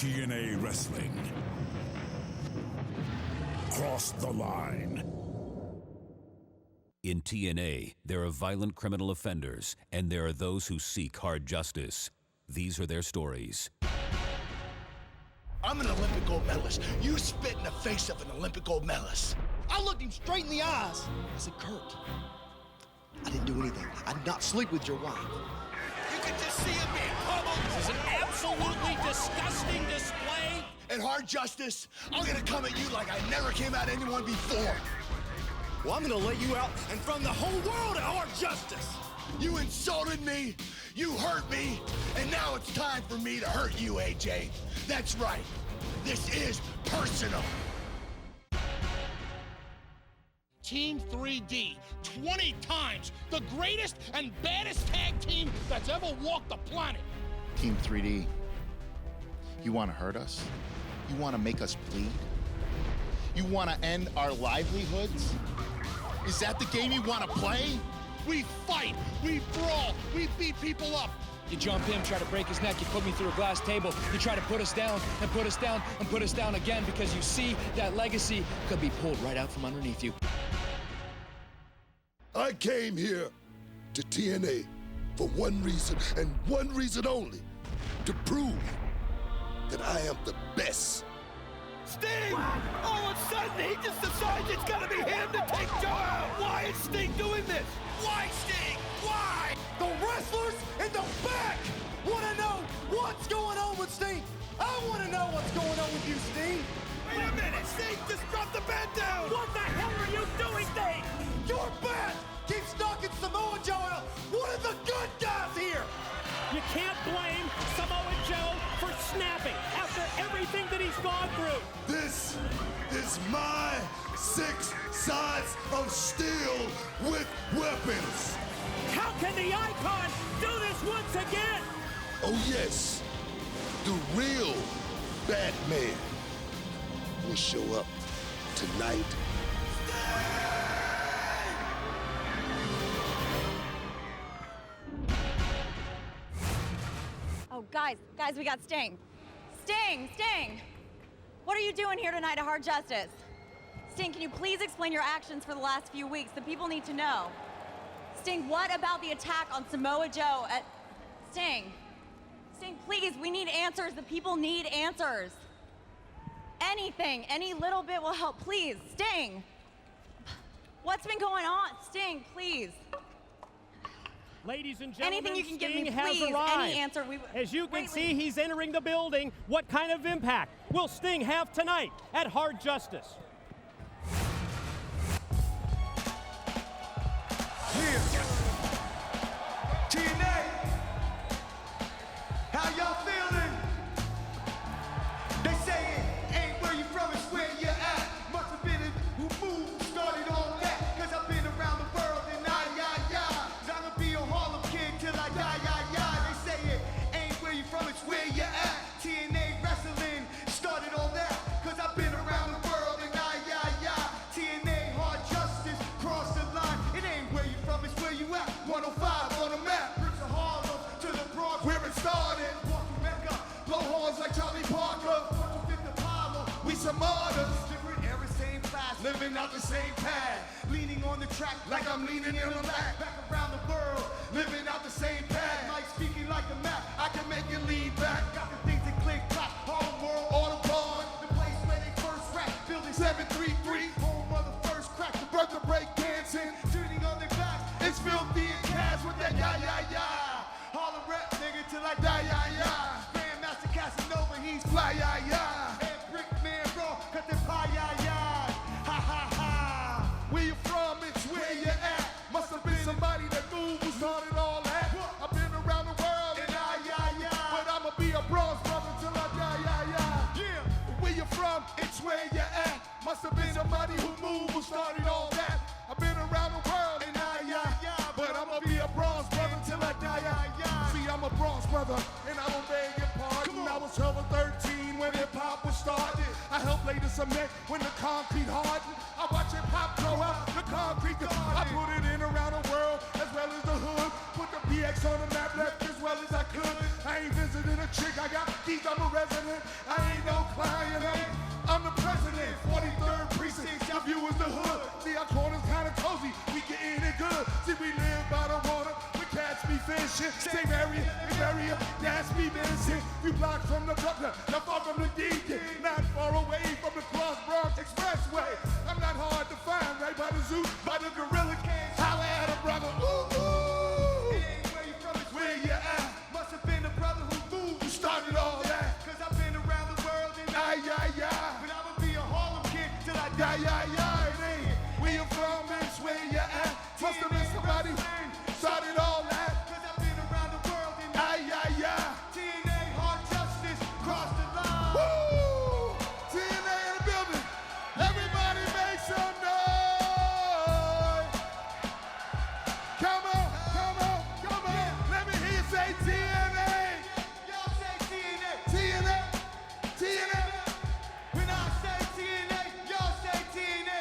TNA Wrestling. Cross the line. In TNA, there are violent criminal offenders, and there are those who seek hard justice. These are their stories. I'm an Olympic gold medalist. You spit in the face of an Olympic gold medalist. I looked him straight in the eyes. I said, Kurt, I didn't do anything. I did not sleep with your wife. You can just see him being pummeled. This is an absolutely disgusting display. And hard justice, I'm gonna come at you like I never came at anyone before. Well, I'm gonna lay you out in front of the whole world at hard justice. You insulted me, you hurt me, and now it's time for me to hurt you, AJ. That's right. This is personal. Team 3D, 20 times the greatest and baddest tag team that's ever walked the planet. Team 3D, you want to hurt us? You want to make us bleed? You want to end our livelihoods? Is that the game you want to play? We fight, we brawl, we beat people up. You jump in, try to break his neck, you put me through a glass table, you try to put us down and put us down and put us down again because you see that legacy could be pulled right out from underneath you. I came here to TNA for one reason and one reason only, to prove that I am the best. Sting! All of a sudden, he just decides it's gonna be him to take Joe out. Why is Sting doing this? Why, Sting? Why? The wrestlers in the back want to know what's going on with Sting. I want to know what's going on with you, Sting. Wait a minute, Sting just dropped the bed down. What the hell are you doing, Sting? Your bat keeps knocking Samoa Joe out. One of the good guys here. You can't blame Samoa Joe for snapping after everything that he's gone through. This is my 6 sides of steel with weapons. How can the Icon do this once again? Oh yes, the real Batman will show up tonight. Oh, guys, we got Sting. Sting! What are you doing here tonight at Hard Justice? Sting, can you please explain your actions for the last few weeks? The people need to know. Sting, what about the attack on Samoa Joe at... Sting, please, we need answers. The people need answers. Anything, any little bit will help. Please, Sting. What's been going on? Sting, please. Ladies and gentlemen, Anything you can Sting give me, has please. arrived. Any answer. As you can Wait. see, he's entering the building. What kind of impact will Sting have tonight at Hard Justice? TNA, how y'all feeling? They say it ain't where you from, it's where you at. Must have been it who moved, started all that. Cause I've been around the world and I'm gonna be a Hall of King till I die. They say it ain't where you from, it's where you at. TNA Wrestling started all that. Cause I've been around the world and TNA Hard Justice, cross the line. It ain't where you from, it's where you at. 105 on the map, Bricks of Harlem to the Bronx, where it started. Walking Mecca, blow horns like Charlie Parker. We some martyrs, different era, same class, living out the same path. Leaning on the track like I'm leaning in the back. Back around the world, living out the same path. Like speaking like a map, I can make it lead back. Got the things that click, clap, home world, Audubon. The place where they first rap, building 733. Home of the first crack, the birth of break dancing. Shooting on their backs, it's filthy and cash with that ya. Holler rap, nigga, till I die, Grandmaster Casanova, he's fly, And Brickman Raw, cut the pie, Ha. Where you from, it's where you at. Must have been somebody that knew who started all that. I've been around the world and but I'ma be a bronze brother till I die, Yeah, where you from, it's where you at. Must have been somebody who moved who started all that. I've been around the world and but I'ma be a bronze brother till I die, See, I'm a bronze brother and I don't beg your pardon. I was 12 or 13 when hip-hop was started. I helped lay the cement when the concrete hardened. I watch hip-hop grow up, the concrete garden. I put it in around the world as well as the hood. Put the PX on the map, left as well as I could. I I ain't visiting a chick, I got keys, I'm a resident. I ain't no client, I'm the president. 43rd precinct, your view is the hood. See, our corner's kinda cozy, we getting it good. See, we live by the water, we cats be fishing. Same area, gas be missing. Few blocks from the Brooklyn, not far from the DJ. Not far away from the Cross Bronx Expressway. I'm not hard to find, right by the zoo, by the Gorilla King. Holla at a brother, ooh, ooh. It ain't where you from, it's where you at. Must have been the brother who moved, who started all that. Cause I've been around the world and but I'ma be a Harlem kid till I die, It ain't where you from, it's where you at. Must have been somebody started all that. Cause I've been around the world and TNA Hard Justice, cross the line. Woo! TNA in the building. Everybody make some noise. Come on. Let me hear you say TNA. Y'all say TNA. TNA. When I say TNA, y'all say TNA.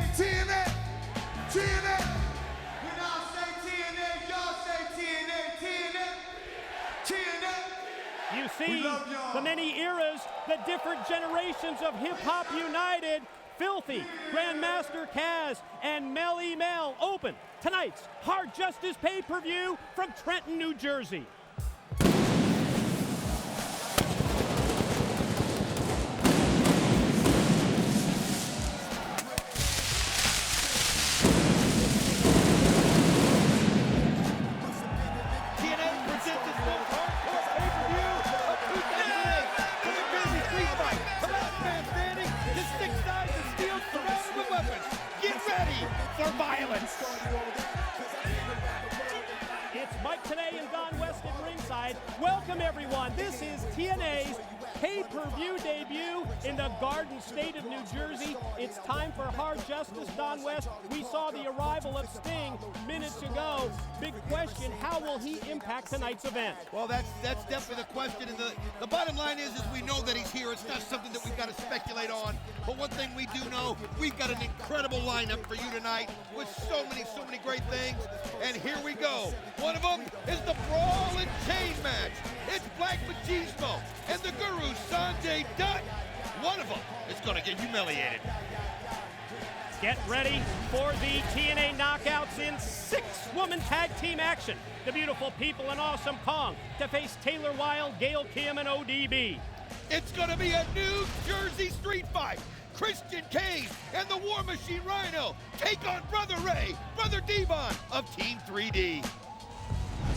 TNA. When I say TNA, y'all say TNA. You see the many eras, the different generations of hip-hop united. Filthy, Grandmaster Kaz, and Melly Mel open tonight's Hard Justice pay-per-view from Trenton, New Jersey. TNA presents its most hardcore pay-per-view of 2008. From the Jersey Street Fight, the last man standing, the 6 sides of steel surrounded with weapons. Get ready for violence. It's Mike Tenay and Don West at ringside. Welcome, everyone. This is TNA's pay-per-view debut in the Garden State of New Jersey. It's time for Hard Justice, Don West. We saw the arrival of Sting minutes ago. Big question, how will he impact tonight's event? Well, that's definitely the question. And the bottom line is we know that he's here. It's not something that we've got to speculate on. But one thing we do know, we've got an incredible lineup for you tonight with so many great things. And here we go. One of them is the Brawl and Chain match. It's Black Machismo and the Guru Sanjay Dutt. One of them is going to get humiliated. Get ready for the TNA Knockouts in 6-woman tag team action. The Beautiful People and Awesome Kong to face Taylor Wilde, Gail Kim, and ODB. It's going to be a New Jersey street fight. Christian Cage and the War Machine Rhino take on Brother Ray, Brother Devon of Team 3D.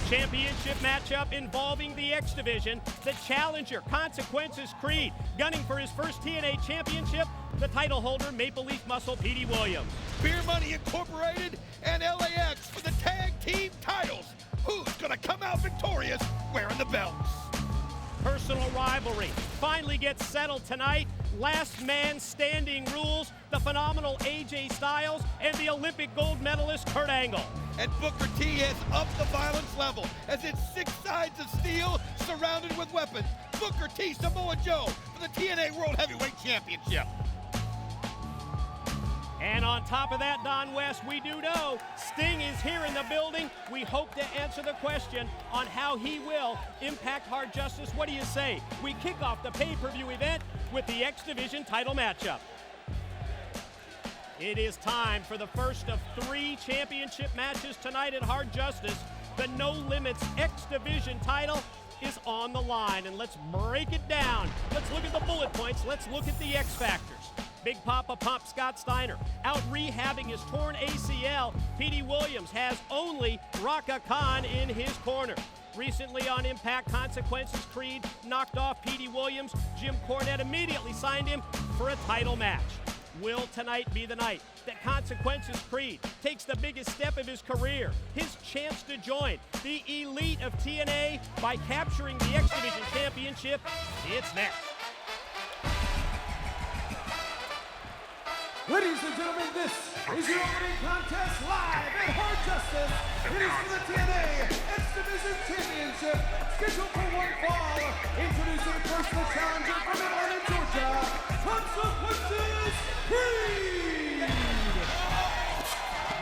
Championship matchup involving the X Division. The challenger, Consequences Creed, gunning for his first TNA championship. The title holder, Maple Leaf Muscle, Petey Williams. Beer Money Incorporated and LAX for the tag team titles. Who's gonna come out victorious wearing the belts? Personal rivalry finally gets settled tonight. Last man standing rules. The phenomenal AJ Styles and the Olympic gold medalist Kurt Angle. And Booker T has upped the violence level as it's 6 sides of steel surrounded with weapons. Booker T, Samoa Joe for the TNA World Heavyweight Championship. And on top of that, Don West, we do know Sting is here in the building. We hope to answer the question on how he will impact Hard Justice. What do you say? We kick off the pay-per-view event with the X Division title matchup. It is time for the first of 3 championship matches tonight at Hard Justice. The No Limits X Division title is on the line, and let's break it down. Let's look at the bullet points. Let's look at the X factors. Big Papa Pump Scott Steiner out rehabbing his torn ACL. Petey Williams has only Raka Khan in his corner. Recently on Impact, Consequences Creed knocked off Petey Williams. Jim Cornette immediately signed him for a title match. Will tonight be the night that Consequences Creed takes the biggest step of his career, his chance to join the elite of TNA by capturing the X Division Championship? It's next. Ladies and gentlemen, this is your opening contest live at Hard Justice. It is for the TNA X Division Championship, scheduled for one fall. Introducing first the challenger from Atlanta, Georgia, Consequences Creed.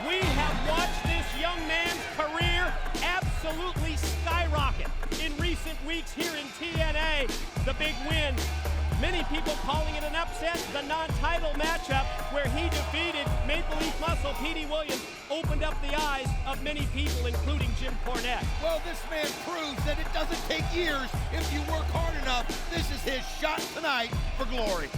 We have watched this young man's career absolutely skyrocket in recent weeks here in TNA. the big win. Many people calling it an upset. The non-title matchup where he defeated Maple Leaf Muscle Petey Williams opened up the eyes of many people, including Jim Cornette. Well, this man proves that it doesn't take years if you work hard enough. This is his shot tonight for glory.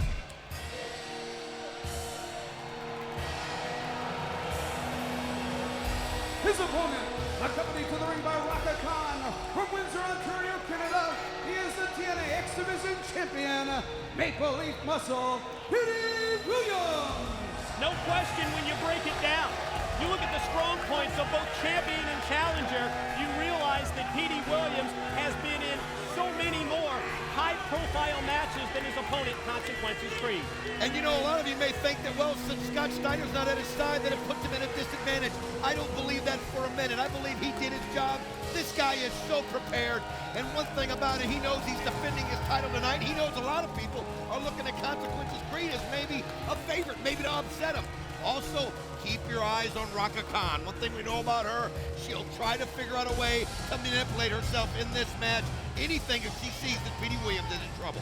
His opponent, accompanied to the ring by Raka Khan from Windsor, Ontario, Canada. He is the TNA X Division champion, Maple Leaf Muscle, Petey Williams. No question when you break it down. You look at the strong points of both champion and challenger, you realize that Petey Williams has been in so many more high-profile matches than his opponent, Consequences Creed. And you know, a lot of you may think that, well, since Scott Steiner's not at his side, that it puts him at a disadvantage. I don't believe that for a minute. I believe he did his job. This guy is so prepared. And one thing about it, he knows he's defending his title tonight. He knows a lot of people are looking at Consequences Creed as maybe a favorite, maybe to upset him. Also, keep your eyes on Raka Khan. One thing we know about her, she'll try to figure out a way to manipulate herself in this match. Anything if she sees that Petey Williams is in trouble.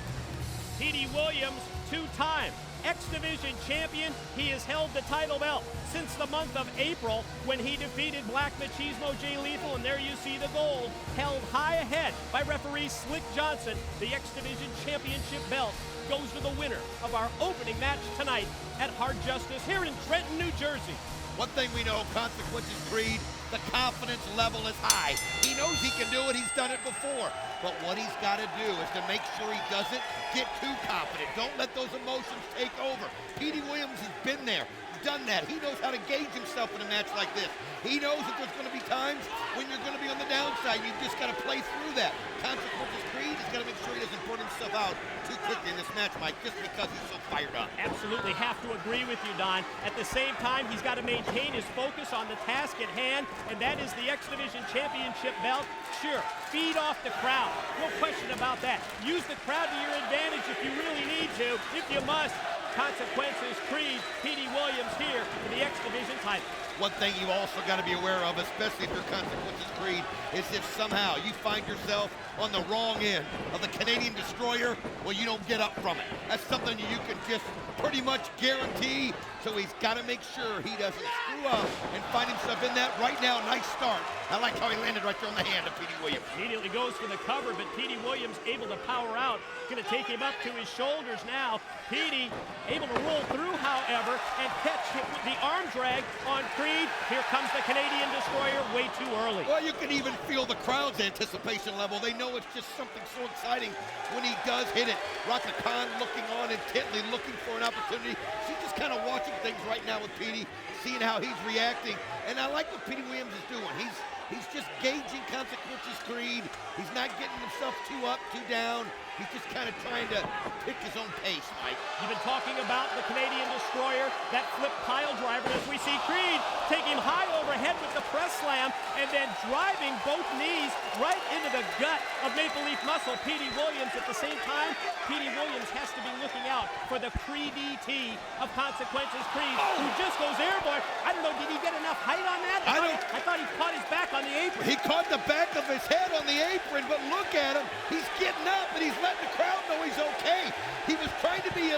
Petey Williams, two-time X Division champion. He has held the title belt since the month of April when he defeated Black Machismo Jay Lethal, and there you see the gold held high ahead by referee Slick Johnson. The X Division championship belt goes to the winner of our opening match tonight at Hard Justice here in Trenton, New Jersey. One thing we know, Consequences Creed, the confidence level is high. He knows he can do it, he's done it before. But what he's got to do is to make sure he doesn't get too confident. Don't let those emotions take over. Petey Williams has been there, done that. He knows how to gauge himself in a match like this. He knows that there's going to be times when you're going to be on the downside. You've just got to play through that. Consequences Creed has got to make sure he doesn't burn himself out too quickly in this match, Mike, just because he's so fired up. Absolutely have to agree with you, Don. At the same time, he's got to maintain his focus on the task at hand, and that is the X Division Championship belt. Sure, feed off the crowd. No question about that. Use the crowd to your advantage if you really need to. If you must, Consequences Creed, Petey Williams here for the X Division title. One thing you also got to be aware of, especially if you're Consequences Creed, is if somehow you find yourself on the wrong end of the Canadian Destroyer, well, you don't get up from it. That's something you can just pretty much guarantee. So he's got to make sure he doesn't screw up and find himself in that. Right now, nice start. I like how he landed right there on the hand of Petey Williams. Immediately goes for the cover, but Petey Williams able to power out. Going to take him up to his shoulders now. Petey able to roll through, however, and catch the arm drag on Creed. Here comes the Canadian Destroyer way too early. Well, you can even feel the crowd's anticipation level. They know it's just something so exciting when he does hit it. Raka Khan looking on intently, looking for an opportunity. She's just kind of watching things right now with Petey, seeing how he's reacting. And I like what Petey Williams is doing. He's just gauging Consequences Creed. He's not getting himself too up, too down. He's just kind of trying to pick his own pace, Mike. You've been talking about the Canadian Destroyer, that flip pile driver, as we see Creed take him high overhead with the press slam and then driving both knees right into the gut of Maple Leaf Muscle, Petey Williams. At the same time, Petey Williams has to be looking out for the Creed-DT of Consequences Creed, who just goes airborne. I don't know, did he get enough height on that? I thought he caught his back on the apron. He caught the back of his head on the apron, but look at him. He's getting up and he's letting the crowd know he's okay. He was trying to be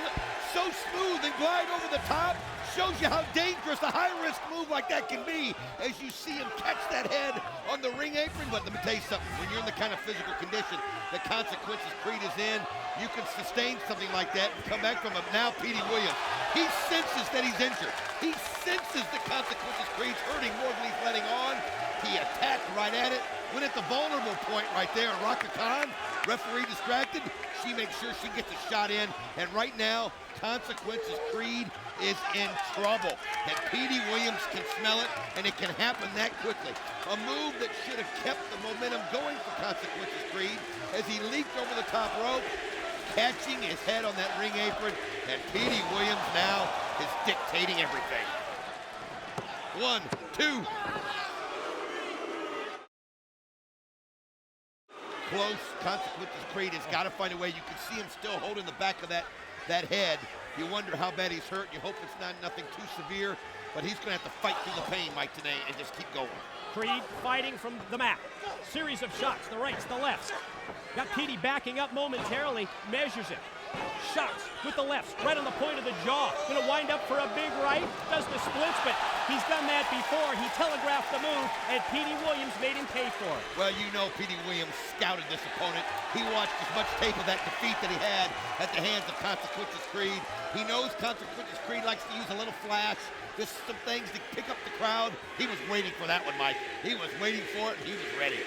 so smooth and glide over the top. Shows you how dangerous a high-risk move like that can be as you see him catch that head on the ring apron. But let me tell you something. When you're in the kind of physical condition that Consequences Creed is in, you can sustain something like that and come back from it. Now Petey Williams, he senses that he's injured. He senses that Consequences Creed's hurting more than he's letting on. He attacked right at it. Went at the vulnerable point right there. Raka Khan, referee distracted. She makes sure she gets a shot in. And right now, Consequences Creed is in trouble. And Petey Williams can smell it, and it can happen that quickly. A move that should have kept the momentum going for Consequences Creed as he leaped over the top rope, catching his head on that ring apron. And Petey Williams now is dictating everything. 1, 2. Close. Consequences Creed has got to find a way. You can see him still holding the back of that head. You wonder how bad he's hurt. You hope it's not nothing too severe. but he's going to have to fight through the pain, Mike, today and just keep going. Creed fighting from the mat. Series of shots, the rights, the lefts. Got Petey backing up momentarily, measures it. Shots with the lefts, right on the point of the jaw. Gonna wind up for a big right, does the splits, but he's done that before. He telegraphed the move, and Petey Williams made him pay for it. Well, you know Petey Williams scouted this opponent. He watched as much tape of that defeat that he had at the hands of Consequences Creed. He knows Consequences Creed likes to use a little flash, just some things to pick up the crowd. He was waiting for that one, Mike. He was waiting for it, and he was ready.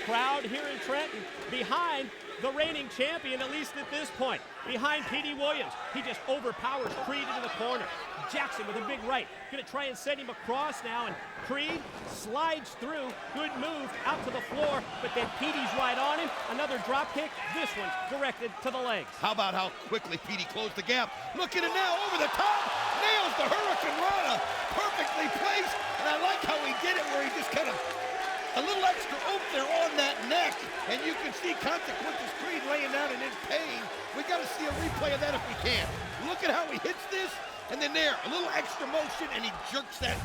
Crowd here in Trenton behind the reigning champion, at least at this point. Behind Petey Williams. He just overpowers Creed into the corner. Jackson with a big right. Gonna try and send him across now, and Creed slides through. Good move out to the floor, but then Petey's right on him. Another drop kick. This one directed to the legs. How about how quickly Petey closed the gap? Look at it now, over the top. Nails the Hurricane Rana. Perfectly placed, and I like how he did it where he just kind of a little extra oomph there on that neck, and you can see Consequences Creed laying down and in pain. We got to see a replay of that if we can. Look at how he hits this, and then there, a little extra motion, and he jerks that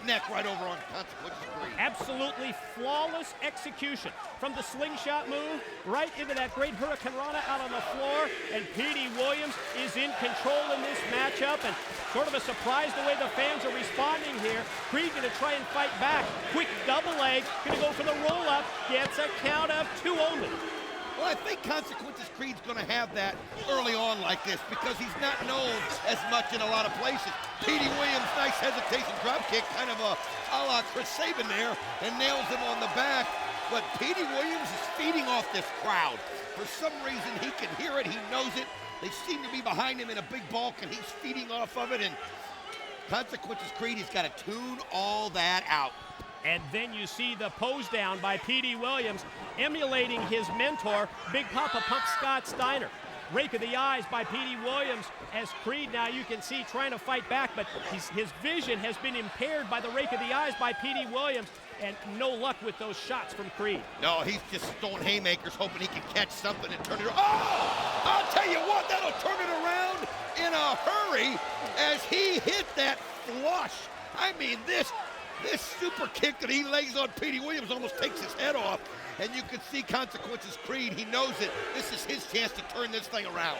neck right over on Consequences Creed. Absolutely flawless execution from the slingshot move right into that great Hurricane Rana out on the floor, and Petey Williams is in control in this matchup, and sort of a surprise the way the fans are responding here. Creed gonna try and fight back. Quick double leg, gonna go for the roll up, gets a count of 2 only. Well, I think Consequences Creed's going to have that early on like this because he's not known as much in a lot of places. Petey Williams, nice hesitation drop kick, kind of a la Chris Sabin there, and nails him on the back. But Petey Williams is feeding off this crowd. For some reason, he can hear it, he knows it. They seem to be behind him in a big bulk, and he's feeding off of it. And Consequences Creed, he's got to tune all that out. And then you see the pose down by Petey Williams, emulating his mentor, Big Papa Pump Scott Steiner. Rake of the eyes by Petey Williams as Creed, now you can see, trying to fight back, but his vision has been impaired by the rake of the eyes by Petey Williams, and no luck with those shots from Creed. No, he's just throwing haymakers, hoping he can catch something and turn it around. Oh! I'll tell you what, that'll turn it around in a hurry as he hit that flush. I mean, this super kick that he lays on Petey Williams almost takes his head off. And you can see Consequences Creed, he knows it. This is his chance to turn this thing around.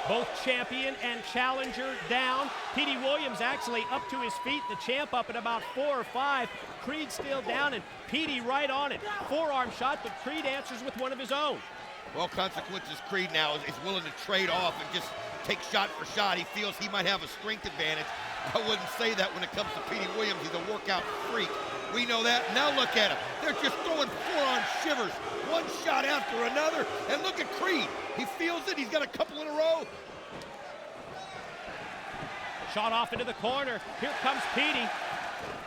Both champion and challenger down. Petey Williams actually up to his feet, the champ up at about 4 or 5. Creed still down, and Petey right on it. Forearm shot, but Creed answers with one of his own. Well, Consequences Creed now is willing to trade off and just take shot for shot. He feels he might have a strength advantage. I wouldn't say that when it comes to Petey Williams. He's a workout freak. We know that. Now look at him. They're just throwing forearm shivers. One shot after another. And look at Creed. He feels it. He's got a couple in a row. Shot off into the corner. Here comes Petey.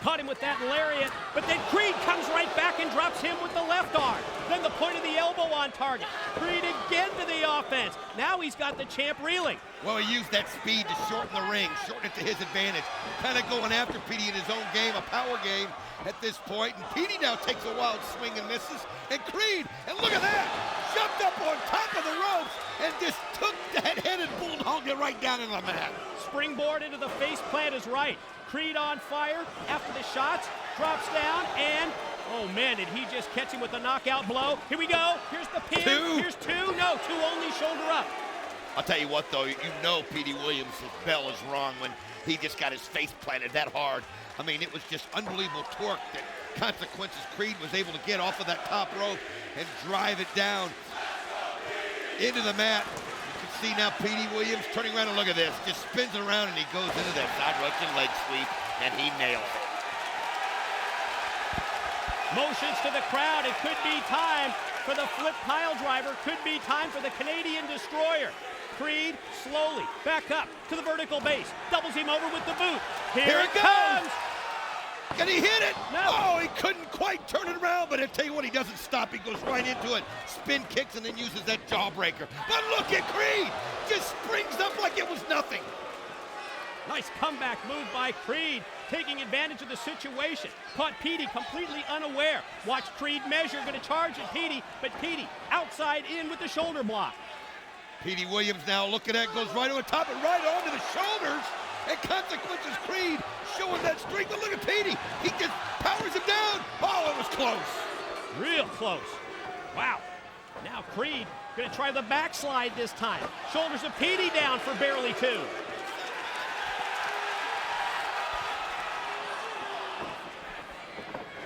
Caught him with that lariat, but then Creed comes right back and drops him with the left arm. Then the point of the elbow on target. Creed again to the offense. Now he's got the champ reeling. Well, he used that speed to shorten the ring, shorten it to his advantage. Kind of going after Petey in his own game, a power game at this point. And Petey now takes a wild swing and misses. And Creed, and look at that, jumped up on top of the ropes and just took that headed bulldog right down in the mat. Springboard into the face plant is right. Creed on fire after the shots, drops down, and oh man, did he just catch him with a knockout blow? Here we go, here's the pin, here's 2, no, 2 only, shoulder up. I'll tell you what though, you know Petey Williams' bell is wrong when he just got his face planted that hard. I mean, it was just unbelievable torque that Consequences Creed was able to get off of that top rope and drive it down into the mat. See now Petey Williams turning around and look at this. Just spins it around and he goes into that side Russian leg sweep and he nails it. Motions to the crowd. It could be time for the flip pile driver. Could be time for the Canadian Destroyer. Creed slowly back up to the vertical base. Doubles him over with the boot. Here it comes. Can he hit it? No. Oh, he couldn't quite turn it around, but I tell you what, he doesn't stop. He goes right into it, spin kicks, and then uses that jawbreaker. But look at Creed, just springs up like it was nothing. Nice comeback move by Creed, taking advantage of the situation. Caught Petey completely unaware. Watch Creed measure, gonna charge at Petey, but Petey outside in with the shoulder block. Petey Williams now looking at, goes right over top and right onto the shoulders. And Consequences Creed showing that strength. But look at Petey. He just powers him down. Oh, it was close. Real close. Wow. Now Creed gonna try the backslide this time. Shoulders of Petey down for barely 2.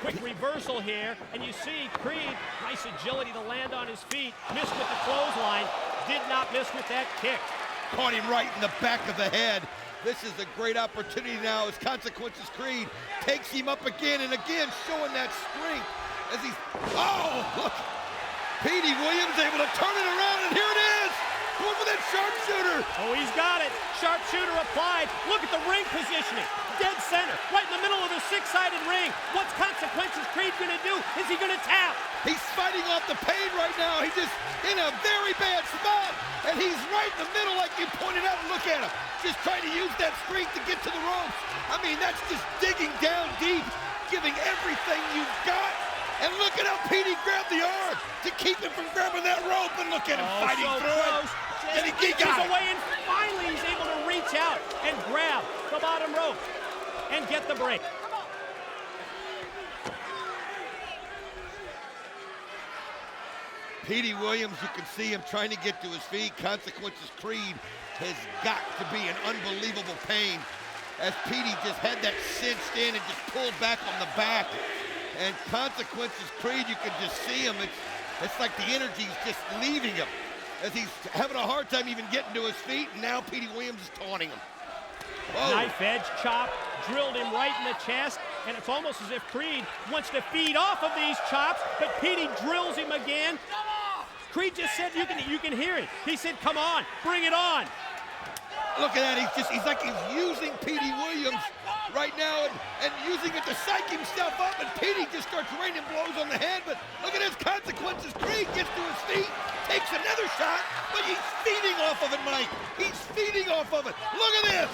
Quick reversal here, and you see Creed, nice agility to land on his feet. Missed with the clothesline, did not miss with that kick. Caught him right in the back of the head. This is a great opportunity now as Consequences Creed takes him up again and again, showing that strength as he's, oh, look. Petey Williams able to turn it around, and here it is. Going for that sharpshooter. Oh, he's got it. Sharpshooter applied. Look at the ring positioning. Dead center, right in the middle of the 6-sided ring. What's Consequences Creed gonna do? Is he gonna tap? He's fighting off the pain right now. He's just in a very bad spot. And he's right in the middle like you pointed out. Look at him. Just trying to use that strength to get to the ropes. I mean, that's just digging down deep, giving everything you've got. And look at how Petey grabbed the arm to keep him from grabbing that rope. And look at him fighting so through close. it. And he got it. Away, and finally he's able to reach out and grab the bottom rope and get the break. Petey Williams, you can see him trying to get to his feet. Consequences Creed has got to be in unbelievable pain as Petey just had that cinched in and just pulled back on the back. And Consequences Creed, you can just see him. It's like the energy's just leaving him as he's having a hard time even getting to his feet, and now Petey Williams is taunting him. Whoa. Knife edge chop, drilled him right in the chest, and it's almost as if Creed wants to feed off of these chops, but Petey drills him again. Creed just said, you can hear it. He said, come on, bring it on. Look at that, he's like he's using Petey Williams right now and using it to psych himself up, and Petey just starts raining blows on the head, but look at his Consequences. Creed gets to his feet, takes another shot, but he's feeding off of it, Mike. He's feeding off of it. Look at this.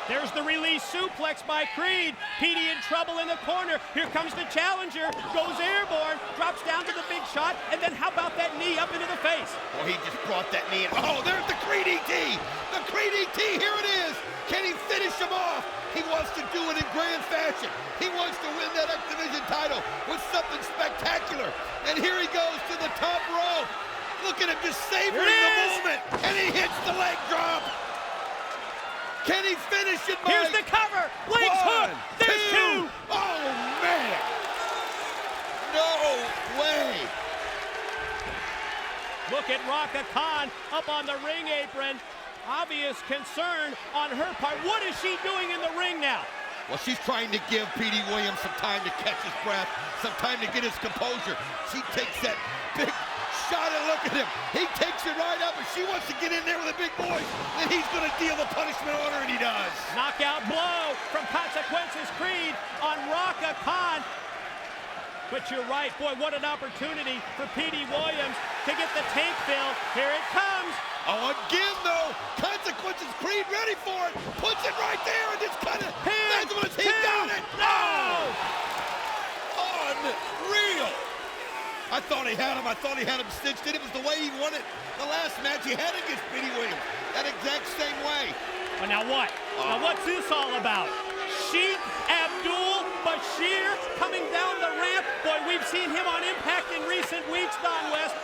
There's the release suplex by Creed. Petey in trouble in the corner. Here comes the challenger, goes airborne, drops down to the big shot, and then how about that knee up into the face? Well, he just brought that knee in. Oh, there's the Creed ET. The Creed ET, here it is. Can he finish him off? He wants to do it in grand fashion. He wants to win that X Division title with something spectacular. And here he goes to the top rope. Look at him just savoring the moment. And he hits the leg drop. Can he finish it, Mike? Here's the cover. Legs hook. There's 2. Oh, man. No way. Look at Raka Khan up on the ring apron. Obvious concern on her part. What is she doing in the ring now? Well, she's trying to give Petey Williams some time to catch his breath, some time to get his composure. She takes that big shot and look at him. He takes it right up, and she wants to get in there with the big boys. Then he's going to deal the punishment on her, and he does. Knockout blow from Consequences Creed on Raka Khan. But you're right, boy, what an opportunity for Petey Williams to get the tank filled. Here it comes. Oh, again, though, Consequences Creed ready for it. Puts it right there and just kind of, he got it. No! Unreal. I thought he had him. I thought he had him stitched in. It was the way he won it the last match he had against Petey Williams. That exact same way. Well, now what? Now what's this all about? Sheik Abdul-Bashir coming down the ramp. Boy, we've seen him on Impact in recent weeks, Don West,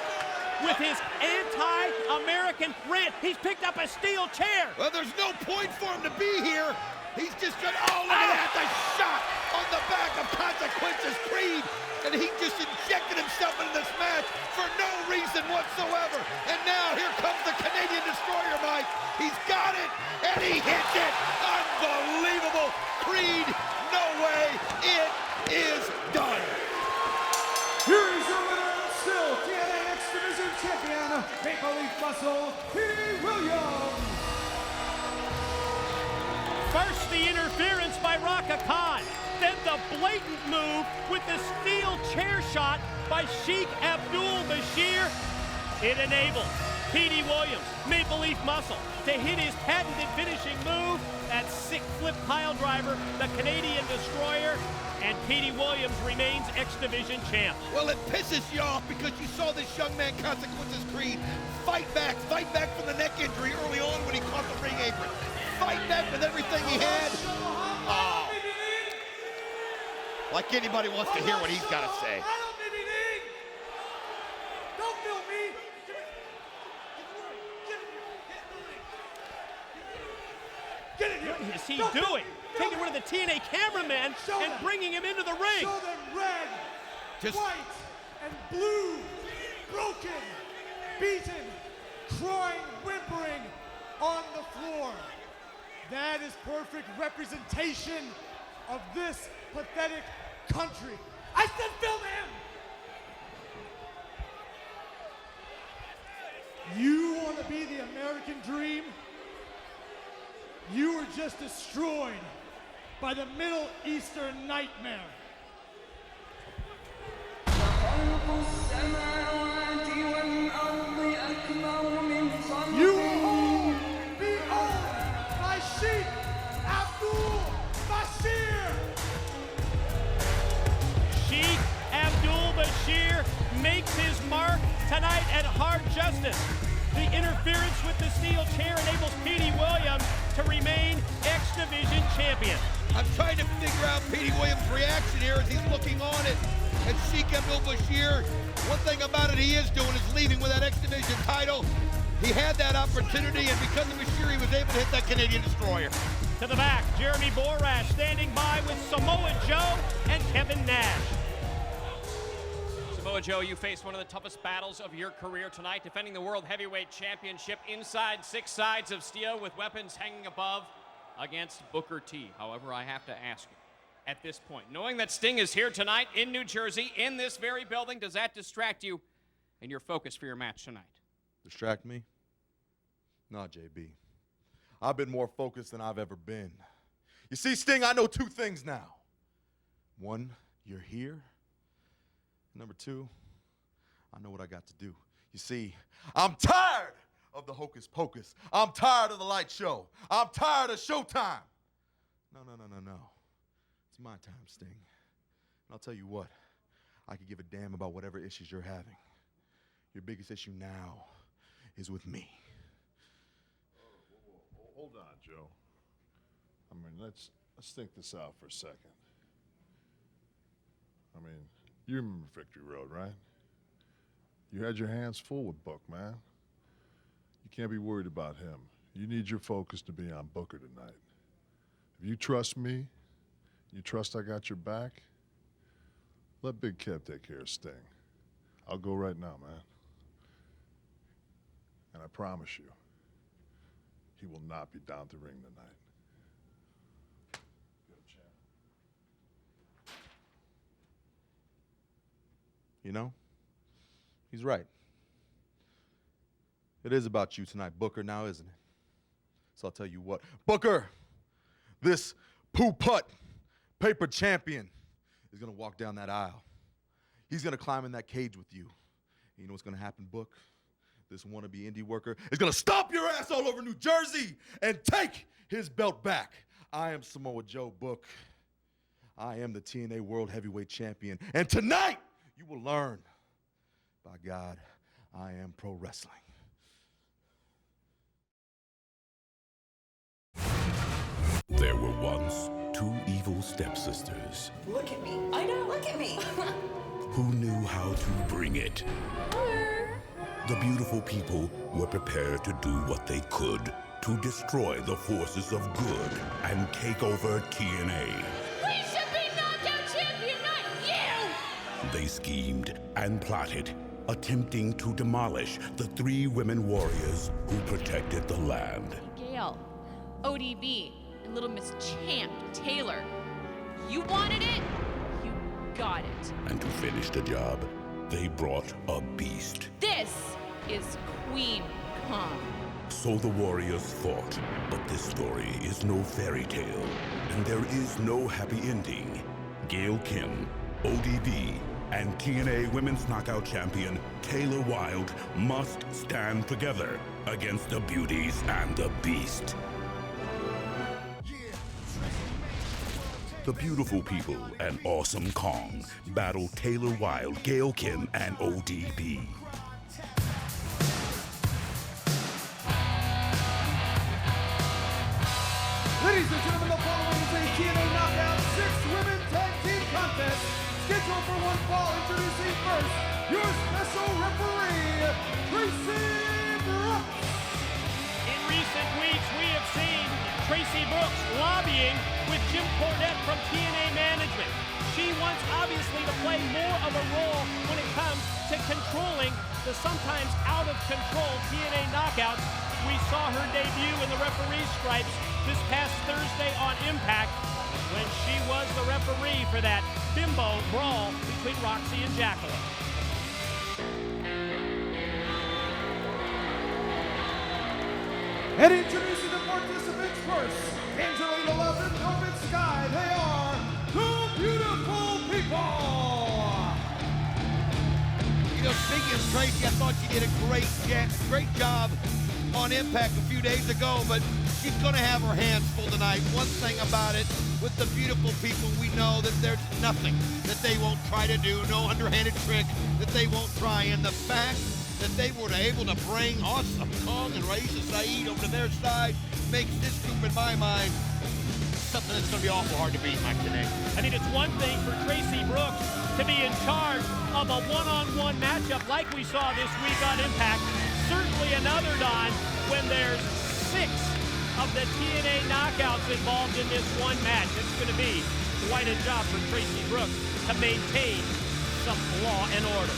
with his anti-American rant. He's picked up a steel chair. Well, there's no point for him to be here. He's just got, oh, look at that, the shot on the back of Consequences Creed. And he just injected himself into this match for no reason whatsoever. And now here comes the Canadian Destroyer, Mike. He's got it, and he hits it. Unbelievable. Creed, no way. It is done. Here's your winner, still TNA X Division Champion, Maple Leaf Muscle, Petey Williams. First, the interference by Raka Khan. Then the blatant move with the steel chair shot by Sheik Abdul-Bashir. It enabled Petey Williams, Maple Leaf Muscle, to hit his patented finishing move, that sick flip pile driver, the Canadian Destroyer, and Petey Williams remains X Division champ. Well, it pisses you off because you saw this young man, Consequences Creed, fight back from the neck injury early on when he caught the ring apron. Fight back with everything he had. Oh. Like anybody wants to hear what he's got to say. Don't film me. Get in here. What is he doing? Taking one of the TNA cameramen and bringing him into the ring. Show them red, white, and blue, broken, beaten, crying, whimpering on the floor. That is perfect representation of this pathetic country. I said film him! You want to be the American dream? You were just destroyed by the Middle Eastern nightmare. You will be owned by Sheikh Abdul Bashir. Sheikh Abdul Bashir makes his mark tonight at Hard Justice. The interference with the steel chair enables Petey Williams to remain X Division champion. I'm trying to figure out Petey Williams' reaction here as he's looking on it at Sheikh Abdul Bashir. One thing about it he is doing is leaving with that X Division title. He had that opportunity, and because of Bashir, he was able to hit that Canadian Destroyer. To the back, Jeremy Borash standing by with Samoa Joe and Kevin Nash. Samoa Joe, you faced one of the toughest battles of your career tonight, defending the World Heavyweight Championship inside 6 sides of steel with weapons hanging above against Booker T. However, I have to ask you, at this point, knowing that Sting is here tonight in New Jersey, in this very building, does that distract you and your focus for your match tonight? Distract me? No, JB. I've been more focused than I've ever been. You see, Sting, I know 2 things now. 1, you're here. Number 2, I know what I got to do. You see, I'm tired of the hocus pocus. I'm tired of the light show. I'm tired of showtime. No. It's my time, Sting. And I'll tell you what, I could give a damn about whatever issues you're having. Your biggest issue now is with me. Hold on, Joe. I mean, let's think this out for a second. I mean, you remember Victory Road, right? You had your hands full with Book, man. You can't be worried about him. You need your focus to be on Booker tonight. If you trust me, you trust I got your back, let Big Kev take care of Sting. I'll go right now, man. And I promise you, he will not be down to ring tonight. Go, champ. You know, he's right. It is about you tonight, Booker, now, isn't it? So I'll tell you what. Booker, this poo-putt paper champion is going to walk down that aisle. He's going to climb in that cage with you. And you know what's going to happen, Book? This wannabe indie worker is going to stomp your ass all over New Jersey and take his belt back. I am Samoa Joe, Book. I am the TNA World Heavyweight Champion. And tonight, you will learn, by God, I am pro wrestling. There were once 2 evil stepsisters. Look at me. I know, look at me. Who knew how to bring it. The beautiful people were prepared to do what they could to destroy the forces of good and take over TNA. We should be knockout champion, not you! They schemed and plotted, attempting to demolish the 3 women warriors who protected the land. Gail, ODB, and Little Miss Champ, Taylor. You wanted it, you got it. And to finish the job, they brought a beast. This is Queen Kong. So the warriors fought, but this story is no fairy tale, and there is no happy ending. Gail Kim, ODB, and TNA Women's Knockout Champion Taylor Wilde must stand together against the Beauties and the Beast. The Beautiful People and Awesome Kong battle Taylor Wilde, Gail Kim, and ODB. Ladies and gentlemen, the following is a TNA Knockout 6-Women Tag Team Contest. Scheduled for one fall. Introducing first, your special referee, Tracy Brooks. In recent weeks, we have seen Tracy Brooks lobbying with Jim Cornette from TNA management. She wants, obviously, to play more of a role when it comes to controlling the sometimes out-of-control TNA Knockouts. We saw her debut in the referee stripes this past Thursday on Impact when she was the referee for that bimbo brawl between Roxy and Jacqueline. And introducing the participants first, Angelina Love and Velvet Sky. They are the Beautiful People. You know, speaking of Tracy, I thought she did a great job on Impact a few days ago, but she's going to have her hands full tonight. One thing about it, with the Beautiful People, we know that there's nothing that they won't try to do, no underhanded trick that they won't try. And the fact that they were able to bring Awesome Kong and Raisa Saeed over to their side makes this group, in my mind, something that's going to be awful hard to beat, Mike, today. I mean, it's one thing for Tracy Brooks to be in charge of a one-on-one matchup like we saw this week on Impact. Certainly another, Don, when there's 6 of the TNA Knockouts involved in this one match. It's going to be quite a job for Tracy Brooks to maintain some law and order.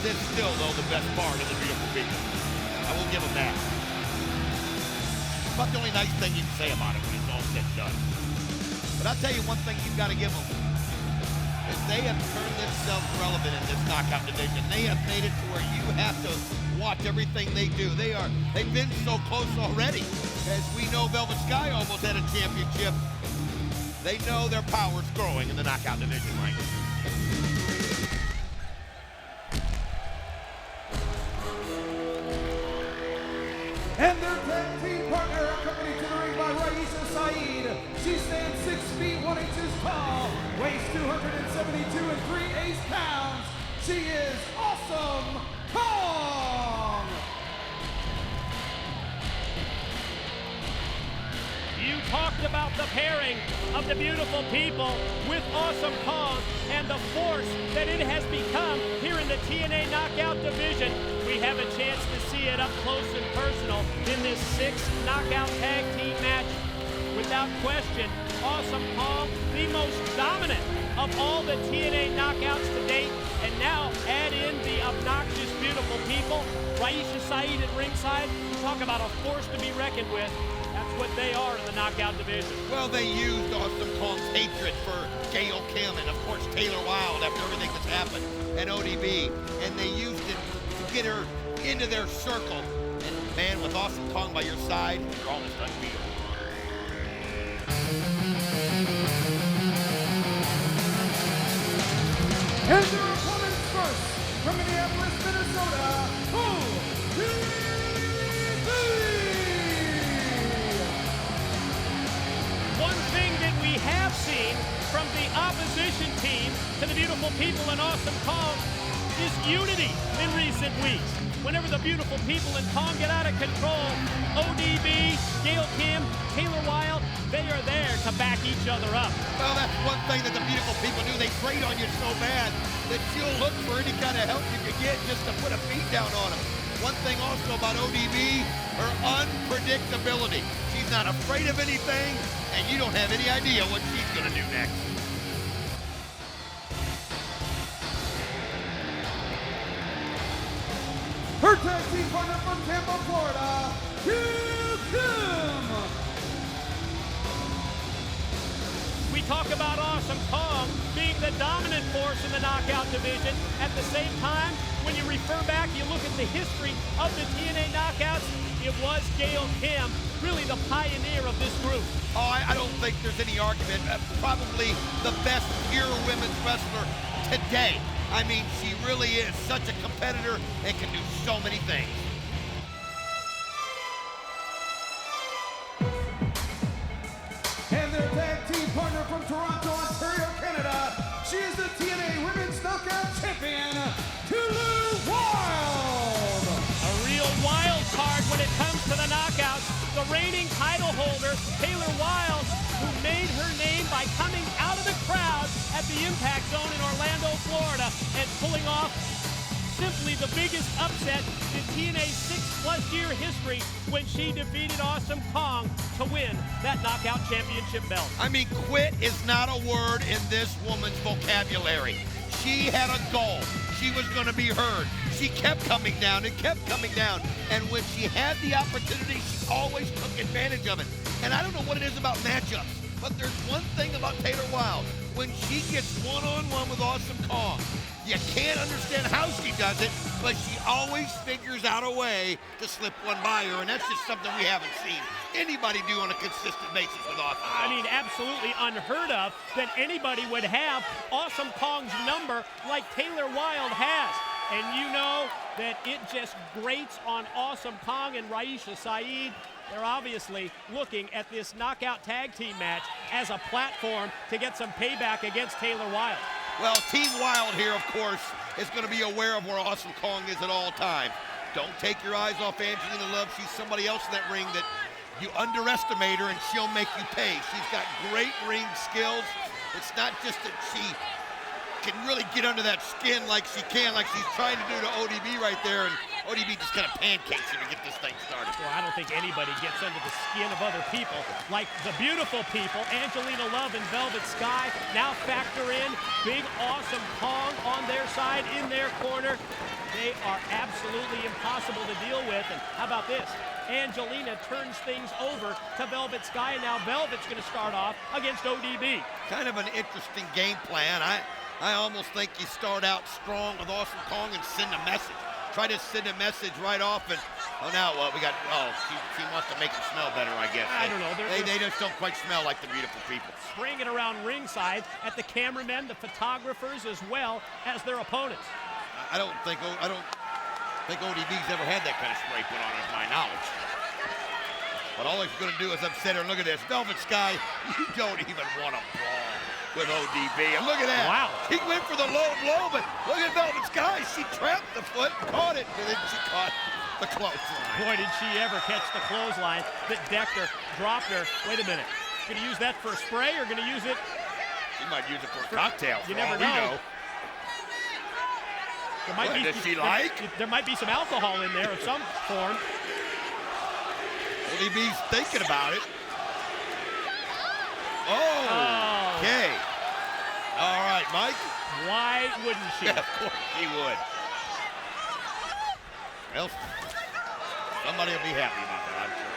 That's still, though, the best part of the Beautiful People. I will give them that. About the only nice thing you can say about it when it's all said and done. But I'll tell you one thing you've got to give them. Is they have turned themselves relevant in this knockout division. They have made it to where you have to watch everything they do. They've been so close already. As we know, Velvet Sky almost had a championship. They know their power's growing in the knockout division, Mike. And their tag team partner, accompanied to the ring by Raisa Saeed. She stands 6 feet 1 inches tall, weighs 272 3/8 pounds. She is Awesome Kong. You talked about the pairing of the Beautiful People with Awesome Kong and the force that it has become here in the TNA Knockout division. We have a chance to see it up close and personal in this 6th knockout tag team match. Without question, Awesome Kong, the most dominant of all the TNA Knockouts to date. And now add in the obnoxious Beautiful People, Raisa Saeed at ringside. Talk about a force to be reckoned with. That's what they are in the knockout division. Well, they used Awesome Kong's hatred for Gail Kim and, of course, Taylor Wilde after everything that's happened and ODB. And they used it to get her into their circle. And, man, with Awesome Kong by your side, you're almost unbeatable. And their opponents first, from Minneapolis, Minnesota, ODB. One thing that we have seen from the opposition team to the Beautiful People and Awesome Kong is unity in recent weeks. Whenever the Beautiful People and Kong get out of control, ODB, Gail Kim, Taylor Wilde, they are there to back each other up. Well, that's one thing that the Beautiful People do. They trade on you so bad that you'll look for any kind of help you can get just to put a beat down on them. One thing also about ODB, her unpredictability. She's not afraid of anything, and you don't have any idea what she's going to do next. Her tag team partner from Tampa, Florida, Gail Kim. We talk about Awesome Kong being the dominant force in the knockout division. At the same time, when you refer back, you look at the history of the TNA Knockouts, it was Gail Kim, really the pioneer of this group. Oh, I don't think there's any argument. Probably the best pure women's wrestler today. I mean, she really is such a competitor and can do so many things. And their tag team partner from Toronto, Ontario, Canada. She is the TNA Women's Knockout Champion, Wild. A real wild card when it comes to the knockouts. The reigning title holder, Taylor Wilde, who made her name by coming out of the crowd at the Impact Zone in Orlando, Florida, and pulling off simply the biggest upset in TNA's 6+ year history when she defeated Awesome Kong to win that knockout championship belt. I mean, quit is not a word in this woman's vocabulary. She had a goal. She was going to be heard. She kept coming down and kept coming down. And when she had the opportunity, she always took advantage of it. And I don't know what it is about matchups, but there's one thing about Taylor Wilde. When she gets one-on-one with Awesome Kong, you can't understand how she does it, but she always figures out a way to slip one by her, and that's just something we haven't seen anybody do on a consistent basis with Awesome Kong. I mean, absolutely unheard of that anybody would have Awesome Kong's number like Taylor Wilde has. And you know that it just grates on Awesome Kong and Raisha Saeed. They're obviously looking at this knockout tag team match as a platform to get some payback against Taylor Wilde. Well, Team Wild here, of course, is going to be aware of where Awesome Kong is at all times. Don't take your eyes off Angelina Love. She's somebody else in that ring that you underestimate her and she'll make you pay. She's got great ring skills. It's not just that she can really get under that skin like she can, like she's trying to do to ODB right there, and ODB just kind of pancakes her to get this thing started. Well, I don't think anybody gets under the skin of other people like the beautiful people, Angelina Love and Velvet Sky. Now factor in big Awesome Kong on their side, in their corner. They are absolutely impossible to deal with. And how about this? Angelina turns things over to Velvet Sky, and now Velvet's going to start off against ODB. Kind of an interesting game plan. I almost think you start out strong with Awesome Kong and send a message. Try to send a message right off, and now what? She wants to make them smell better, I guess. I don't know. They just don't quite smell like the beautiful people. Spraying it around ringside at the cameramen, the photographers, as well as their opponents. I don't think ODB's ever had that kind of spray put on her, to my knowledge. But all he's going to do is upset her. And look at this, Velvet Sky. You don't even want to brawl with ODB. And look at that. Wow. He went for the low blow, but look at Velvet Sky. She trapped the foot, caught it, and then she caught the clothesline. Boy, did she ever catch the clothesline that decked her, dropped her. Wait a minute. Going to use that for a spray or going to use it? She might use it for a cocktail. You never know. There might does she like? There might be some alcohol in there of some form. ODB's thinking about it. Oh, okay. All right, Mike. Why wouldn't she? Yeah, of course she would. Well, somebody will be happy about that, I'm sure.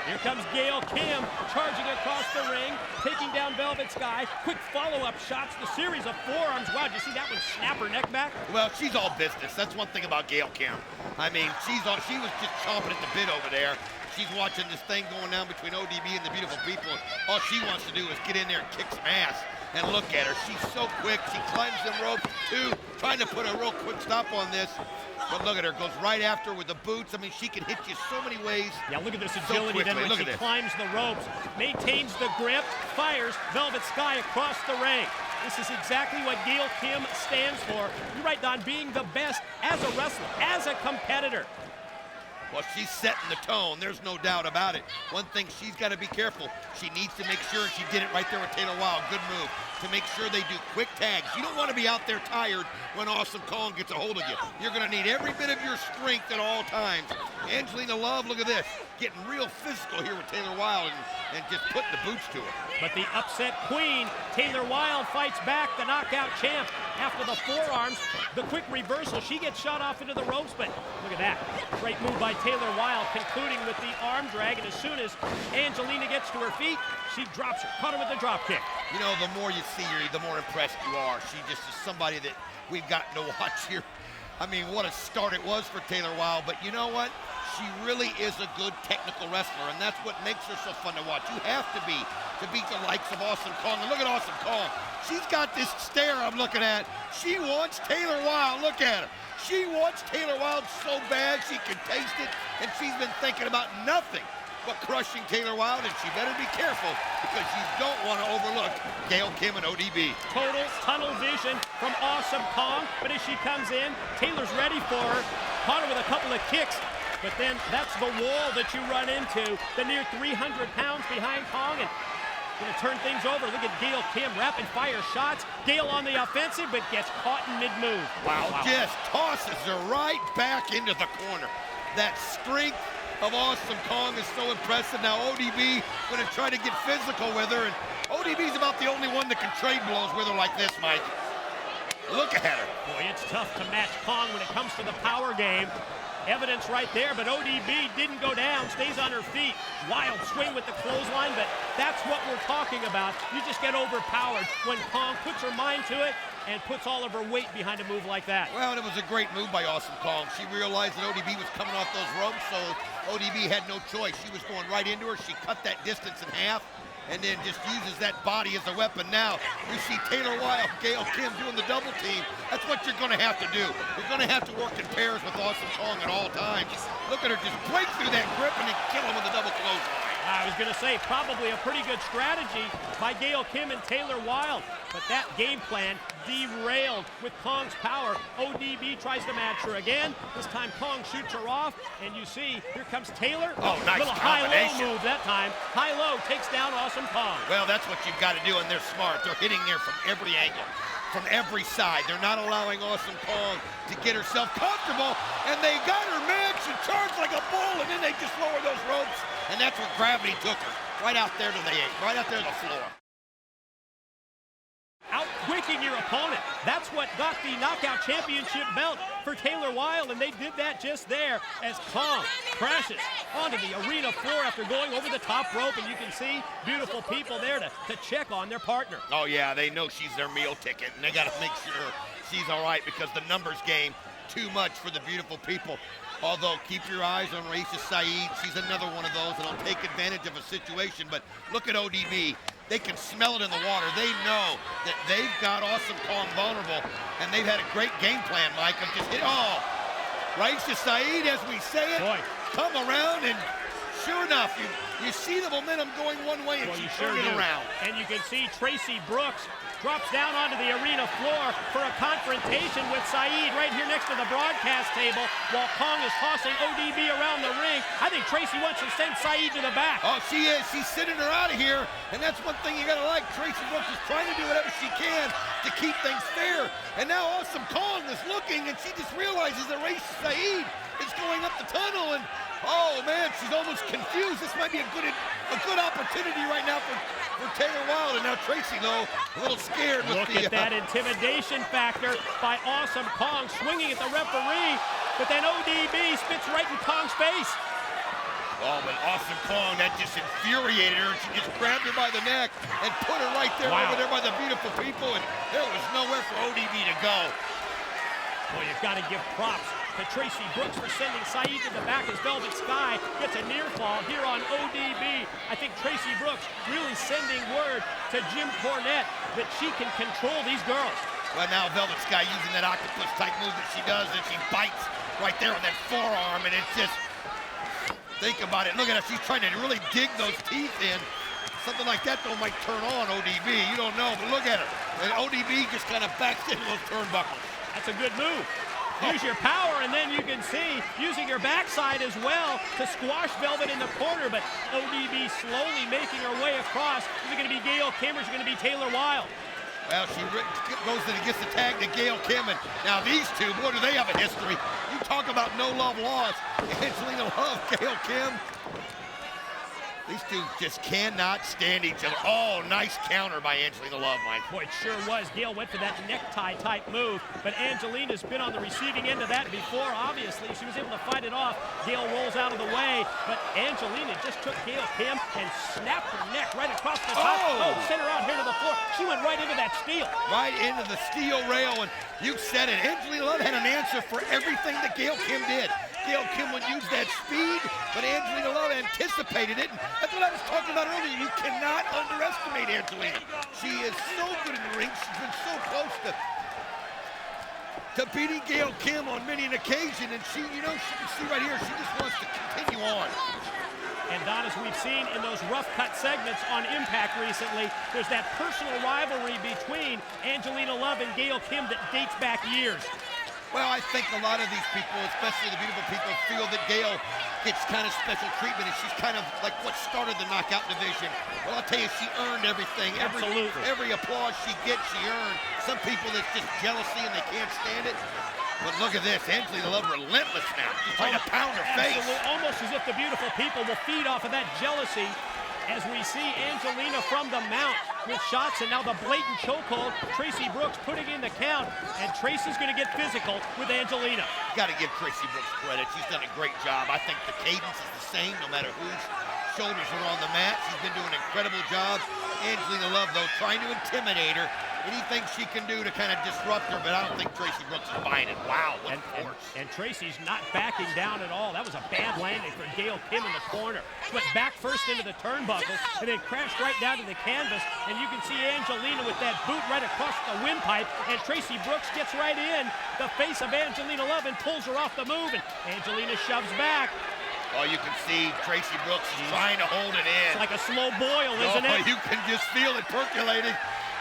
Here comes Gail Kim charging across the ring, taking down Velvet Sky. Quick follow-up shots, the series of forearms. Wow, did you see that one snap her neck back? Well, she's all business. That's one thing about Gail Kim. I mean, she was just chomping at the bit over there. She's watching this thing going down between ODB and the beautiful people. All she wants to do is get in there and kick some ass. And look at her. She's so quick. She climbs them ropes, too, trying to put a real quick stop on this. But look at her. Goes right after with the boots. I mean, she can hit you so many ways. Yeah, look at this agility. So then when look she at this. climbs the ropes, maintains the grip, fires Velvet Sky across the ring. This is exactly what Gail Kim stands for. You're right, Don, being the best as a wrestler, as a competitor. Well, she's setting the tone. There's no doubt about it. One thing she's got to be careful. She needs to make sure, and she did it right there with Taylor Wilde. Good move. To make sure they do quick tags. You don't want to be out there tired when Awesome Kong gets a hold of you. You're going to need every bit of your strength at all times. Angelina Love, look at this. Getting real physical here with Taylor Wilde and just putting the boots to her. But the upset queen, Taylor Wilde, fights back, the knockout champ. After the forearms, the quick reversal, she gets shot off into the ropes, but look at that. Great move by Taylor Wilde, concluding with the arm drag, and as soon as Angelina gets to her feet, she drops her, caught her with the drop kick. You know, the more you see her, the more impressed you are. She just is somebody that we've got to watch here. I mean, what a start it was for Taylor Wilde, but you know what? she really is a good technical wrestler, and that's what makes her so fun to watch. You have to be to beat the likes of Awesome Kong. And look at Awesome Kong. She's got this stare I'm looking at. She wants Taylor Wilde. Look at her. She wants Taylor Wilde so bad she can taste it, and she's been thinking about nothing but crushing Taylor Wilde, and she better be careful because you don't want to overlook Gail Kim and ODB. Total tunnel vision from Awesome Kong, but as she comes in, Taylor's ready for her. Caught her with a couple of kicks, but then that's the wall that you run into. The near 300 pounds behind Kong, and gonna turn things over. Look at Gail Kim, rapid fire shots. Gail on the offensive, but gets caught in mid-move. Wow. Just tosses her right back into the corner. That strength of Awesome Kong is so impressive. Now ODB gonna try to get physical with her, and ODB's about the only one that can trade blows with her like this, Mike. Look at her. Boy, it's tough to match Kong when it comes to the power game. Evidence right there, but ODB didn't go down, stays on her feet. Wild swing with the clothesline, but that's what we're talking about. You just get overpowered when Kong puts her mind to it and puts all of her weight behind a move like that. Well, it was a great move by Awesome Kong. She realized that ODB was coming off those ropes, so ODB had no choice. She was going right into her. She cut that distance in half and then just uses that body as a weapon. Now, you see Taylor Wilde, Gail Kim doing the double team. That's what you're going to have to do. You're going to have to work in pairs with Awesome Kong at all times. Look at her just break through that grip and then kill him with a double clothesline. I was going to say, probably a pretty good strategy by Gail Kim and Taylor Wilde, but that game plan derailed with Kong's power. ODB tries to match her again. This time Kong shoots her off, and you see, here comes Taylor. Oh, nice little combination. high-low move that time. High-low takes down Awesome Kong. Well, that's what you've got to do, and they're smart. They're hitting there from every angle, from every side. They're not allowing Awesome Kong to get herself comfortable, and they got her mad. She charged like a bull, and then they just lower those ropes, and that's where gravity took her. Right out there to the floor. Outquicking your opponent. That's what got the Knockout Championship belt for Taylor Wilde, and they did that just there as Kong crashes onto the arena floor after going over the top rope, and you can see beautiful people there to check on their partner. Oh, yeah, they know she's their meal ticket, and they got to make sure she's all right because the numbers game too much for the beautiful people. Although, keep your eyes on Raisa Saeed. She's another one of those that'll take advantage of a situation. But look at ODB. They can smell it in the water. They know that they've got Awesome Kong vulnerable, and they've had a great game plan, Mike, of just hit. Oh, Raisa Saeed, as we say it, come around, and sure enough, you see the momentum going one way, and she turned it around. And you can see Tracy Brooks drops down onto the arena floor for a confrontation with Saeed right here next to the broadcast table while Kong is tossing ODB around the ring. I think Tracy wants to send Saeed to the back. Oh, she is. She's sending her out of here, and that's one thing you got to like. Tracy Brooks is trying to do whatever she can to keep things fair, and now Awesome Kong is looking, and she just realizes that Raisa Saeed is going up the tunnel, and oh man, she's almost confused. This might be a good opportunity right now for Taylor Wilde, and now Tracy, though, a little scared with Look at that intimidation factor by Awesome Kong swinging at the referee, but then ODB spits right in Kong's face. Oh, but Awesome Kong, that just infuriated her, and she just grabbed her by the neck and put her right there over there by the beautiful people, and there was nowhere for ODB to go. Boy, you've got to give props to Tracy Brooks for sending Saeed to the back as Velvet Sky gets a near fall here on ODB. I think Tracy Brooks really sending word to Jim Cornette that she can control these girls. Well, now Velvet Sky using that octopus type move that she does, and she bites right there on that forearm, and it's just, think about it. Look at her, she's trying to really dig those teeth in. Something like that, though, might turn on ODB. You don't know, but look at her. And ODB just kind of backs into those turnbuckles. That's a good move. Use your power, and then you can see using your backside as well to squash Velvet in the corner, but ODB slowly making her way across. Is it going to be Gail Kim or is it going to be Taylor Wilde? Well, she goes and gets the tag to Gail Kim, and now these two, boy, do they have a history. You talk about no love lost. Angelina Love, Gail Kim. These two just cannot stand each other. Oh, nice counter by Angelina Love, Mike. Boy, it sure was. Gail went for that necktie-type move, but Angelina's been on the receiving end of that before, obviously. She was able to fight it off. Gail rolls out of the way, but Angelina just took Gail Kim and snapped her neck right across the top. Oh, sent her out here to the floor. She went right into that steel. Right into the steel rail, and you said it. Angelina Love had an answer for everything that Gail Kim did. Gail Kim would use that speed, but Angelina Love anticipated it. And that's what I was talking about earlier. You cannot underestimate Angelina. She is so good in the ring. She's been so close to beating Gail Kim on many an occasion, and she, you know, she can see right here, she just wants to continue on. And Don, as we've seen in those rough cut segments on Impact recently, there's that personal rivalry between Angelina Love and Gail Kim that dates back years. Well, I think a lot of these people, especially the beautiful people, feel that Gail gets kind of special treatment, and she's kind of like what started the knockout division. Well, I'll tell you, she earned everything. Every applause she gets, she earned. Some people, it's just jealousy and they can't stand it. But look at this, Angelina Love relentless now. She's trying to pound her face. Almost as if the beautiful people will feed off of that jealousy as we see Angelina from the mount with shots, and now the blatant chokehold. Tracy Brooks putting in the count, and Tracy's going to get physical with Angelina. Got to give Tracy Brooks credit. She's done a great job. I think the cadence is the same no matter whose shoulders are on the mat. She's been doing an incredible job. Angelina Love, though, trying to intimidate her. Anything she can do to kind of disrupt her, but I don't think Tracy Brooks is buying it. Wow, what force. And Tracy's not backing down at all. That was a bad landing for Gail Kim in the corner. She went back first into the turnbuckle and then crashed right down to the canvas. And you can see Angelina with that boot right across the windpipe. And Tracy Brooks gets right in the face of Angelina Love and pulls her off the move. And Angelina shoves back. Oh, you can see Tracy Brooks is trying to hold it in. It's like a slow boil, isn't it? You can just feel it percolating.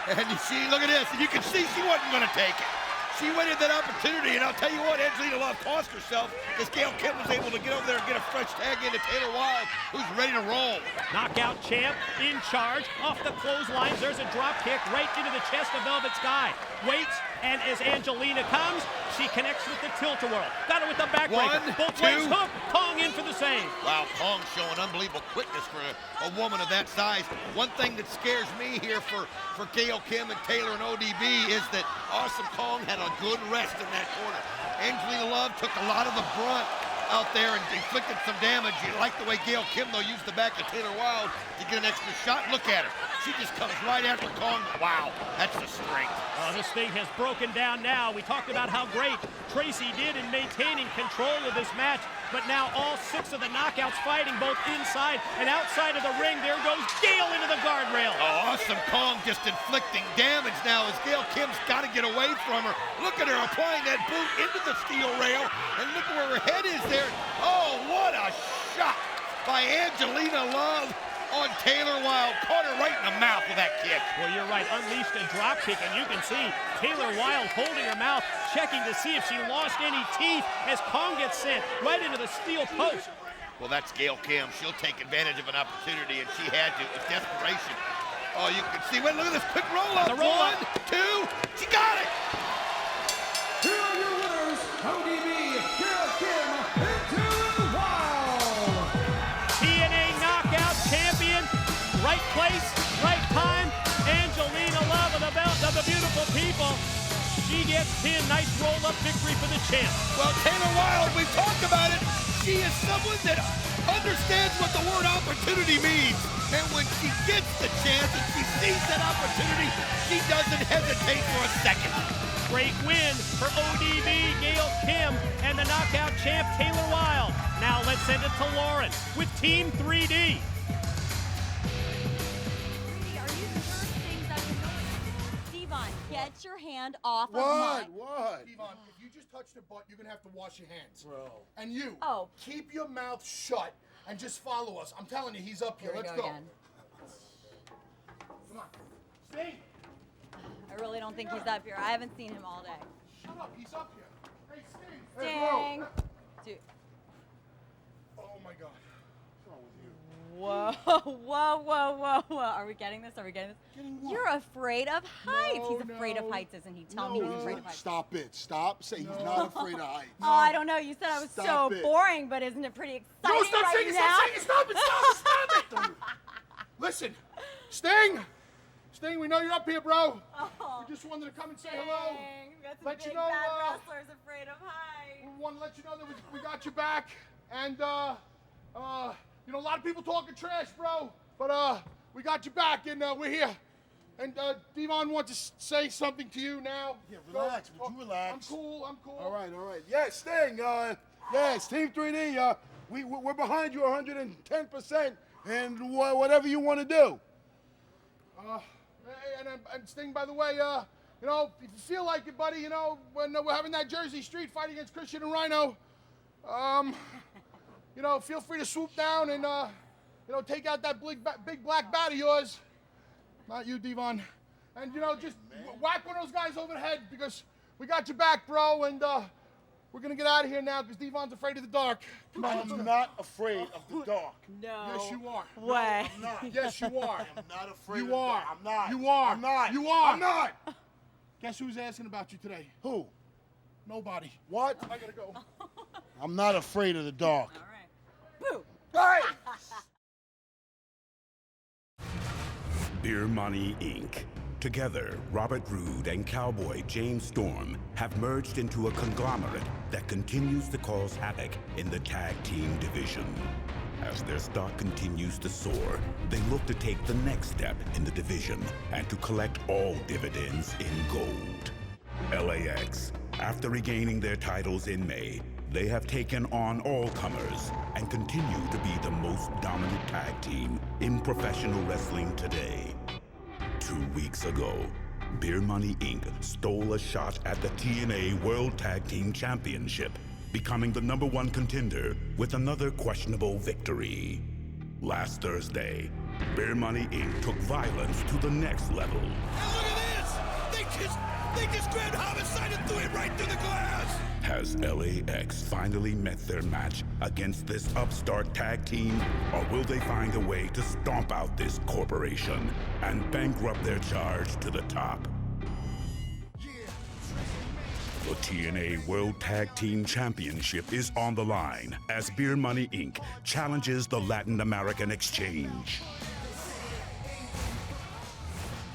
And you see, look at this, and you can see she wasn't going to take it. She waited that opportunity, and I'll tell you what, Angelina Love cost herself because Gail Kim was able to get over there and get a fresh tag into Taylor Wilde, who's ready to roll. Knockout champ in charge, off the clotheslines. There's a drop kick right into the chest of Velvet Sky. Waits, and as Angelina comes, she connects with the tilt-a-whirl. Got her with the backbreaker. Both ways, hook, Kong in for the save. Wow, Kong showing unbelievable quickness for a woman of that size. One thing that scares me here for Gail Kim and Taylor and ODB is that Awesome Kong had a good rest in that corner. Angelina Love took a lot of the brunt out there and inflicted some damage. You like the way Gail Kim, though, used the back of Taylor Wilde to get an extra shot. Look at her. She just comes right after Kong. Wow, that's the strength. Oh, this thing has broken down now. We talked about how great Tracy did in maintaining control of this match, but now all 6 of the knockouts fighting both inside and outside of the ring. There goes Gail into the guardrail. Oh, Awesome Kong just inflicting damage now as Gail Kim's got to get away from her. Look at her applying that boot into the steel rail, and look where her head is there. Oh, what a shot by Angelina Love on Taylor Wilde. Caught her right in the mouth with that kick. Well, you're right. Unleashed a drop kick, and you can see Taylor Wilde holding her mouth, checking to see if she lost any teeth as Kong gets sent right into the steel post. Well, that's Gail Kim. She'll take advantage of an opportunity, and she had to. It's desperation. Oh, you can see. Wait, look at this quick roll-up. The roll-up. 1, 2. She got it. Here are your winners, ODB, Gail Kim, and Taylor Wilde. TNA Knockout Champion, right place, right time. Angelina Love of the belt of the beautiful people. She gets pinned. Nice roll-up victory for the champ. Well, Taylor Wilde, we've talked about it. She is someone that understands what the word opportunity means. And when she gets the chance and she sees that opportunity, she doesn't hesitate for a second. Great win for ODB, Gail Kim, and the knockout champ, Taylor Wilde. Now let's send it to Lauren with Team 3D. Devon, get your hand off of What? mine. What? Devon, if you just touched her butt, you're gonna have to wash your hands. Bro. And you, Oh. keep your mouth shut and just follow us. I'm telling you, he's up here. Here we Let's go go. again. Come on. Stay. I really don't think he's up here. I haven't seen him all day. Shut up. He's up here. Hey, Sting. Sting. Hey, Dude. bro. Oh my God. What's wrong with you? Whoa. Are we getting this? Getting what? You're afraid of heights. No, He's afraid of no. heights, isn't he? Tell me he's afraid of heights. Stop it. Stop. Say he's not afraid of heights. Oh, I don't know. You said I was Stop so it. boring, but isn't it pretty exciting No, stop right saying it. now? Stop saying it. Stop it. Stop it. Stop it. Listen, Sting. Sting, we know you're up here, bro. Oh, We just wanted to come and say hello. dang. That's a Let big you know, bad wrestler's afraid of heights. We want to let you know that we got your back. And, you know, a lot of people talking trash, bro. But, we got your back, and we're here. And, Devon wants to say something to you now. Yeah, relax. Would you relax? I'm cool. All right. Yeah, Sting, Yes, Team 3D, we're behind you 110%, and whatever you want to do. And Sting, by the way, you know, if you feel like it, buddy, you know, when we're having that Jersey Street fight against Christian and Rhino, you know, feel free to swoop down and, you know, take out that big black bat of yours. Not you, Devon. And, you know, just whack one of those guys over the head because we got your back, bro, and we're going to get out of here now because Devon's afraid of the dark. Come on, I'm not afraid of the dark. No. Yes, you are. Way. No, I'm not. Yes, you are. I'm not afraid of You the are. dark. I'm not. You are. I'm not. You are. I'm not. Guess who's asking about you today? Who? Nobody. What? I gotta go. I'm not afraid of the dark. All right. Boo. Hey! Beer Money Inc. Together, Robert Roode and cowboy James Storm have merged into a conglomerate that continues to cause havoc in the tag team division. As their stock continues to soar, they look to take the next step in the division and to collect all dividends in gold. LAX, after regaining their titles in May, they have taken on all comers and continue to be the most dominant tag team in professional wrestling today. 2 weeks ago, Beer Money Inc. stole a shot at the TNA World Tag Team Championship, becoming the #1 contender with another questionable victory. Last Thursday, Beer Money Inc. took violence to the next level. And look at this! They just grabbed Homicide and threw it right through the glass! Has LAX finally met their match against this upstart tag team, or will they find a way to stomp out this corporation and bankrupt their charge to the top? The TNA World Tag Team Championship is on the line as Beer Money Inc. challenges the Latin American Exchange.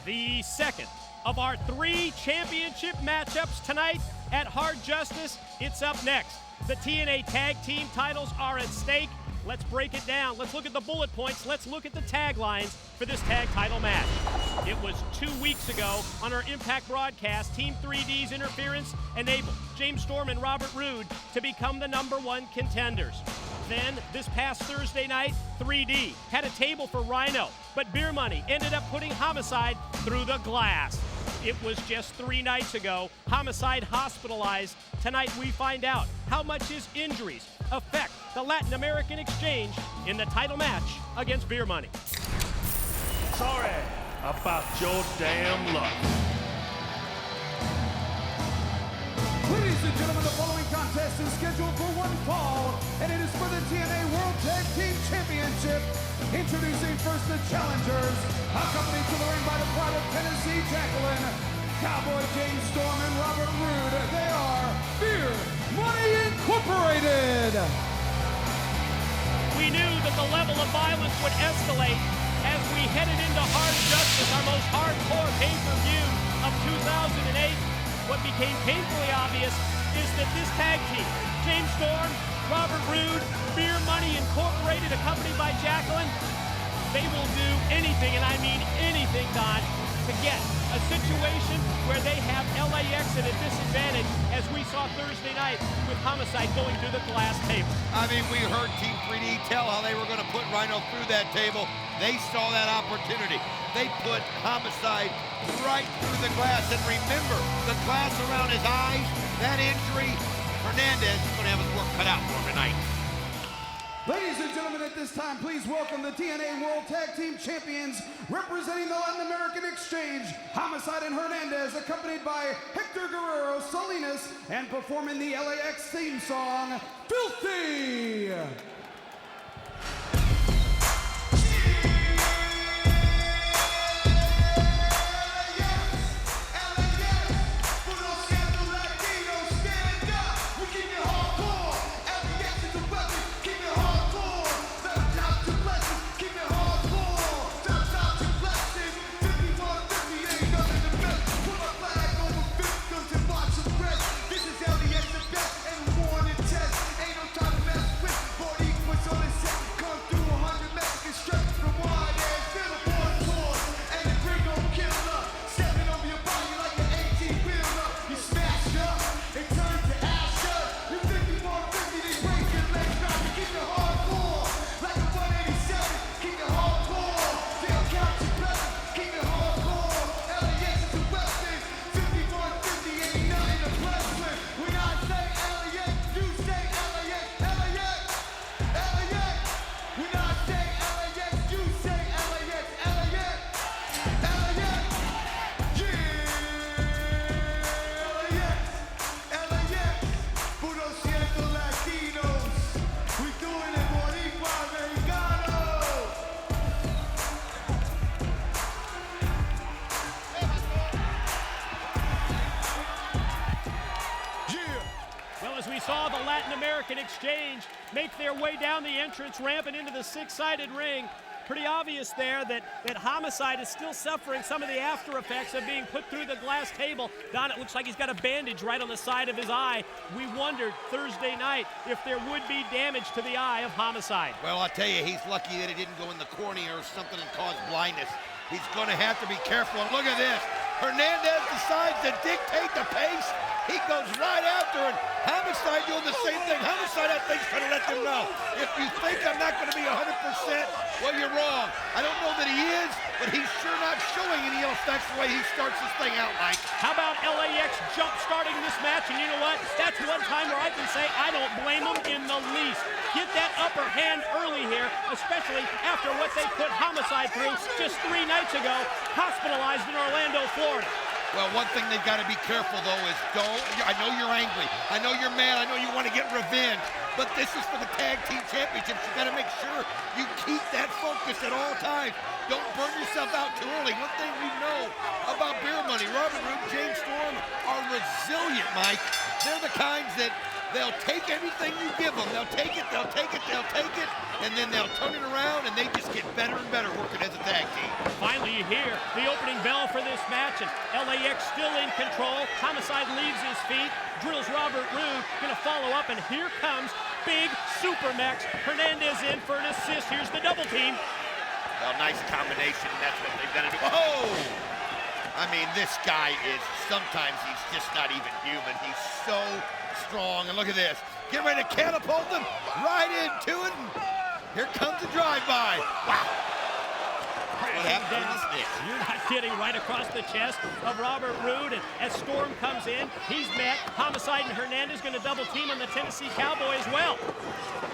The second of our 3 championship matchups tonight at Hard Justice. It's up next. The TNA Tag Team titles are at stake. Let's break it down. Let's look at the bullet points. Let's look at the taglines for this tag title match. It was 2 weeks ago on our Impact broadcast, Team 3D's interference enabled James Storm and Robert Roode to become the #1 contenders. Then, this past Thursday night, 3D had a table for Rhino, but Beer Money ended up putting Homicide through the glass. It was just 3 nights ago, Homicide hospitalized. Tonight we find out how much his injuries affect the Latin American Exchange in the title match against Beer Money. Sorry about your damn luck. Ladies and gentlemen, the following contest is scheduled for one fall, and it is for the TNA World Tag Team Championship. Introducing first the challengers, accompanied to the ring by the pride of Tennessee, Jacqueline, Cowboy James Storm, and Robert Roode. They are Beer Money Incorporated. We knew that the level of violence would escalate as we headed into Hard Justice, our most hardcore pay-per-view of 2008. What became painfully obvious is that this tag team, James Storm, Robert Roode, Beer Money Incorporated, accompanied by Jacqueline, they will do anything, and I mean anything, Don, to get a situation where they have LAX at a disadvantage, as we saw Thursday night with Homicide going through the glass table. I mean, we heard Team 3D tell how they were going to put Rhino through that table. They saw that opportunity. They put Homicide right through the glass. And remember, the glass around his eyes, that injury, Hernandez is going to have his work cut out for him tonight. Ladies and gentlemen, at this time, please welcome the TNA World Tag Team Champions, representing the Latin American Exchange, Homicide and Hernandez, accompanied by Hector Guerrero Salinas, and performing the LAX theme song, Filthy! This is LDS the best and more than test. Ain't no time to mess with 40 We saw the Latin American Exchange make their way down the entrance ramp and into the six-sided ring. Pretty obvious there that Homicide is still suffering some of the after effects of being put through the glass table. Don, it looks like he's got a bandage right on the side of his eye. We wondered Thursday night if there would be damage to the eye of Homicide. Well, I'll tell you, he's lucky that it didn't go in the cornea or something and cause blindness. He's going to have to be careful. And look at this. Hernandez decides to dictate the pace. He goes right after it. Homicide doing the same thing. Homicide, I think, is going to let them know. If you think I'm not going to be 100%, well, you're wrong. I don't know that he is, but he's sure not showing any else. That's the way he starts this thing out, Mike. How about LAX jump starting this match? And you know what? That's one time where I can say I don't blame him in the least. Get that upper hand early here, especially after what they put Homicide through just 3 nights ago, hospitalized in Orlando, Florida. Well, one thing they've got to be careful, though, is I know you're angry. I know you're mad. I know you want to get revenge. But this is for the Tag Team Championships. You got to make sure you keep that focus at all times. Don't burn yourself out too early. One thing we know about Beer Money, Robert Roode, James Storm are resilient, Mike. They're the kinds that they'll take everything you give them. They'll take it, they'll take it, they'll take it, and then they'll turn it around, and they just get better and better working as a tag team. Finally, you hear the opening bell for this match, and LAX still in control. Homicide leaves his feet, drills Robert Roode, gonna follow up, and here comes Big Supermax Hernandez in for an assist. Here's the double team. Well, nice combination, and that's what they've got to do. Oh! I mean, this guy is, sometimes he's just not even human. He's so strong, and look at this. Get ready to catapult them right into it, and here comes the drive-by. Wow. What happened to this? You're not kidding, right across the chest of Robert Roode, and as Storm comes in, he's met. Homicide and Hernandez going to double team on the Tennessee Cowboy as well.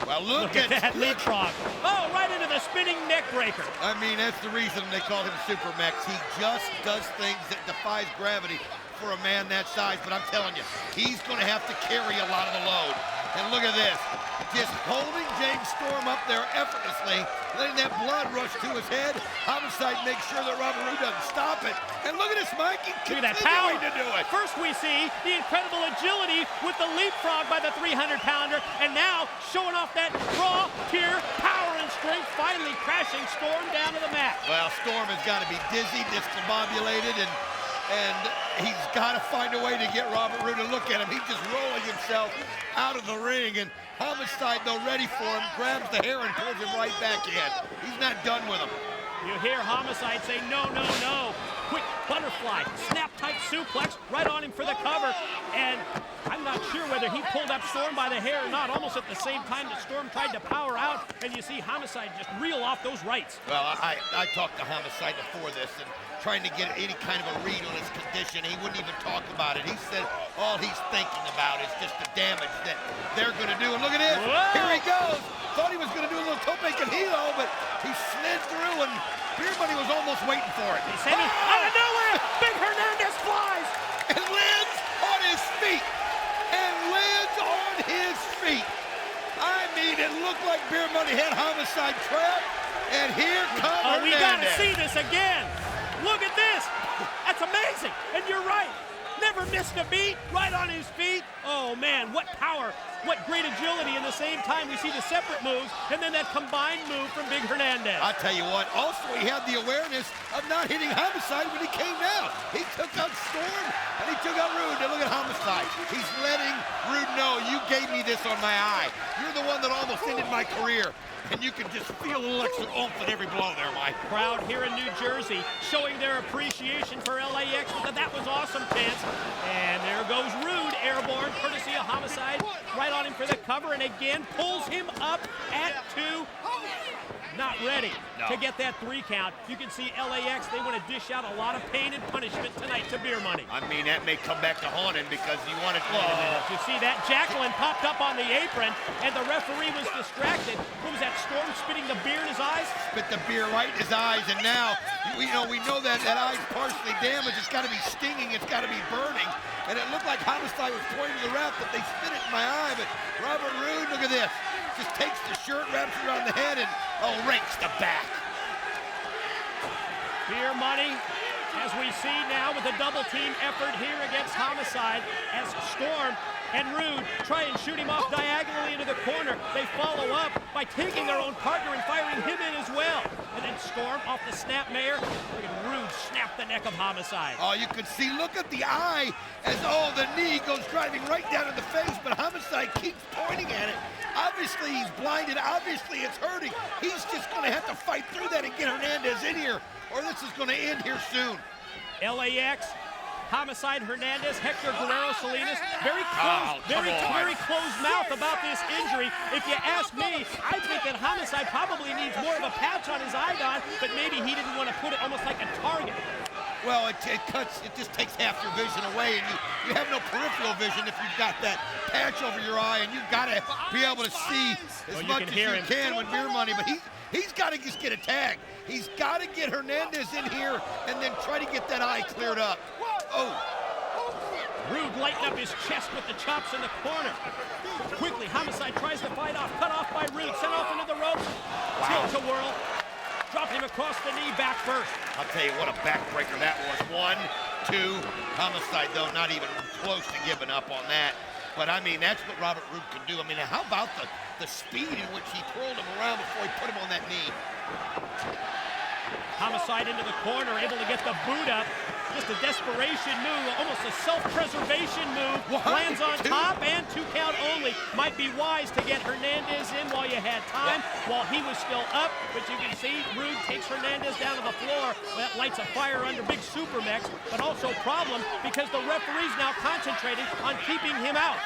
Well, look at that leapfrog. Oh, right into the spinning neck breaker. I mean, that's the reason they call him Supermax. He just does things that defies gravity for a man that size, but I'm telling you, he's going to have to carry a lot of the load. And look at this, just holding James Storm up there effortlessly, letting that blood rush to his head. Homicide makes sure that Robert Roode doesn't stop it. And look at this, Mike, he's continuing to do it. First we see the incredible agility with the leapfrog by the 300-pounder, and now showing off that raw, pure power and strength, finally crashing Storm down to the mat. Well, Storm has got to be dizzy, discombobulated, and he's got to find a way to get Robert Roode to look at him. He's just rolling himself out of the ring, and Homicide, though ready for him, grabs the hair and pulls him right back in. He's not done with him. You hear Homicide say, no, no, no. Quick butterfly, snap-type suplex right on him for the cover, and I'm not sure whether he pulled up Storm by the hair or not, almost at the same time that Storm tried to power out, and you see Homicide just reel off those rights. Well, I talked to Homicide before this, and trying to get any kind of a read on his condition. He wouldn't even talk about it. He said all he's thinking about is just the damage that they're going to do. And look at this. Whoa. Here he goes. Thought he was going to do a little tope con hilo, but he slid through, and Beer Money was almost waiting for it. He's out of nowhere. Big Hernandez flies. And lands on his feet. And lands on his feet. I mean, it looked like Beer Money had Homicide trapped. And here comes Hernandez. We got to see this again. Look at this. That's amazing. And you're right. Never missed a beat. Right on his feet. Oh, man, what power. What great agility. In the same time, we see the separate moves and then that combined move from Big Hernandez. I'll tell you what. Also, he had the awareness of not hitting Homicide when he came down. He took out Storm and he took out Roode. Now look at Homicide. He's letting Roode know, you gave me this on my eye. You're the one that almost ended my career. And you can just feel a little extra oomph in every blow there, Mike. Crowd here in New Jersey showing their appreciation for LAX. That was awesome, Chance. And there goes Roode, airborne, courtesy of Homicide. Right on him for the cover, and again pulls him up at 2. Not ready to get that 3 count. You can see LAX, they want to dish out a lot of pain and punishment tonight to Beer Money. I mean, that may come back to haunt him because you want to... You see that? Jacqueline popped up on the apron, and the referee was distracted. What was that, Storm spitting the beer in his eyes? Spit the beer right in his eyes, and now, we know that eye's partially damaged. It's got to be stinging. It's got to be burning. And it looked like Homicide was pointing to the ref, but they spit it in my eye. But Robert Roode, look at this. Just takes the shirt, wraps it around the head, and rakes the back. Beer Money, as we see now with a double team effort here against Homicide, as Storm and Rude try and shoot him off diagonally into the corner. They follow up by taking their own partner and firing him in as well. And then Storm off the snap mare. Look at Rude snap the neck of Homicide. Oh, you can see, look at the eye as the knee goes driving right down in the face, but Homicide keeps pointing at it. Obviously, he's blinded. Obviously, it's hurting. He's just going to have to fight through that and get Hernandez in here, or this is going to end here soon. LAX, Homicide, Hernandez, Hector Guerrero Salinas, very closed mouth about this injury. If you ask me, I think that Homicide probably needs more of a patch on his eye, but maybe he didn't want to put it almost like a target. Well, it just takes half your vision away, and you have no peripheral vision if you've got that patch over your eye, and you've got to be able to see as much as you can with Beer Money, but he's got to just get a tag. He's got to get Hernandez in here and then try to get that eye cleared up. Oh. Rude lighting up his chest with the chops in the corner. Quickly, Homicide tries to fight off, cut off by Rude, sent off into the ropes. Tilt to whirl. Dropped him across the knee, back first. I'll tell you what a backbreaker that was. 1, 2, Homicide, though, not even close to giving up on that. But, I mean, that's what Robert Roode can do. I mean, how about the speed in which he twirled him around before he put him on that knee? Homicide into the corner, able to get the boot up. Just a desperation move, almost a self-preservation move. Lands on top and 2 count only. Might be wise to get Hernandez in while you had time, while he was still up. But you can see Rude takes Hernandez down to the floor. That lights a fire under Big Supermex, but also problem because the referee's now concentrating on keeping him out.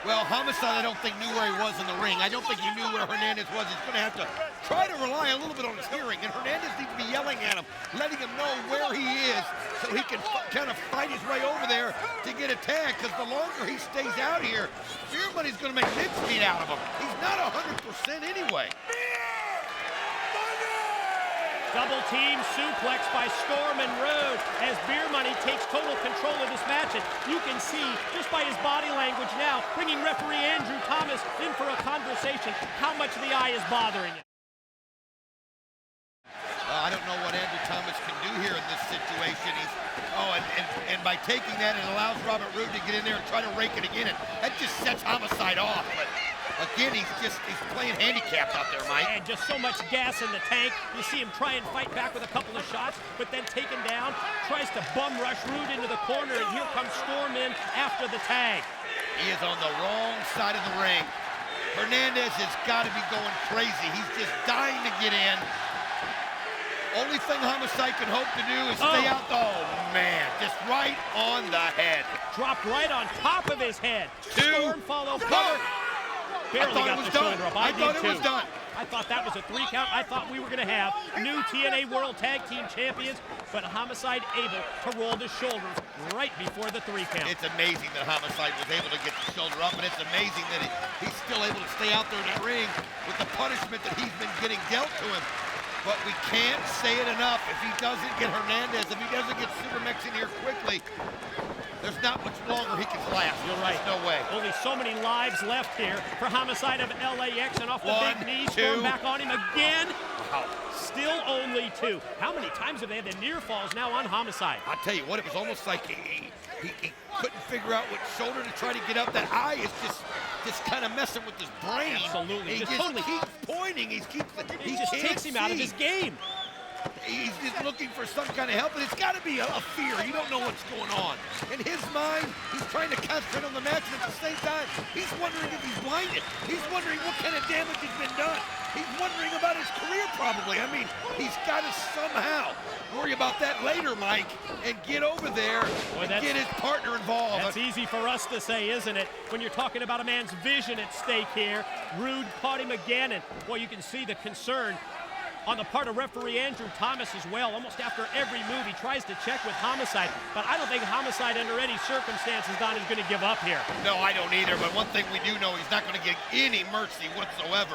Well, Homicide, I don't think, knew where he was in the ring. I don't think he knew where Hernandez was. He's going to have to try to rely a little bit on his hearing, and Hernandez needs to be yelling at him, letting him know where he is so he can kind of fight his way over there to get a tag, because the longer he stays out here, Beer Money's going to make mincemeat out of him. He's not 100% anyway. Double team suplex by Storm and Rude as Beer Money takes total control of this match. And you can see, just by his body language now, bringing referee Andrew Thomas in for a conversation, how much the eye is bothering him. I don't know what Andrew Thomas can do here in this situation. And by taking that, it allows Robert Roode to get in there and try to rake it again. And that just sets Homicide off. But again, he's playing handicapped out there, Mike. And just so much gas in the tank. You see him try and fight back with a couple of shots, but then taken down, tries to bum rush Rude into the corner, and here comes Storm in after the tag. He is on the wrong side of the ring. Hernandez has got to be going crazy. He's just dying to get in. Only thing Homicide can hope to do is stay out. Oh, man, just right on the head. Dropped right on top of his head. 2, Storm follow cover. Barely got the shoulder up. I thought it was done. I thought that was a 3 count. I thought we were going to have new TNA World Tag Team Champions, but Homicide able to roll the shoulder right before the 3 count. It's amazing that Homicide was able to get the shoulder up, and it's amazing that he's still able to stay out there in the ring with the punishment that he's been getting dealt to him. But we can't say it enough. If he doesn't get Hernandez, if he doesn't get Supermex in here quickly, there's not much longer he can last. You're right. There's no way. Only so many lives left here for Homicide of LAX, and off the big knee, Storm back on him again. Wow. Still only 2. How many times have they had the near falls now on Homicide? I'll tell you what, it was almost like he couldn't figure out which shoulder to try to get up. That eye is just kind of messing with his brain. Absolutely. He just totally keeps pointing. He just takes him out of his game. He's just looking for some kind of help, and it's got to be a fear. You don't know what's going on. In his mind, he's trying to concentrate on the match, and at the same time, he's wondering if he's blinded. He's wondering what kind of damage has been done. He's wondering about his career, probably. I mean, he's got to somehow worry about that later, Mike, and get over there and get his partner involved. That's easy for us to say, isn't it? When you're talking about a man's vision at stake here. Rude caught him again, and, well, you can see the concern on the part of referee Andrew Thomas as well. Almost after every move, he tries to check with Homicide, but I don't think Homicide, under any circumstances, Don, is going to give up here. No, I don't either, but one thing we do know, he's not going to get any mercy whatsoever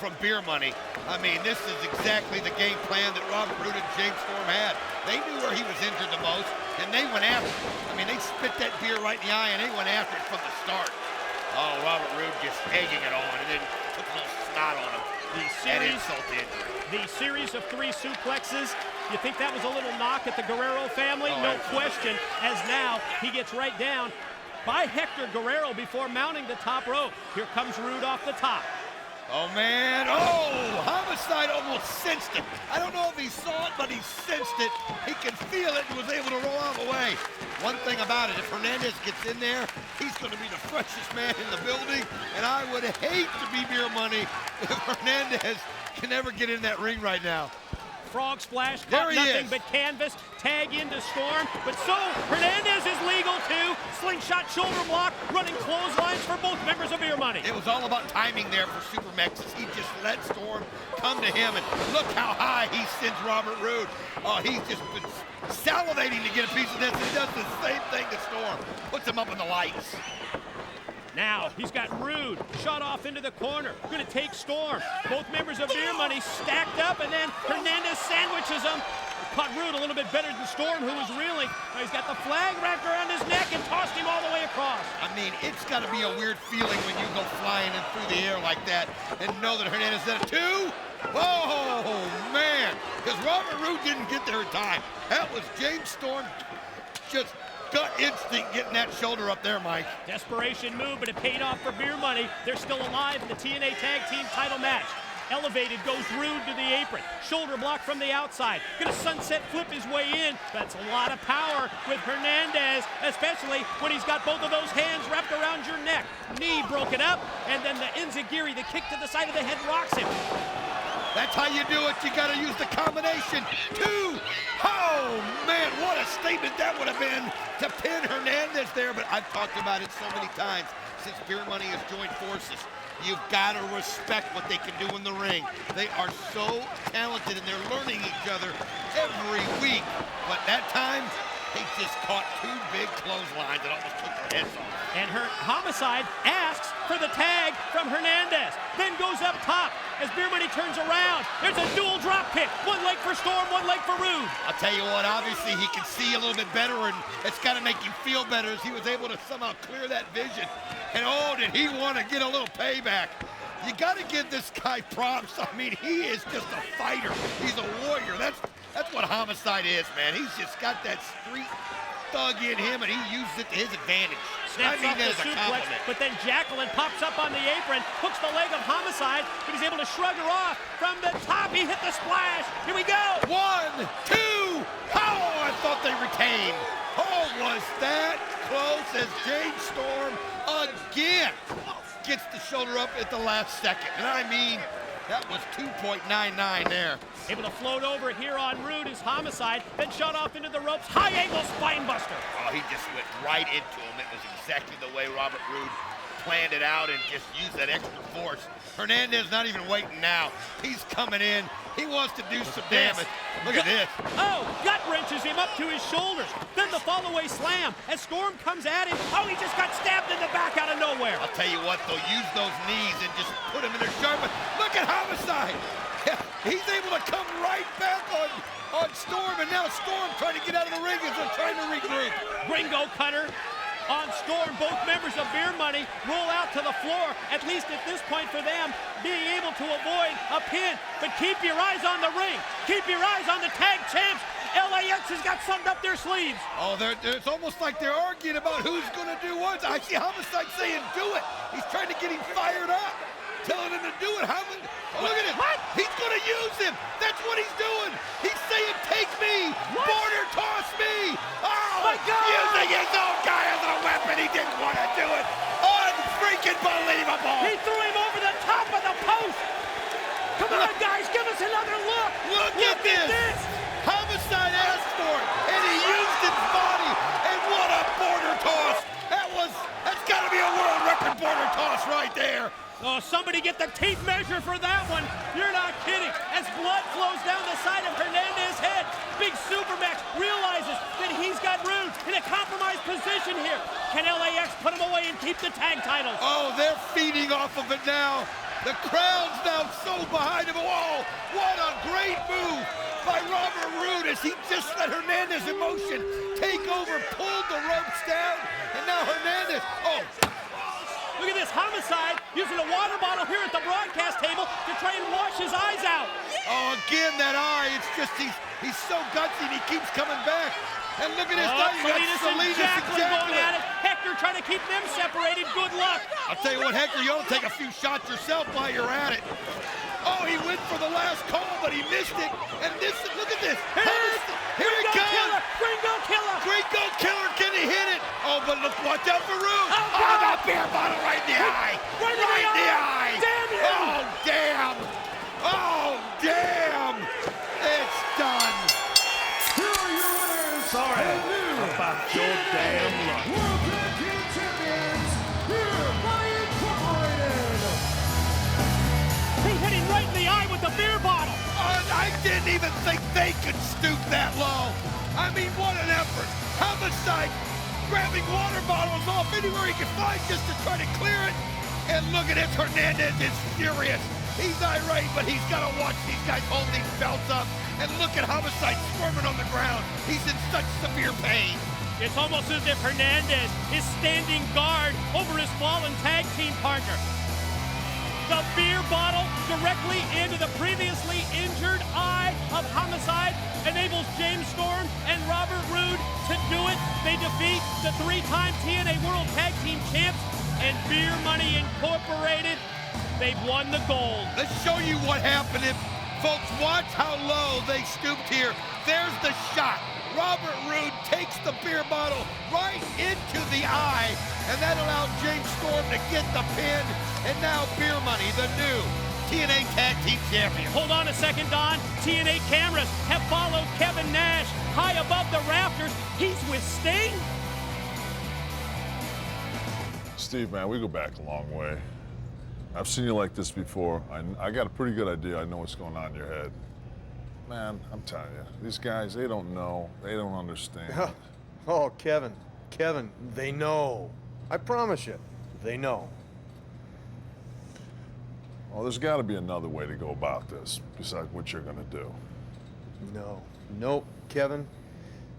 from Beer Money. I mean, this is exactly the game plan that Robert Roode and James Storm had. They knew where he was injured the most, and they went after it. I mean, they spit that beer right in the eye, and they went after it from the start. Oh, Robert Roode just egging it on, and then took a little snot on him. The series of 3 suplexes, you think that was a little knock at the Guerrero family? No question, as now he gets right down by Hector Guerrero before mounting the top rope. Here comes Rude off the top. Oh, man. Oh, Homicide almost sensed it. I don't know if he saw it, but he sensed it. He could feel it and was able to roll out of the way. One thing about it, if Hernandez gets in there, he's going to be the freshest man in the building, and I would hate to be Beer Money if Hernandez can ever get in that ring right now. Frog splash, There caught he nothing is. but canvas, tag into Storm, but so Hernandez is legal too. Slingshot shoulder block, running clotheslines for both members of Beer Money. It was all about timing there for Super Mexes. He just let Storm come to him, and look how high he sends Robert Roode. Oh, he's just been salivating to get a piece of this, and he does the same thing to Storm. Puts him up in the lights. Now, he's got Rude shot off into the corner. Gonna take Storm. Both members of Beer Money stacked up, and then Hernandez sandwiches him. Caught Rude a little bit better than Storm, who was reeling. Now he's got the flag wrapped around his neck and tossed him all the way across. I mean, it's got to be a weird feeling when you go flying in through the air like that and know that Hernandez did it too. Oh, man. Because Robert Roode didn't get there in time. That was James Storm just gut instinct getting that shoulder up there, Mike. Desperation move, but it paid off for Beer Money. They're still alive in the TNA Tag Team title match. Elevated goes Rude to the apron. Shoulder block from the outside. Gonna sunset flip his way in. That's a lot of power with Hernandez, especially when he's got both of those hands wrapped around your neck. Knee broken up, and then the enziguri, the kick to the side of the head, rocks him. That's how you do it. You got to use the combination. Two. Oh, man, what a statement that would have been to pin Hernandez there. But I've talked about it so many times since Beer Money has joined forces. You've got to respect what they can do in the ring. They are so talented, and they're learning each other every week. But that time, they just caught two big clotheslines that almost took their heads off. And her Homicide asks for the tag from Hernandez, then goes up top. As Beer Money turns around, there's a dual drop kick. One leg for Storm, one leg for Rude. I'll tell you what, obviously he can see a little bit better, and it's got to make him feel better as he was able to somehow clear that vision. And oh, did he want to get a little payback. You got to give this guy props. I mean, he is just a fighter. He's a warrior. That's what Homicide is, man. He's just got that street thug in him, and he uses it to his advantage. Snaps off the that as a suplex, compliment. but then Jacqueline pops up on the apron, hooks the leg of Homicide, but he's able to shrug her off. From the top, he hit the splash. Here we go. 1, 2. Oh, I thought they retained. Oh, was that close as James Storm again gets the shoulder up at the last second. And I mean, that was 2.99 there. Able to float over here on Rude is Homicide, then shot off into the ropes. High angle spine buster. Oh, he just went right into him. It was exactly the way Robert Roode planned it out and just used that extra force. Hernandez not even waiting now. He's coming in. He wants to do some damage. Look at this. Oh, gut wrenches him up to his shoulders. Then the fall-away slam as Storm comes at him. Oh, he just got stabbed in the back out of nowhere. I'll tell you what, they'll use those knees and just put him in their sharp. Look at Homicide. He's able to come right back on Storm, and now Storm trying to get out of the ring as they're trying to regroup. Gringo cutter on Storm. Both members of Beer Money roll out to the floor, at least at this point for them, being able to avoid a pin. But keep your eyes on the ring. Keep your eyes on the tag champs. LAX has got something up their sleeves. Oh, it's almost like they're arguing about who's going to do what. I see Homicide saying, do it. He's trying to get him fired up, telling him to do it. Oh, look at it. What? He's going to use him. That's what he's doing. He's saying, take me. What? Border toss me. Oh, my God. Using his own guy as a weapon. He didn't want to do it. Unfreaking believable. He threw him over the top of the post. Come on, guys, give us another look. Look at this. Homicide asked for it, and he used his body. And what a border toss. That's got to be a world record border toss right there. Oh, somebody get the tape measure for that one. You're not kidding. As blood flows down the side of Hernandez's head, Big Supermax realizes that he's got Rude in a compromised position here. Can LAX put him away and keep the tag titles? Oh, they're feeding off of it now. The crowd's now so behind him. Oh, what a great move by Robert Roode as he just let Hernandez in motion take over, pulled the ropes down, and now Hernandez, oh. Look at this, Homicide using a water bottle here at the broadcast table to try and wash his eyes out. Oh, again, that eye, it's just, he's so gutsy and he keeps coming back. And look at this guy. You got Salinas and Jacqueline going at it. Hector trying to keep them separated. Good luck. I'll tell you what, Hector, you ought to take a few shots yourself while you're at it. Oh, he went for the last call, but he missed it. And this, look at this. Here it comes. Gringo Killer. Gringo Killer, can he hit it? Oh, but look, watch out for Rude. Oh, that beer bottle right in the eye. Right in the eye. Damn you. Oh, damn. Oh, damn. It's done. Here are your winners. Sorry about your damn luck. World Tag Team Champions, here by Incorporated. He hit him right in the eye with the beer bottle. I didn't even think they could stoop that low. I mean, what an effort. Homicide grabbing water bottles off anywhere he could find just to try to clear it. And look at this, Hernandez is furious. He's irate, but he's got to watch these guys hold these belts up. And look at Homicide squirming on the ground. He's in such severe pain. It's almost as if Hernandez is standing guard over his fallen tag team partner. The beer bottle directly into the previously injured eye of Homicide enables James Storm and Robert Roode to do it. They defeat the three-time TNA World Tag Team Champs and Beer Money Incorporated. They've won the gold. Let's show you what happened. If folks watch how low they stooped here. There's the shot. Robert Roode takes the beer bottle right into the eye, and that allowed James Storm to get the pin. And now Beer Money, the new TNA Tag Team Champion. Hold on a second, Don. TNA cameras have followed Kevin Nash high above the rafters. He's with Sting. Steve, man, we go back a long way. I've seen you like this before. I got a pretty good idea. I know what's going on in your head. Man, I'm telling you, these guys, they don't know. They don't understand. Oh, Kevin, they know. I promise you, they know. Well, there's got to be another way to go about this besides what you're going to do. Nope, Kevin.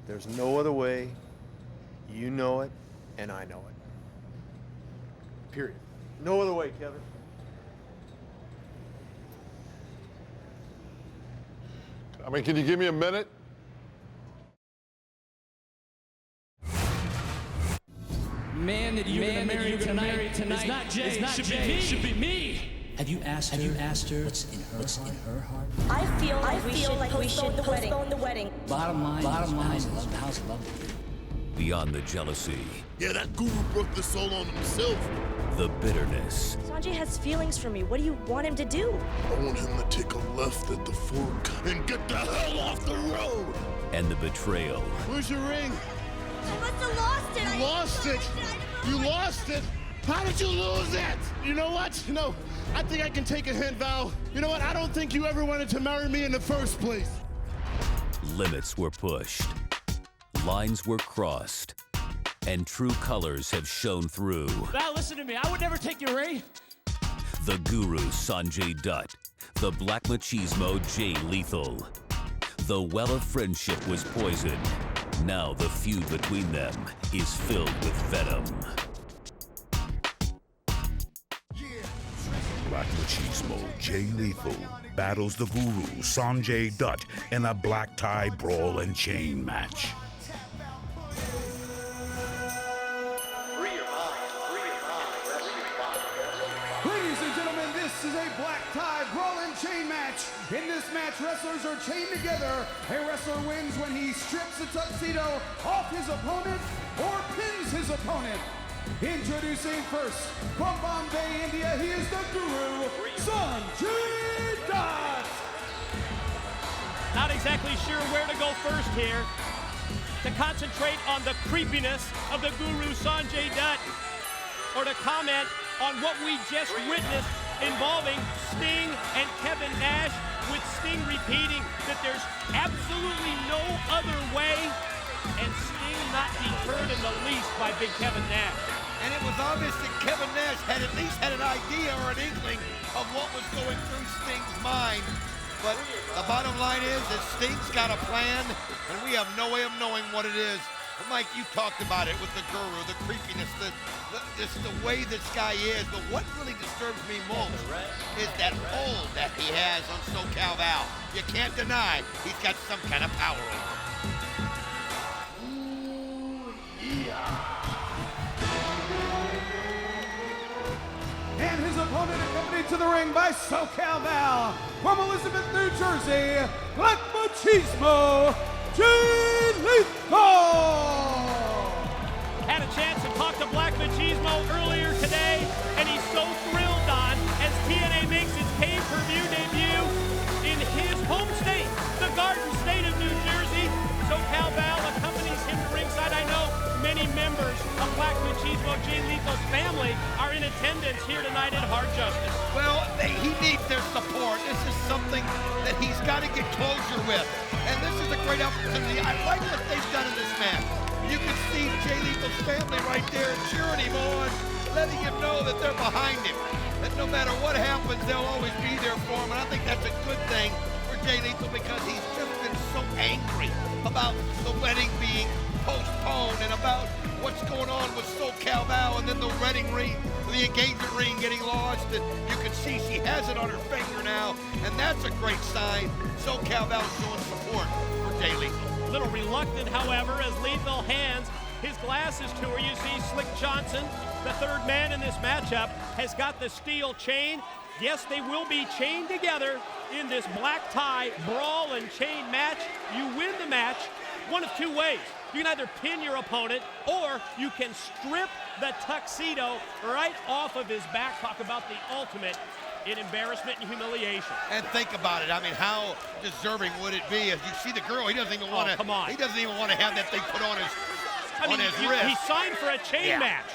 There's no other way. You know it, and I know it. Period. No other way, Kevin. I mean, can you give me a minute? Man that you're gonna marry tonight is not Jay. It should be me. Have you asked her what's in her heart? I feel like we should postpone the wedding. Bottom line, how's love? Beyond the jealousy, Yeah, that guru broke the soul on himself. the bitterness, Sanjay has feelings for me. What do you want him to do? I want him to take a left at the fork and get the hell off the road. and the betrayal. Where's your ring? I must have lost it. You lost it. You lost it. How did you lose it? You know what? No, I think I can take a hint, Val. You know what? I don't think you ever wanted to marry me in the first place. Limits were pushed, lines were crossed, and true colors have shown through. Val, listen to me. I would never take your ring. The Guru Sanjay Dutt, the Black Machismo Jay Lethal. The well of friendship was poisoned. Now the feud between them is filled with venom. Black Machismo Jay Lethal battles the Guru Sanjay Dutt in a black tie brawl and chain match. Ladies and gentlemen, this is a black tie brawl and chain match. In this match, wrestlers are chained together. A wrestler wins when he strips a tuxedo off his opponent or pins his opponent. Introducing first, from Bombay, India, he is the Guru, Sanjay Dutt. Not exactly sure where to go first here. To concentrate on the creepiness of the Guru Sanjay Dutt, or to comment on what we just witnessed involving Sting and Kevin Nash, with Sting repeating that there's absolutely no other way, and Sting not deterred in the least by Big Kevin Nash. And it was obvious that Kevin Nash had at least had an idea or an inkling of what was going through Sting's mind. But the bottom line is that Sting's got a plan, and we have no way of knowing what it is. But Mike, you talked about it with the Guru, the creepiness, just the way this guy is. But what really disturbs me most is that hold that he has on SoCal Val. You can't deny he's got some kind of power over him. into the ring by SoCal Val, from Elizabeth, New Jersey, Black Machismo, Jay Lethal! Had a chance to talk to Black Machismo earlier today, and he's so thrilled, Don, as TNA makes its pay-per-view debut in his home state, the Garden State of New Jersey. SoCal Val accompanies him to ringside. I know many members of Black Machismo, Jay Lethal's family, are in attendance here tonight at Hard Justice. Well, he needs their support. This is something that he's got to get closure with. And this is a great opportunity. I like what they've done in this match. You can see Jay Lethal's family right there cheering him on, letting him know that they're behind him. That no matter what happens, they'll always be there for him. And I think that's a good thing for Jay Lethal because he's just been so angry about the wedding being postponed and about what's going on with SoCal Val and then the wedding ring, the engagement ring getting lost, and you can see she has it on her finger now, and that's a great sign. SoCal Val showing support for Jay Lethal. A little reluctant, however, as Lethal hands his glasses to her. You see Slick Johnson, the third man in this matchup, has got the steel chain. Yes, they will be chained together in this black tie brawl and chain match. You win the match one of two ways. You can either pin your opponent or you can strip the tuxedo right off of his back. Talk about the ultimate in embarrassment and humiliation. And think about it. I mean, how deserving would it be? As you see the girl, he doesn't even want to. Come on. He doesn't even want to have that thing put on his wrist. He signed for a chain match.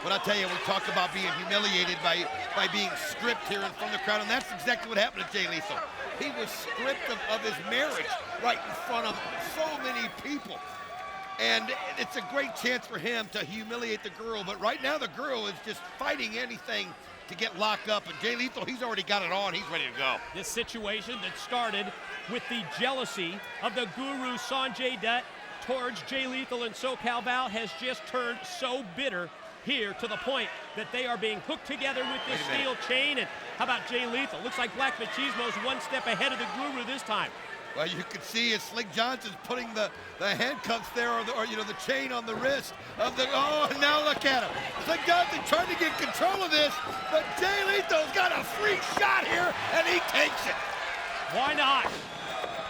But I tell you, we talked about being humiliated by being stripped here in front of the crowd, and that's exactly what happened to Jay Lethal. He was stripped of his marriage right in front of so many people. And it's a great chance for him to humiliate the girl, but right now the girl is just fighting anything to get locked up, and Jay Lethal, he's already got it on. He's ready to go. This situation that started with the jealousy of the Guru Sanjay Dutt towards Jay Lethal and SoCal Val has just turned so bitter here to the point that they are being hooked together with this steel chain. And how about Jay Lethal? Looks like Black Machismo's one step ahead of the Guru this time. Well, you can see as Slick Johnson's putting the handcuffs there, or the chain on the wrist of the, oh, and now look at him. Slick Johnson trying to get control of this, but Jay Lethal's got a free shot here, and he takes it. Why not?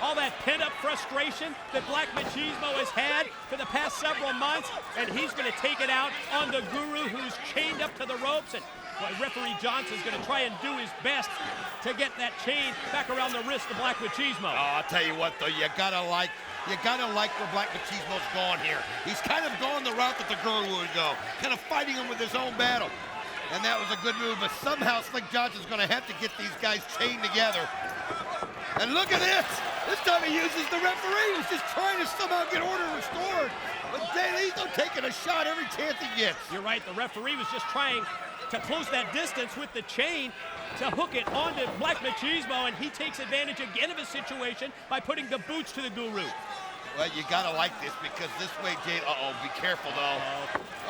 All that pent-up frustration that Black Machismo has had for the past several months, and he's going to take it out on the Guru, who's chained up to the ropes. And boy, referee Johnson's going to try and do his best to get that chain back around the wrist of Black Machismo. Oh, I'll tell you what, though, you gotta like where Black Machismo's gone here. He's kind of gone the route that the Guru would go, kind of fighting him with his own battle. And that was a good move, but somehow Slick Johnson's going to have to get these guys chained together. And look at this! This time he uses the referee, who's just trying to somehow get order restored. But Jay Lethal taking a shot every chance he gets. You're right, the referee was just trying to close that distance with the chain to hook it onto Black Machismo, and he takes advantage again of his situation by putting the boots to the Guru. Well, you gotta like this because this way, Jay, be careful though.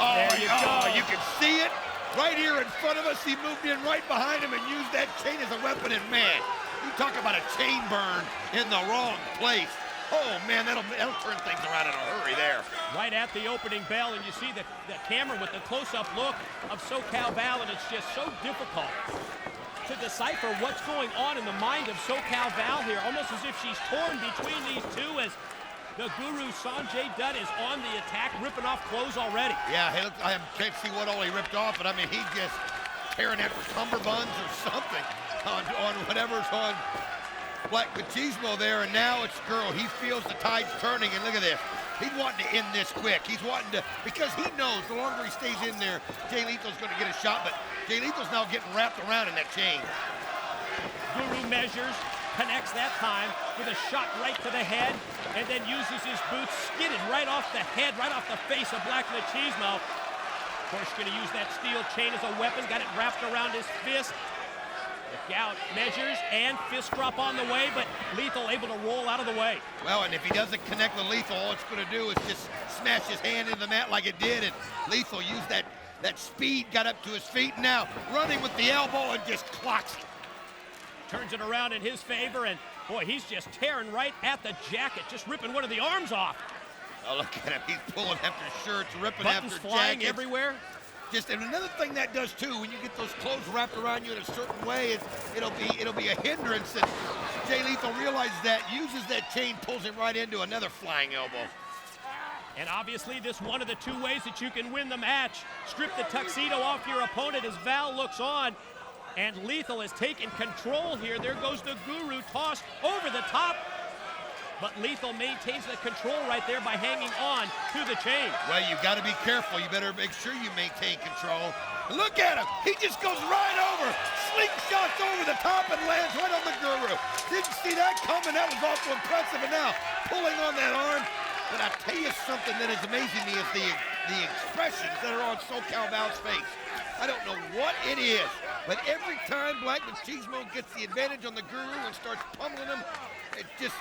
There you go. You can see it right here in front of us. He moved in right behind him and used that chain as a weapon, and man, you talk about a chain burn in the wrong place. Oh man, that'll turn things around in a hurry there. Right at the opening bell, and you see the camera with the close-up look of SoCal Val, and it's just so difficult to decipher what's going on in the mind of SoCal Val here, almost as if she's torn between these two as the Guru Sanjay Dutt is on the attack, ripping off clothes already. Yeah, hey, look, I can't see what all he ripped off, but I mean, he's just tearing at cummerbunds or something on whatever's on Black Machismo there, and now it's girl. He feels the tide's turning, and look at this. He's wanting to end this quick. He's wanting to, because he knows the longer he stays in there, Jay Lethal's going to get a shot, but Jay Lethal's now getting wrapped around in that chain. Guru measures, connects that time with a shot right to the head, and then uses his boots, skidded right off the head, right off the face of Black Machismo. Of course, going to use that steel chain as a weapon, got it wrapped around his fist. Look out, measures, and fist drop on the way, but Lethal able to roll out of the way. Well, and if he doesn't connect with Lethal, all it's going to do is just smash his hand into the mat like it did, and Lethal used that speed, got up to his feet, and now running with the elbow and just clocks him. Turns it around in his favor, and boy, he's just tearing right at the jacket, just ripping one of the arms off. Oh, look at him. He's pulling after shirts, ripping Buttons after flying jackets. everywhere. And another thing that does too, when you get those clothes wrapped around you in a certain way, it'll be a hindrance. And Jay Lethal realizes that, uses that chain, pulls him right into another flying elbow. And obviously this one of the two ways that you can win the match. Strip the tuxedo off your opponent as Val looks on. And Lethal has taken control here. There goes the Guru, tossed over the top. But Lethal maintains the control right there by hanging on to the chain. Well, you got to be careful. You better make sure you maintain control. Look at him. He just goes right over. Slingshots over the top and lands right on the Guru. Didn't see that coming. That was awful impressive. And now pulling on that arm. But I tell you something that is amazing me is the expressions that are on SoCal Val's face. I don't know what it is, but every time Black Machismo gets the advantage on the Guru and starts pummeling him, it just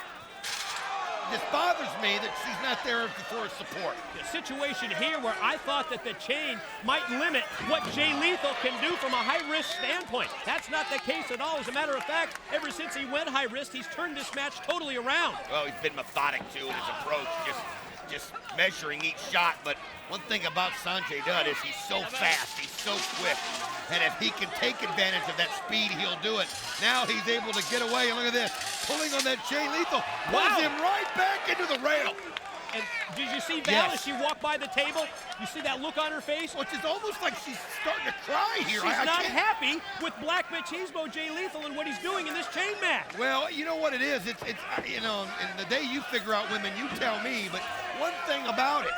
bothers me that she's not there for support. The situation here where I thought that the chain might limit what Jay Lethal can do from a high-risk standpoint. That's not the case at all. As a matter of fact, ever since he went high-risk, he's turned this match totally around. Well, he's been methodic, too, in his approach, just measuring each shot. But one thing about Sanjay Dutt is he's so fast, he's so quick. And if he can take advantage of that speed, he'll do it. Now he's able to get away, and look at this. Pulling on that chain, Lethal pulls him right back into the rail. And did you see Val as she walked by the table? You see that look on her face? Which is almost like she's starting to cry here. She's not happy with Black Machismo Jay Lethal and what he's doing in this chain match. Well, you know what it is? It's you know, and the day you figure out women, you tell me. But one thing about it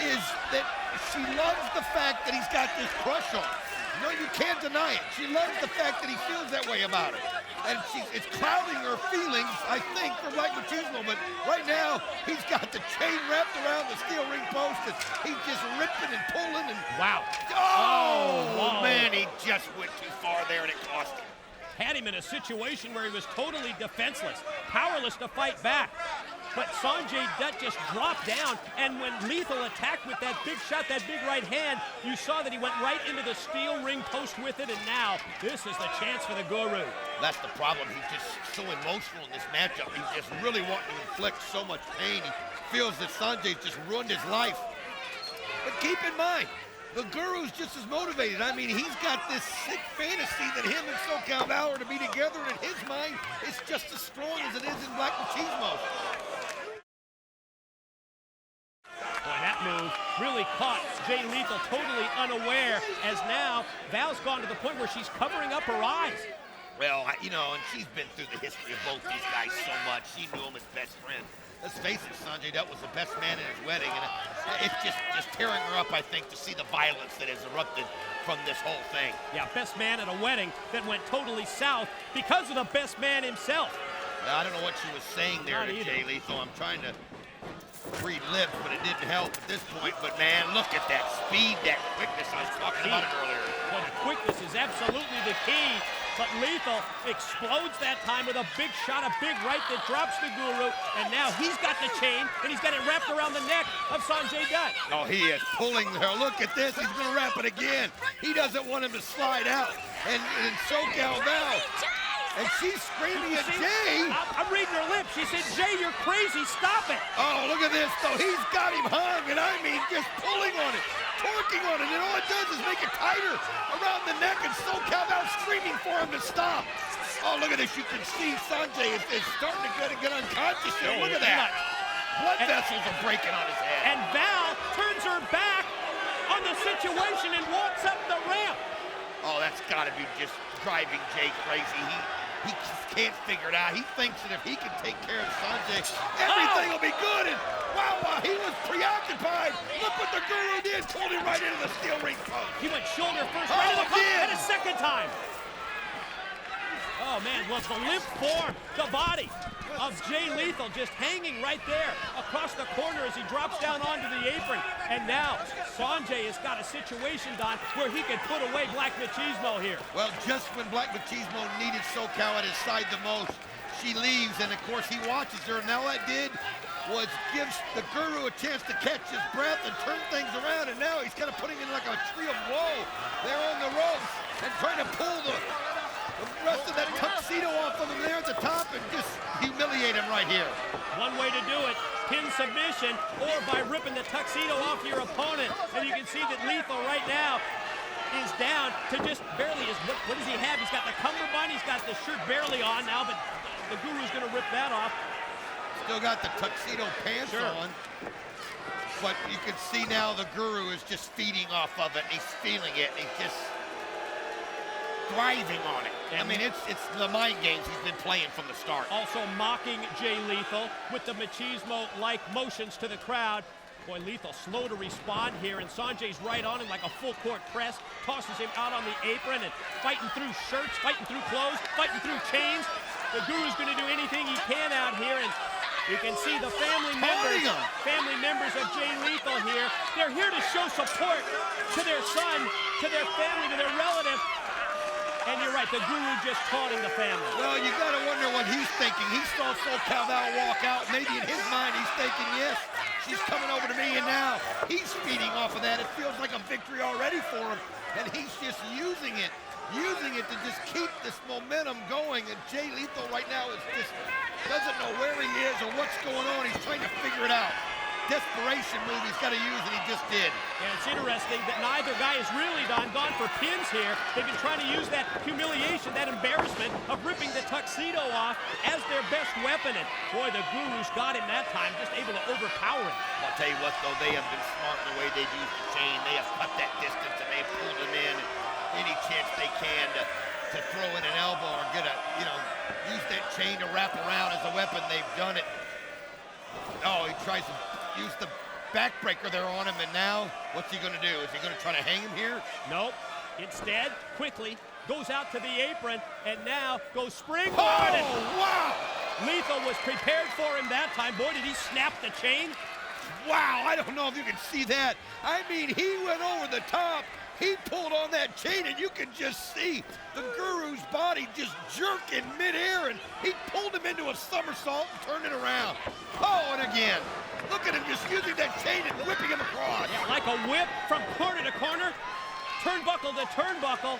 is that she loves the fact that he's got this crush on her. No, you can't deny it. She loves the fact that he feels that way about it. And it's clouding her feelings, I think, for Black Machismo. But right now, he's got the chain wrapped around the steel ring post, and he's just ripping and pulling. And wow. Oh, man, he just went too far there, and it cost him. Had him in a situation where he was totally defenseless, powerless to fight back. But Sanjay Dutt just dropped down, and when Lethal attacked with that big shot, that big right hand, you saw that he went right into the steel ring post with it, and now this is the chance for the Guru. That's the problem. He's just so emotional in this matchup. He's just really wanting to inflict so much pain. He feels that Sanjay's just ruined his life. But keep in mind, the Guru's just as motivated. I mean, he's got this sick fantasy that him and SoCal Val are to be together, and in his mind, it's just as strong as it is in Black Machismo. Boy, that move really caught Jay Lethal totally unaware, as now Val's gone to the point where she's covering up her eyes. Well, you know, and she's been through the history of both these guys so much. She knew him as best friend. Let's face it, Sanjay Dutt was the best man in his wedding, and it's just tearing her up, I think, to see the violence that has erupted from this whole thing. Yeah, best man at a wedding that went totally south because of the best man himself. Now, I don't know what she was saying there to Jay Lethal. I'm trying to read lips, but it didn't help at this point. But, man, look at that speed, that quickness. I was talking about it earlier. Well, the quickness is absolutely the key. But Lethal explodes that time with a big shot, a big right that drops the Guru. And now he's got the chain, and he's got it wrapped around the neck of Sanjay Dutt. Oh, he is pulling her. Look at this. He's going to wrap it again. He doesn't want him to slide out. And SoCal Val. And she's screaming at Jay. I'm reading her lips. She said, Jay, you're crazy. Stop it. Oh, look at this, though. He's got him hung, and I mean just pulling on it, torquing on it, and all it does is make it tighter around the neck, and SoCal Val screaming for him to stop. Oh, look at this. You can see Sanjay is starting to get unconscious here. Look at that. Blood vessels are breaking on his head. And Val turns her back on the situation and walks up the ramp. Oh, that's got to be just driving Jay crazy. He can't figure it out. He thinks that if he can take care of Sanjay, everything will be good. And wow, he was preoccupied. Look what the Guru did. Pulled him right into the steel ring post. He went shoulder first, right into the post, and a second time. Oh, man, look, the limp form, the body of Jay Lethal just hanging right there across the corner as he drops down onto the apron. And now Sanjay has got a situation, Don, where he can put away Black Machismo here. Well, just when Black Machismo needed SoCal at his side the most, she leaves, and of course he watches her. And all that did was gives the Guru a chance to catch his breath and turn things around. And now he's kind of putting in like a tree of woe there on the ropes and trying to pull the rest of that tuxedo off of him there at the top and just humiliate him right here. One way to do it, pin submission, or by ripping the tuxedo off your opponent. And you can see that Lethal right now is down to just barely what does he have? He's got the cummerbund, he's got the shirt barely on now, but the Guru's gonna rip that off. Still got the tuxedo pants on. But you can see now the Guru is just feeding off of it. He's feeling it. He's just thriving on it. I mean, it's the mind games he's been playing from the start. Also mocking Jay Lethal with the machismo-like motions to the crowd. Boy, Lethal slow to respond here, and Sanjay's right on him like a full-court press, tosses him out on the apron and fighting through shirts, fighting through clothes, fighting through chains. The Guru's going to do anything he can out here, and you can see the family members of Jay Lethal here. They're here to show support to their son, to their family, to their relative. And you're right, the Guru just taunting the family. Well, you got to wonder what he's thinking. He saw SoCal Val walk out. Maybe in his mind he's thinking, yes, she's coming over to me, and now he's feeding off of that. It feels like a victory already for him, and he's just using it to just keep this momentum going. And Jay Lethal right now is just doesn't know where he is or what's going on. He's trying to figure it out. Desperation move he's got to use, and he just did. And it's interesting that neither guy has really gone for pins here. They've been trying to use that humiliation, that embarrassment of ripping the tuxedo off as their best weapon. And boy, the Guru's got him that time, just able to overpower him. I'll tell you what, though, they have been smart in the way they've used the chain. They have cut that distance, and they've pulled him in any chance they can to throw in an elbow or get a, use that chain to wrap around as a weapon. They've done it. Oh, he tries to use the backbreaker there on him, and now what's he going to do? Is he going to try to hang him here? Nope. Instead, quickly goes out to the apron, and now goes springboard. Oh, wow! Lethal was prepared for him that time. Boy, did he snap the chain. Wow, I don't know if you can see that. I mean, he went over the top. He pulled on that chain, and you can just see the Guru's body just jerk in midair, and he pulled him into a somersault and turned it around. Oh, and again, look at him just using that chain and whipping him across. Yeah, like a whip from corner to corner, turnbuckle to turnbuckle.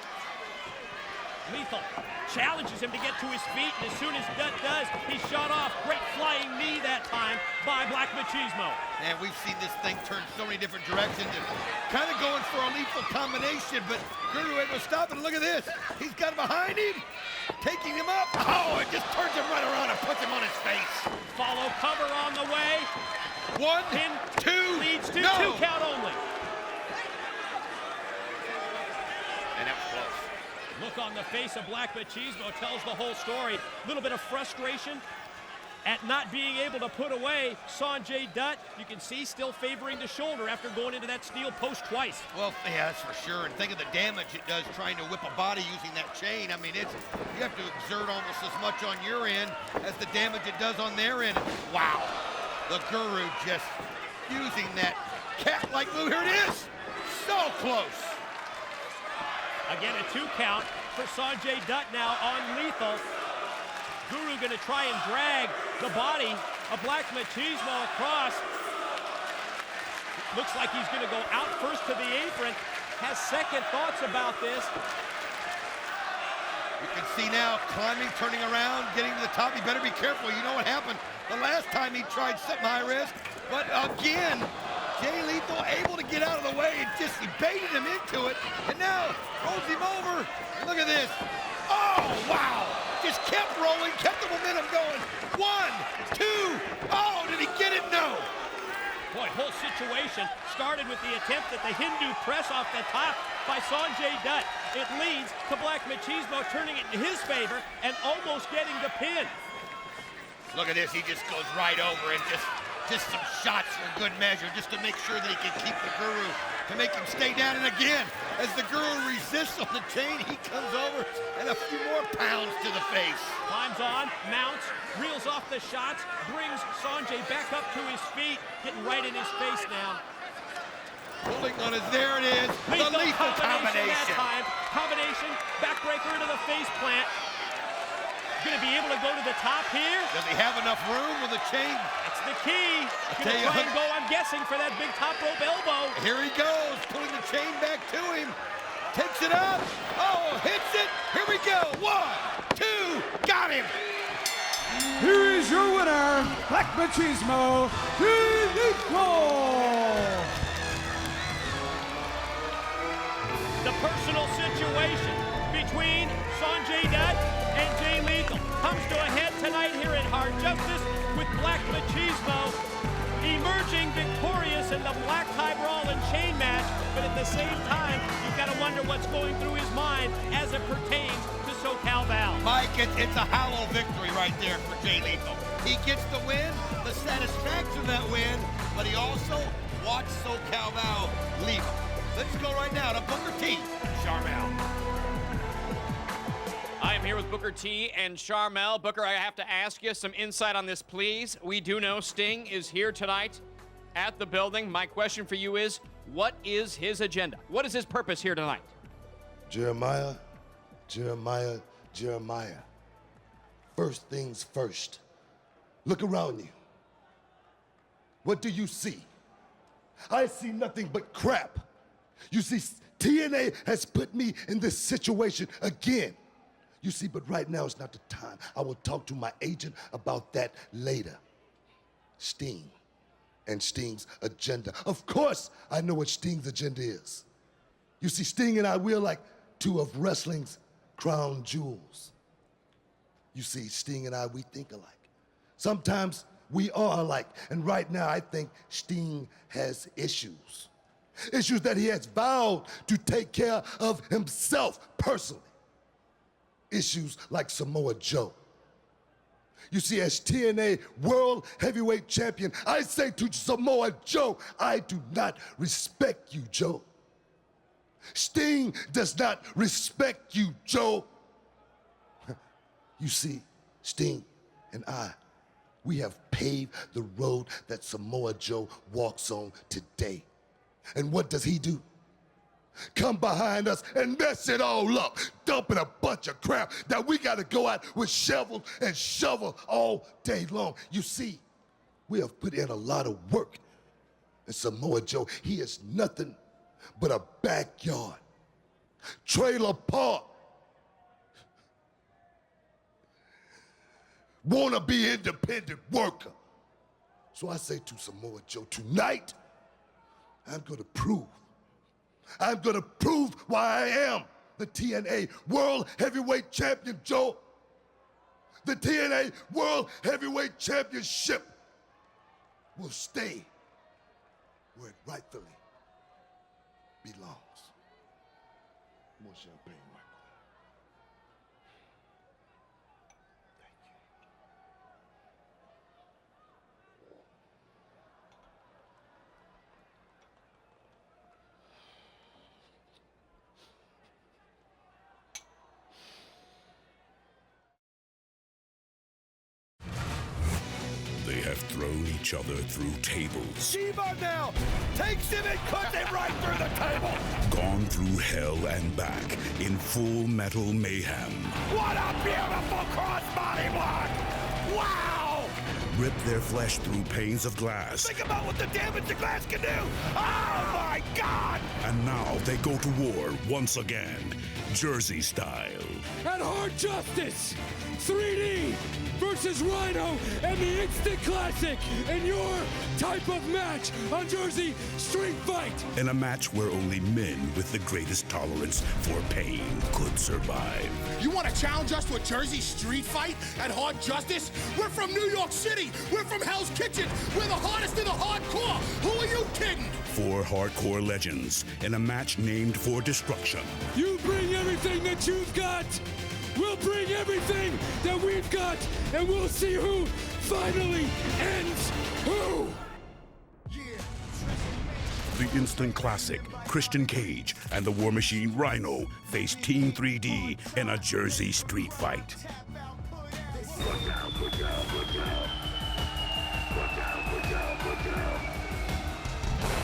Lethal challenges him to get to his feet, and as soon as Dutt does, he's shot off. Great flying knee that time by Black Machismo. And we've seen this thing turn so many different directions and kind of going for a lethal combination, but Guru able to stop it. Look at this. He's got him behind him, taking him up. Oh, it just turns him right around and puts him on his face. Follow cover on the way. One, pin, two, leads to no. 2 count only. And that was close. Look on the face of Black Machismo tells the whole story. A little bit of frustration at not being able to put away Sanjay Dutt. You can see still favoring the shoulder after going into that steel post twice. Well, yeah, that's for sure. And think of the damage it does trying to whip a body using that chain. I mean, you have to exert almost as much on your end as the damage it does on their end. Wow. The Guru just using that cat-like move. Here it is. So close. Again, a 2 count for Sanjay Dutt now on Lethal. Guru going to try and drag the body of Black Machismo across. Looks like he's going to go out first to the apron. Has second thoughts about this. You can see now climbing, turning around, getting to the top. You better be careful. You know what happened the last time he tried something high risk. But again, Jay Lethal able to get out of the way and just baited him into it. And now rolls him over. And look at this. Oh, wow. Just kept rolling, kept the momentum going. 1, 2. Oh, did he get it? No. Boy, whole situation started with the attempt at the Hindu press off the top by Sanjay Dutt. It leads to Black Machismo turning it in his favor and almost getting the pin. Look at this. He just goes right over and just some shots for good measure, just to make sure that he can keep the Guru, to make him stay down. And again, as the Guru resists on the chain, he comes over and a few more pounds to the face. Climbs on, mounts, reels off the shots, brings Sanjay back up to his feet, getting right in his face now. Pulling on his, there it is, the lethal combination. That time. Combination, backbreaker into the face plant. Going to be able to go to the top here. Does he have enough room with the chain? That's the key. Going to try and go, I'm guessing, for that big top rope elbow. Here he goes, pulling the chain back to him. Takes it up. Oh, hits it. Here we go. 1, 2, got him. Here is your winner, Black Machismo, Lethal. The personal situation between Sanjay Dutt and Jay Lethal comes to a head tonight here in Hard Justice with Black Machismo emerging victorious in the black tie brawl and chain match, but at the same time, you've got to wonder what's going through his mind as it pertains to SoCal Val. Mike, it's a hollow victory right there for Jay Lethal. He gets the win, the satisfaction of that win, but he also watched SoCal Val leave. Let's go right now to Booker T. Sharmell. I am here with Booker T and Sharmell. Booker, I have to ask you some insight on this, please. We do know Sting is here tonight at the building. My question for you is, what is his agenda? What is his purpose here tonight? Jeremiah. First things first. Look around you. What do you see? I see nothing but crap. You see, TNA has put me in this situation again. You see, but right now is not the time. I will talk to my agent about that later. Sting and Sting's agenda. Of course, I know what Sting's agenda is. You see, Sting and I, we're like two of wrestling's crown jewels. You see, Sting and I, we think alike. Sometimes we are alike, and right now I think Sting has issues. Issues that he has vowed to take care of himself personally. Issues like Samoa Joe. You see, as TNA World Heavyweight Champion, I say to Samoa Joe, I do not respect you, Joe. Sting does not respect you, Joe. You see, Sting and I, we have paved the road that Samoa Joe walks on today. And what does he do? Come behind us and mess it all up, dumping a bunch of crap that we got to go out with shovels and shovel all day long. You see, we have put in a lot of work. And Samoa Joe, he is nothing but a backyard, trailer park, wanna be independent worker. So I say to Samoa Joe, tonight, I'm gonna prove why I am the TNA World Heavyweight Champion, Joe. The TNA World Heavyweight Championship will stay where it rightfully belongs. More champagne, Michael. They have thrown each other through tables, Devon now takes him and cuts him right through the table. gone through hell and back in full metal mayhem, What a beautiful crossbody block! Wow! ripped their flesh through panes of glass, Think about what the damage the glass can do! Oh my God! and now they go to war once again, Jersey style. At Hard Justice, 3D versus Rhino and the Instant Classic in your type of match on Jersey Street Fight. In a match where only men with the greatest tolerance for pain could survive. You want to challenge us to a Jersey street fight at Hard Justice? We're from New York City. We're from Hell's Kitchen. We're the hardest in the hardcore. Who are you kidding? 4 hardcore legends in a match named for destruction. You bring everything that you've got. We'll bring everything that we've got, and we'll see who finally ends who. The Instant Classic, Christian Cage, and the War Machine Rhino face Team 3D in a Jersey street fight.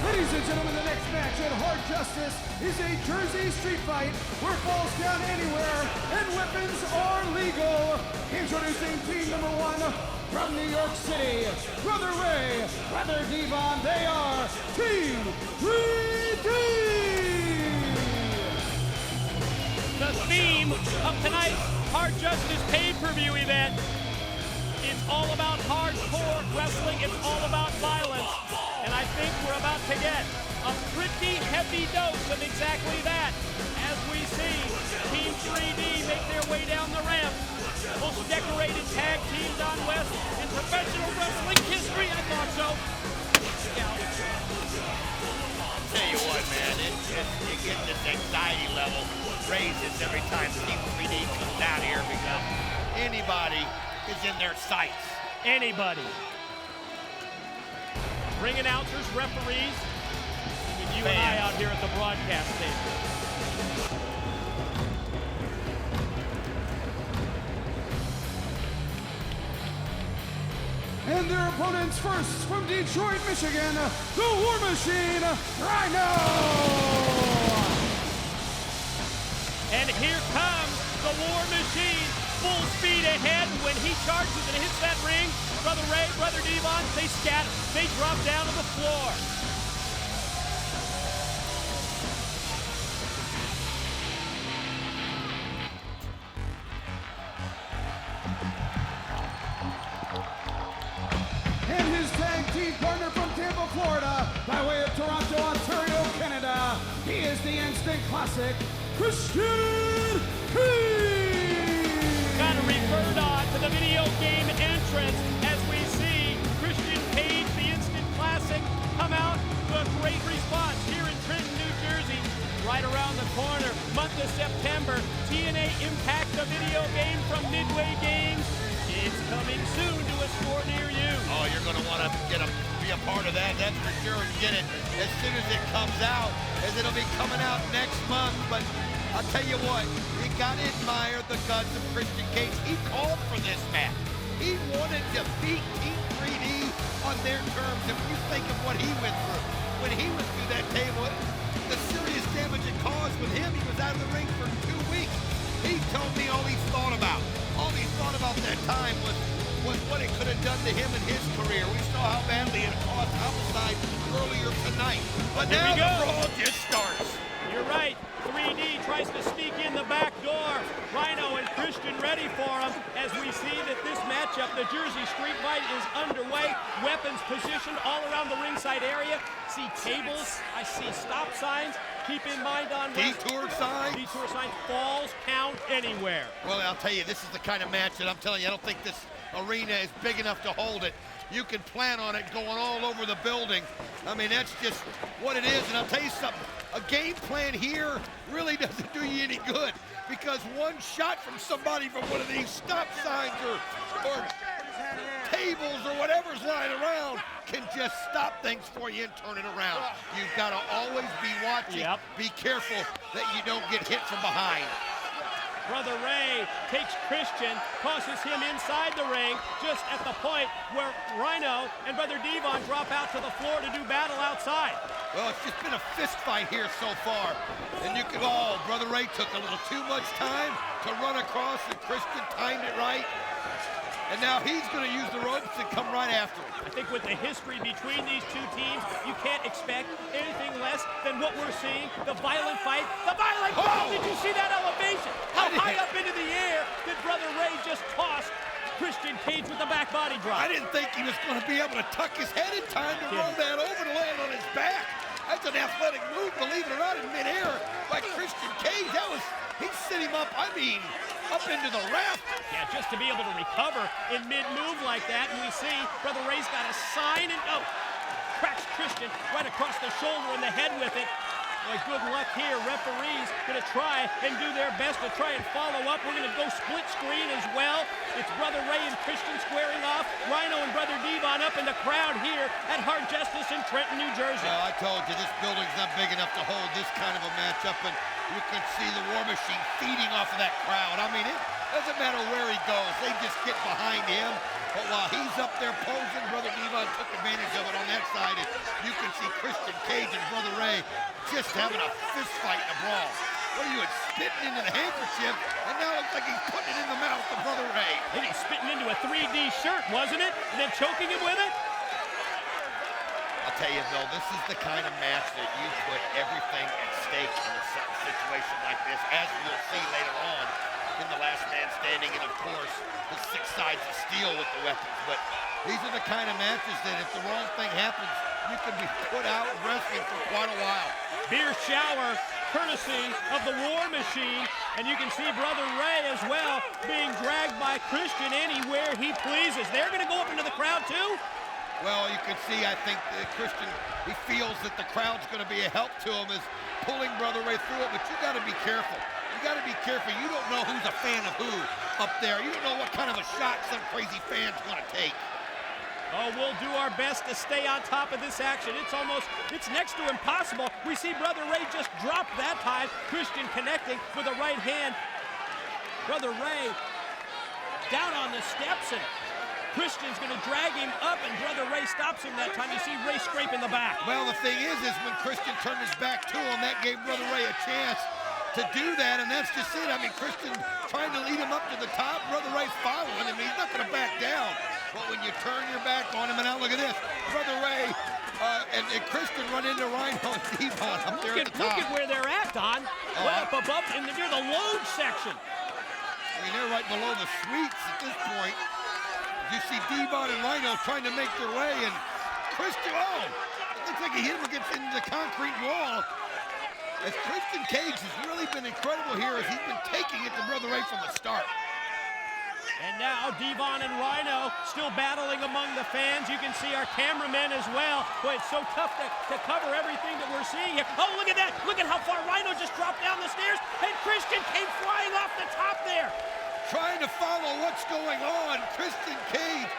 Ladies and gentlemen, the next match at Hard Justice is a Jersey street fight where falls down anywhere and weapons are legal. Introducing team number 1 from New York City, Brother Ray, Brother Devon. They are Team 3D. The theme of tonight's Hard Justice pay-per-view event is all about hardcore wrestling. It's all about violence. And I think we're about to get A pretty heavy dose of exactly that. As we see Team 3D make their way down the ramp. Most decorated tag teams on West in professional wrestling history. I thought so. I'll tell you what, man, it gets this anxiety level raises every time Team 3D comes out here because anybody is in their sights. Anybody. Ring announcers, referees, with you and I out here at the broadcast station. And their opponents first from Detroit, Michigan, the War Machine, Rhino! And here comes the War Machine, full speed ahead. When he charges and hits that ring, Brother Ray, Brother Devon, they scatter. They drop down to the floor. And his tag team partner from Tampa, Florida, by way of Toronto, Ontario, Canada, he is the Instant Classic, Christian Cage! Got to refer on to the video game entrance as we see Christian Cage, the Instant Classic, come out to a great response here in Trenton, New Jersey. Right around the corner, month of September, TNA Impact, the video game from Midway Games. It's coming soon to a store near you. Oh, you're going to want to be a part of that, that's for sure, and get it as soon as it comes out, as it'll be coming out next month. But I'll tell you what, you got to admire the guts of Christian Cage. He called for this match. He wanted to beat Team 3D on their terms. If you think of what he went through, when he went through that table, the serious damage it caused with him, he was out of the ring for 2 weeks. He told me all he thought about that time was what it could have done to him in his career. We saw how badly it caused homicide earlier tonight. But now the brawl just starts. You're right. 3D tries to sneak in the back door. Rhino and Christian ready for him as we see that this matchup, the Jersey Street Fight, is underway. Weapons positioned all around the ringside area. See tables. I see stop signs. Keep in mind on detour signs. Detour signs. Falls count anywhere. Well, I'll tell you, this is the kind of match that I'm telling you, I don't think this arena is big enough to hold it. You can plan on it going all over the building. I mean, that's just what it is. And I'll tell you something, a game plan here really doesn't do you any good, because one shot from somebody from one of these stop signs or tables or whatever's lying around can just stop things for you and turn it around. You've got to always be watching. Be careful that you don't get hit from behind. Brother Ray takes Christian, tosses him inside the ring, just at the point where Rhino and Brother Devon drop out to the floor to do battle outside. Well, it's just been a fist fight here so far. And you can, Brother Ray took a little too much time to run across, and Christian timed it right. And now he's going to use the ropes and come right after him. I think with the history between these two teams, you can't expect anything less than what we're seeing, the violent fight, the violent brawl. Did you see that elevation? How high up into the air did Brother Ray just toss Christian Cage with the back body drop? I didn't think he was going to be able to tuck his head in time to roll that over to land on his back. That's an athletic move, believe it or not, in midair by Christian Cage. He set him up, up into the raft. Yeah, just to be able to recover in mid-move like that. And we see Brother Ray's got a sign and cracks Christian right across the shoulder and the head with it. Boy, good luck here. Referees going to try and do their best to try and follow up. We're going to go split screen as well. It's Brother Ray and Christian squaring off. Rhino and Brother Devon up in the crowd here at Hard Justice in Trenton, New Jersey. Well, I told you, this building's not big enough to hold this kind of a matchup, and you can see the War Machine feeding off of that crowd. I mean, it doesn't matter where he goes. They just get behind him. But while he's up there posing, Brother Devon took advantage of it on that side. And you can see Christian Cage and Brother Ray just having a fist fight in a brawl. What are you, spitting into the handkerchief, and now it looks like he's putting it in the mouth of Brother Ray. And he's spitting into a 3D shirt, wasn't it? And then choking him with it? I'll tell you, Bill, this is the kind of match that you put everything at stake in a situation like this, as we'll see later on in the last man standing, and of course, the 6 sides of steel with the weapons. But these are the kind of matches that if the wrong thing happens, you can be put out wrestling for quite a while. Beer shower courtesy of the War Machine, and you can see Brother Ray as well being dragged by Christian anywhere he pleases. They're going to go up into the crowd too? Well, you can see, I think Christian, he feels that the crowd's going to be a help to him as pulling Brother Ray through it, but you got to be careful. You got to be careful. You don't know who's a fan of who up there. You don't know what kind of a shot some crazy fan's going to take. Oh, we'll do our best to stay on top of this action. It's next to impossible. We see Brother Ray just drop that time. Christian connecting with a right hand. Brother Ray down on the steps, and Christian's going to drag him up, and Brother Ray stops him that time. You see Ray scraping the back. Well, the thing is when Christian turned his back to him, that gave Brother Ray a chance to do that, and that's just it. I mean, Christian trying to lead him up to the top. Brother Ray following him. He's not going to back down. But when you turn your back on him, and now look at this. Brother Ray and Christian run into Rhino and Devon up there at the top. Look at where they're at, Don. Way up above, and near the load section. I mean, they're right below the suites at this point. You see Devon and Rhino trying to make their way, and Christian, it looks like he hit him against into the concrete wall. As Christian Cage has really been incredible here as he's been taking it to Brother Ray from the start. And now Devon and Rhino still battling among the fans. You can see our cameramen as well. Boy, it's so tough to cover everything that we're seeing here. Oh, look at that. Look at how far Rhino just dropped down the stairs, and Christian came flying off the top there. Trying to follow what's going on. Christian Cage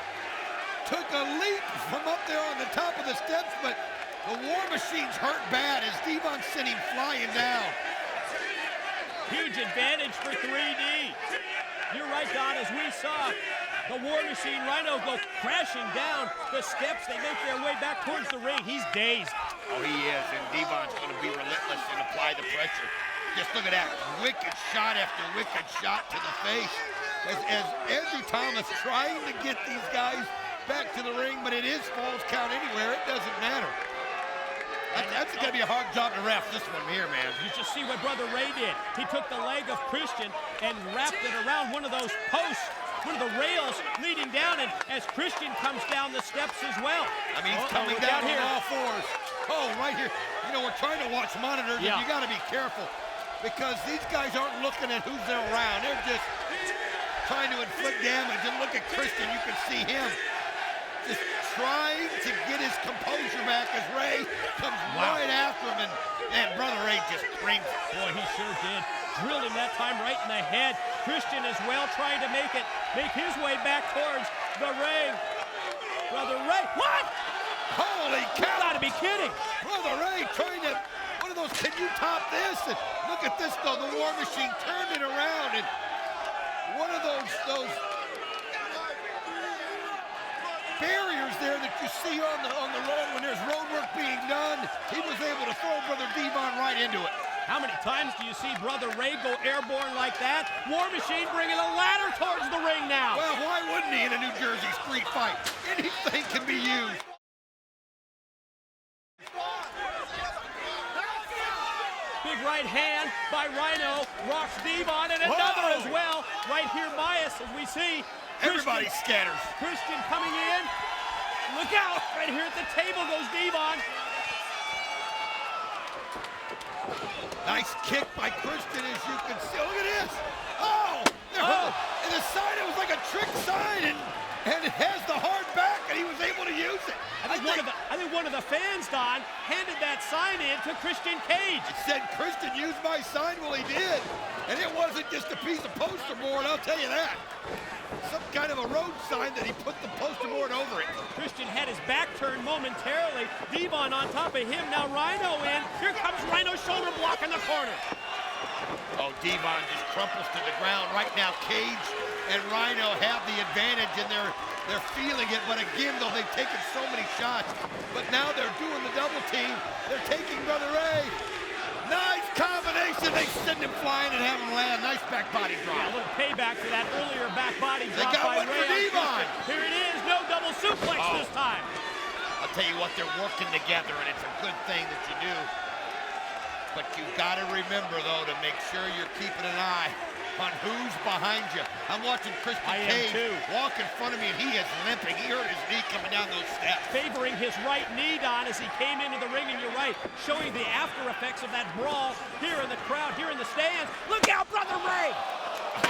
took a leap from up there on the top of the steps, but the War Machine's hurt bad as Devon sent him flying down. Huge advantage for 3D. You're right, Don, as we saw the War Machine Rhino go crashing down the steps. They make their way back towards the ring. He's dazed. Oh, he is, and Devon's going to be relentless and apply the pressure. Just look at that wicked shot after wicked shot to the face. As Andrew Thomas trying to get these guys back to the ring, but it is Falls Count anywhere. It doesn't matter. That's going to be a hard job to ref this one here, man. You just see what Brother Ray did. He took the leg of Christian and wrapped it around one of those posts, one of the rails leading down, and as Christian comes down the steps as well. I mean, he's coming down on all fours. Oh, right here. You know, we're trying to watch monitors, and you got to be careful because these guys aren't looking at who's around. They're just trying to inflict damage. And look at Christian. You can see him just trying to get his composure back as Ray comes right after him, and Brother Ray just brings it. Boy, he sure did. Drilled him that time right in the head. Christian as well trying to make his way back towards the ring. Brother Ray, what? Holy cow! You gotta be kidding. Brother Ray trying to, one of those, can you top this? And look at this though, the War Machine turned it around, and one of those barriers there that you see on the road when there's road work being done, he was able to throw Brother Devon right into it. How many times do you see Brother Ray go airborne like that? War Machine bringing a ladder towards the ring now. Well, why wouldn't he in a New Jersey street fight? Anything can be used. Big right hand by Rhino, rocks Devon, and another as well. Right here by us as we see everybody scatters. Christian coming in. Look out! Right here at the table goes Devon. Nice kick by Christian, as you can see. Look at this. Oh! And the sign, it was like a trick sign, and it has the hard back, and he was able to use it. I think one of the fans, Don, handed that sign in to Christian Cage. It said, Christian used my sign. Well, he did. And it wasn't just a piece of poster board, I'll tell you that. Some kind of a road sign that he put the poster board over it. Christian had his back turned momentarily. Devon on top of him. Now Rhino in. Here comes Rhino's shoulder block in the corner. Oh, Devon just crumples to the ground. Right now, Cage and Rhino have the advantage, and they're feeling it. But again, though, they've taken so many shots. But now they're doing the double team. They're taking Brother Ray. Nice combination. They send him flying and have him land. Nice back body drop. Yeah, a little payback to that earlier back body drop they got by one Ray. For Devon. Here it is. No double suplex this time. I'll tell you what, they're working together, and it's a good thing that you do. But you got to remember, though, to make sure you're keeping an eye on who's behind you. I'm watching Christian Cage walk in front of me, and he is limping. He hurt his knee coming down those steps. Favoring his right knee, Don, as he came into the ring, and you're right, showing the after effects of that brawl here in the crowd, here in the stands. Look out, Brother Ray!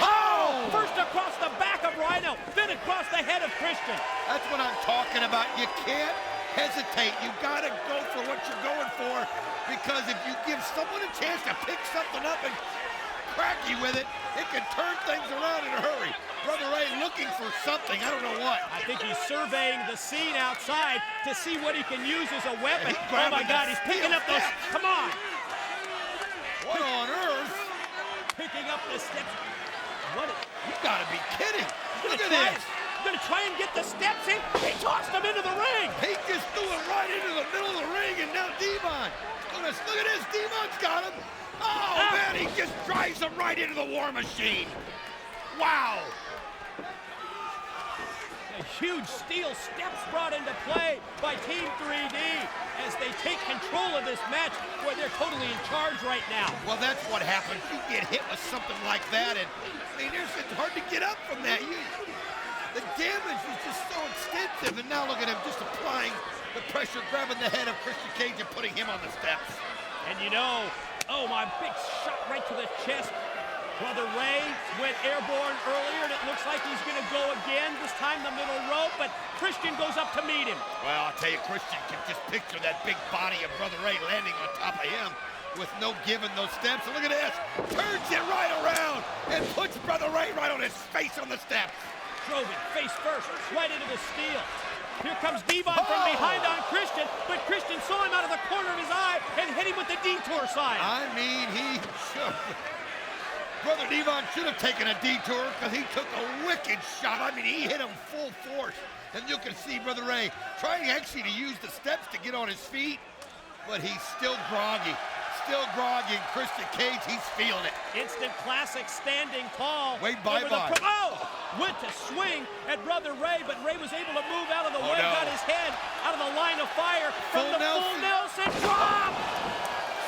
Oh! First across the back of Rhino, then across the head of Christian. That's what I'm talking about. You can't hesitate. You gotta go for what you're going for, because if you give someone a chance to pick something up and crack you with it, it can turn things around in a hurry. Brother Ray looking for something, I don't know what. I think he's surveying the scene outside to see what he can use as a weapon. Oh my God, he's picking up those, come on. What on earth? Picking up the steps. What? You gotta be kidding. Look at this. Gonna try and get the steps in. He tossed them into the ring. He just threw it right into the middle of the ring, and now Devon. Look at this. Devon's got him. Oh, man, he just drives him right into the War Machine. Wow. A huge steel steps brought into play by Team 3D as they take control of this match. Boy, they're totally in charge right now. Well, that's what happens. You get hit with something like that, and I mean, it's hard to get up from that. The damage was just so extensive, and now look at him just applying the pressure, grabbing the head of Christian Cage and putting him on the steps. And you know, oh, my big shot right to the chest. Brother Ray went airborne earlier, and it looks like he's going to go again, this time the middle rope, but Christian goes up to meet him. Well, I'll tell you, Christian can just picture that big body of Brother Ray landing on top of him with no giving those steps. And look at this, turns it right around and puts Brother Ray right on his face on the steps. Drove it face first, right into the steel. Here comes Devon from behind on Christian, but Christian saw him out of the corner of his eye and hit him with the detour sign. I mean, he should. Brother Devon should have taken a detour because he took a wicked shot. I mean, he hit him full force. And you can see Brother Ray trying actually to use the steps to get on his feet, but he's still groggy. Still groggy, and Christian Cage, he's feeling it. Instant classic standing tall. Wait, bye-bye. Oh! Went to swing at Brother Ray, but Ray was able to move out of the way, got his head out of the line of fire from the full Nelson drop!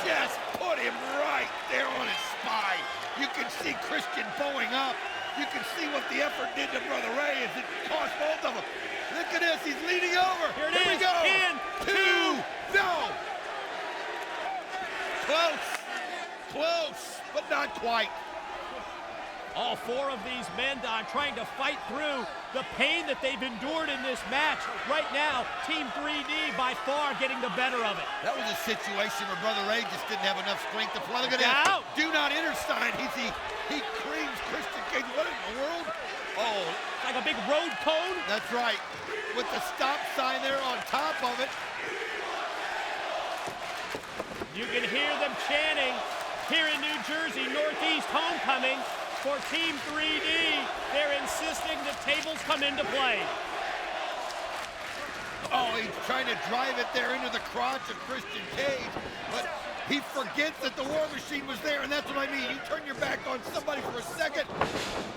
Just put him right there on his spine. You can see Christian bowing up. You can see what the effort did to Brother Ray as it cost both of them. Look at this, he's leaning over. Here we go. In, two, no! Close, but not quite. All four of these men, Don, trying to fight through the pain that they've endured in this match. Right now, Team 3D by far getting the better of it. That was a situation where Brother Ray just didn't have enough strength to play. Look at that. Do not enter sign. He creams Christian Cage. What in the world? Oh. Like a big road cone? That's right. With the stop sign there on top of it. You can hear them chanting here in New Jersey, Northeast Homecoming for Team 3D. They're insisting that tables come into play. Oh, he's trying to drive it there into the crotch of Christian Cage, but he forgets that the War Machine was there, and that's what I mean. You turn your back on somebody for a second.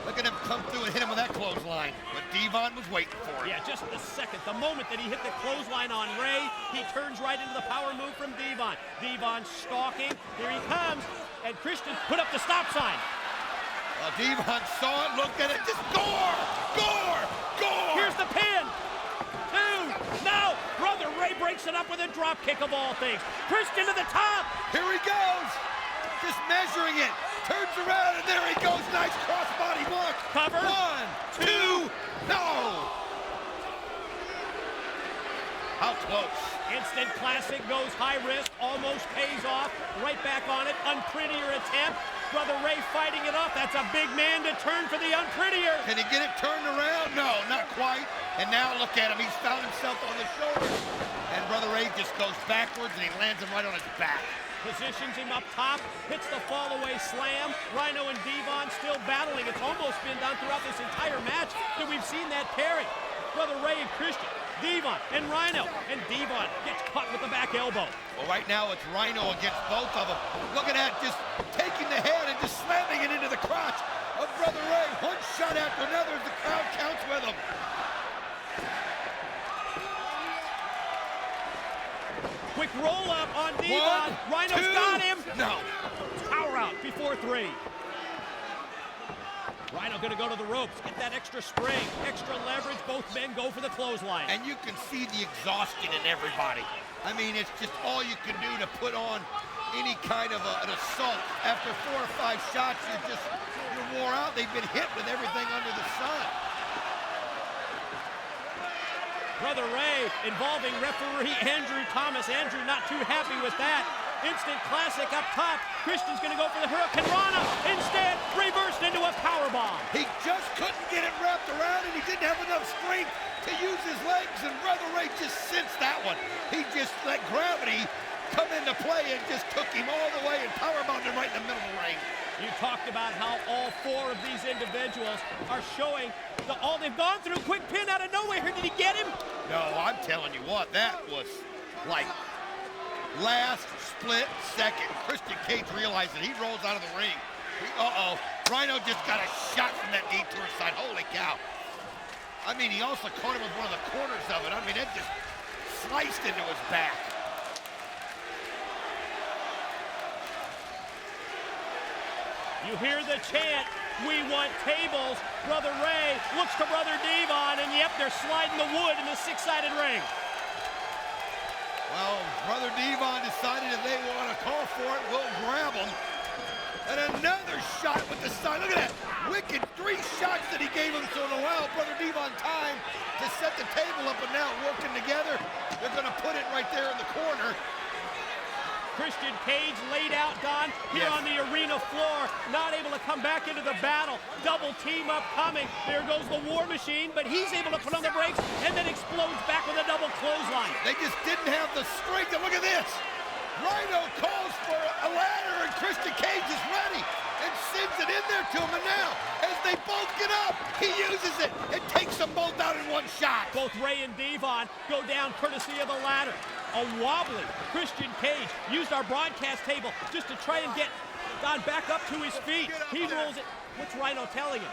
Look at him come through and hit him with that clothesline. But Devon was waiting for it. Yeah, just the second. The moment that he hit the clothesline on Ray, he turns right into the power move from Devon. Devon stalking. Here he comes. And Christian put up the stop sign. Devon saw it, looked at it, just gore! Here's the pin. No! Brother Ray breaks it up with a drop kick of all things. Christian to the top. Here he goes. Just measuring it. Turns around and there he goes. Nice crossbody block. Cover. 1, 2, no! How close? Instant classic goes high risk, almost pays off. Right back on it. Unprettier attempt. Brother Ray fighting it off. That's a big man to turn for the unprettier. Can he get it turned around? No, not quite. And now look at him. He's found himself on the shoulders. And Brother Ray just goes backwards and he lands him right on his back. Positions him up top, hits the fall-away slam. Rhino and Devon still battling. It's almost been done throughout this entire match that we've seen that pairing. Brother Ray and Christian, Devon and Rhino. And Devon gets caught with the back elbow. Well, right now it's Rhino against both of them. Look at that, just taking the head and just slamming it into the crotch of Brother Ray. One shot after another as the crowd counts with him. Quick roll up on Devon. Rhino's got him. No. Power out before 3. Rhino gonna go to the ropes, get that extra spring, extra leverage. Both men go for the clothesline. And you can see the exhaustion in everybody. I mean, it's just all you can do to put on any kind of an assault. After 4 or 5 shots, you're wore out. They've been hit with everything under the sun. Brother Ray involving referee Andrew Thomas. Andrew not too happy with that. Instant classic up top. Christian's gonna go for the Hurricane Rana. Instead, reversed into a powerbomb. He just couldn't get it wrapped around, and he didn't have enough strength to use his legs, and Brother Ray just sensed that one. He just let gravity come into play and just took him all the way and powerbombed him right in the middle of the ring. You talked about how all 4 of these individuals are showing all they've gone through. Quick pin out of nowhere. Did he get him? No, I'm telling you what, that was like last split second. Christian Cage realized that he rolls out of the ring. Uh-oh, Rhino just got a shot from that detour side. Holy cow. I mean, he also caught him with one of the corners of it. I mean, it just sliced into his back. You hear the chant, "We want tables." Brother Ray looks to Brother Devon, and yep, they're sliding the wood in the 6-sided ring. Well, Brother Devon decided if they want to call for it, we'll grab them. And another shot with the side. Look at that. Wicked 3 shots that he gave him, so it'll allow Brother Devon time to set the table up, and now working together, they're going to put it right there in the corner. Christian Cage laid out, Don, here on the arena floor, not able to come back into the battle. Double team up coming. There goes the War Machine, but he's able to put on the brakes and then explodes back with a double clothesline. They just didn't have the strength. And look at this. Rhino calls for a ladder, and Christian Cage is ready and sends it in there to him. And now, as they both get up, he uses it and takes them both out in one shot. Both Ray and Devon go down courtesy of the ladder. A wobbly Christian Cage used our broadcast table just to try and get Don back up to his feet. He rolls it. What's Rhino telling him?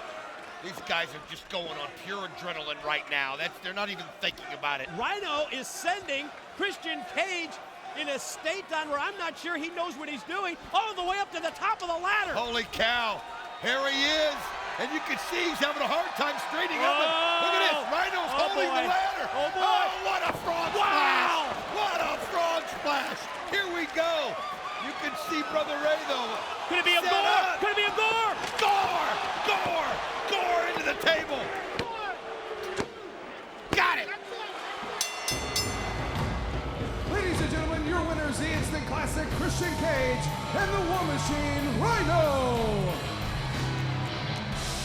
These guys are just going on pure adrenaline right now. They're not even thinking about it. Rhino is sending Christian Cage in a state, Don, where I'm not sure he knows what he's doing, all the way up to the top of the ladder. Holy cow. Here he is. And you can see he's having a hard time straightening up. Look at this. Rhino's holding the ladder. Oh, boy. Oh, what a frog splash. What a frog splash. Here we go. You can see Brother Ray, though. Could it be a gore? Could it be a gore? Gore! Gore! Gore into the table. Got it. Ladies and gentlemen, your winners, the Instant Classic Christian Cage and the War Machine Rhino.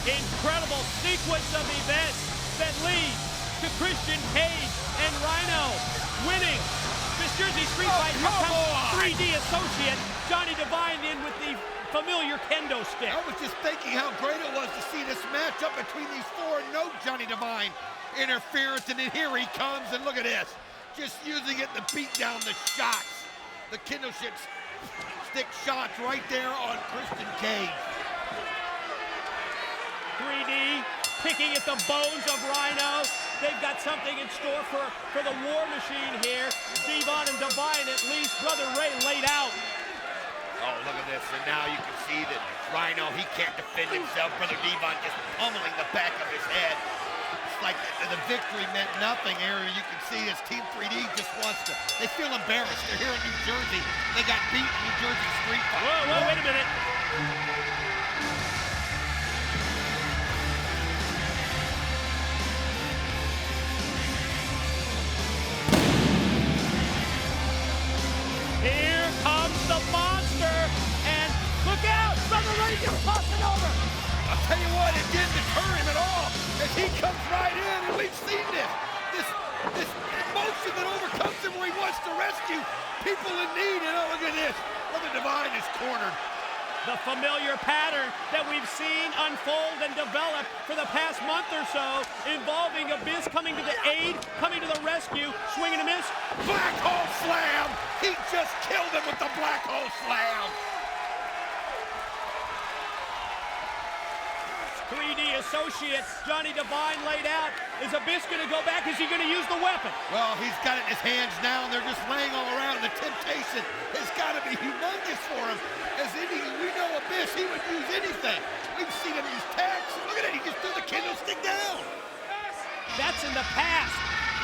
Incredible sequence of events that leads to Christian Cage and Rhino winning this Jersey Street Fight. Here comes 3D associate Johnny Devine in with the familiar kendo stick. I was just thinking how great it was to see this matchup between these 4 and no Johnny Devine interference, and then here he comes, and look at this. Just using it to beat down the shots. The kendo stick shots right there on Christian Cage. 3D picking at the bones of Rhino. They've got something in store for the War Machine here. Devon and Devine, at least. Brother Ray laid out. Oh, look at this. And now you can see that Rhino, he can't defend himself. Brother Devon just pummeling the back of his head. It's like the victory meant nothing here. You can see this Team 3D just wants to. They feel embarrassed. They're here in New Jersey. They got beat in New Jersey Street Fight. Whoa, wait a minute. Here comes the monster, and look out! Brother Ray just tossed it over! I'll tell you what, it didn't deter him at all, as he comes right in, and we've seen this emotion that overcomes him where he wants to rescue people in need, and oh, look at this. Brother Devine is cornered. The familiar pattern that we've seen unfold and develop for the past month or so, involving Abyss coming to the aid, coming to the rescue, swing and a miss. Black hole slam! He just killed him with the black hole slam! 3D associate Johnny Devine laid out. Is Abyss going to go back? Is he going to use the weapon? Well, he's got it in his hands now, and they're just laying all around. The temptation has got to be humongous for him. As we know Abyss, he would use anything. We've seen him use tags. Look at That's in the past.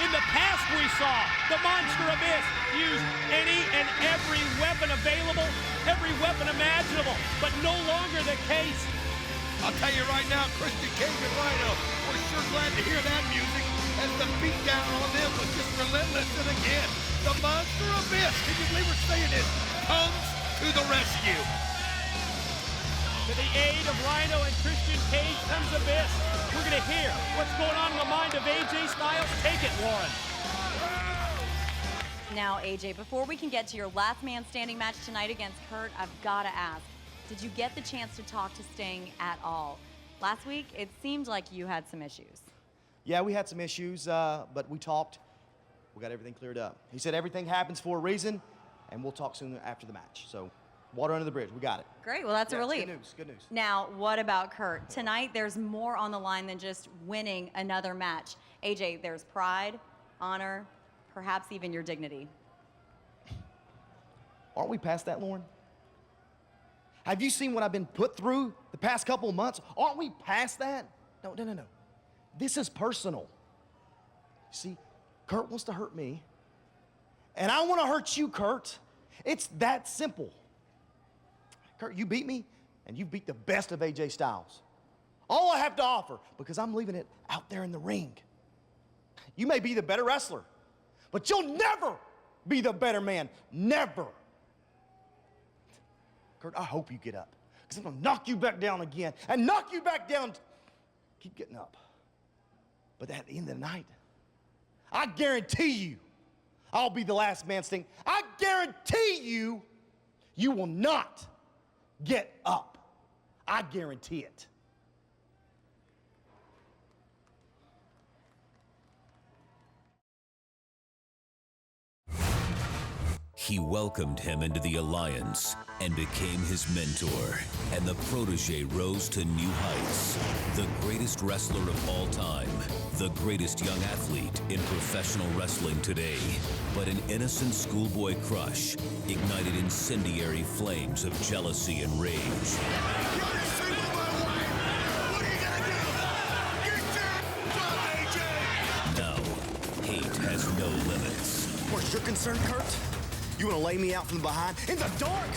In the past, we saw the Monster Abyss use any and every weapon available, every weapon imaginable, but no longer the case. I'll tell you right now, Christian Cage and Rhino, we're sure glad to hear that music, as the beatdown on them was just relentless. And again, the Monster Abyss, can you believe we're saying this, comes to the rescue. To the aid of Rhino and Christian Cage comes Abyss. We're going to hear what's going on in the mind of AJ Styles. Take it, Lauren. Now, AJ, before we can get to your last man standing match tonight against Kurt, I've got to ask, did you get the chance to talk to Sting at all? Last week, it seemed like you had some issues. Yeah, we had some issues, but we talked. We got everything cleared up. He said everything happens for a reason, and we'll talk soon after the match. So, water under the bridge. We got it. Great. Well, that's a relief. Good news. Good news. Now, what about Kurt? Tonight, there's more on the line than just winning another match. AJ, there's pride, honor, perhaps even your dignity. Aren't we past that, Lauren? Have you seen what I've been put through the past couple of months? Aren't we past that? No. This is personal. See, Kurt wants to hurt me, and I want to hurt you, Kurt. It's that simple. Kurt, you beat me, and you beat the best of AJ Styles. All I have to offer, because I'm leaving it out there in the ring. You may be the better wrestler, but you'll never be the better man. Never. Kurt, I hope you get up, because I'm going to knock you back down again and knock you back down. Keep getting up. But at the end of the night, I guarantee you, I'll be the last man standing. I guarantee you, you will not get up. I guarantee it. He welcomed him into the alliance and became his mentor, and the protege rose to new heights. The greatest wrestler of all time, the greatest young athlete in professional wrestling today, but an innocent schoolboy crush ignited incendiary flames of jealousy and rage. Now, hate has no limits. Where's your concern, Kurt? You want to lay me out from behind in the dark?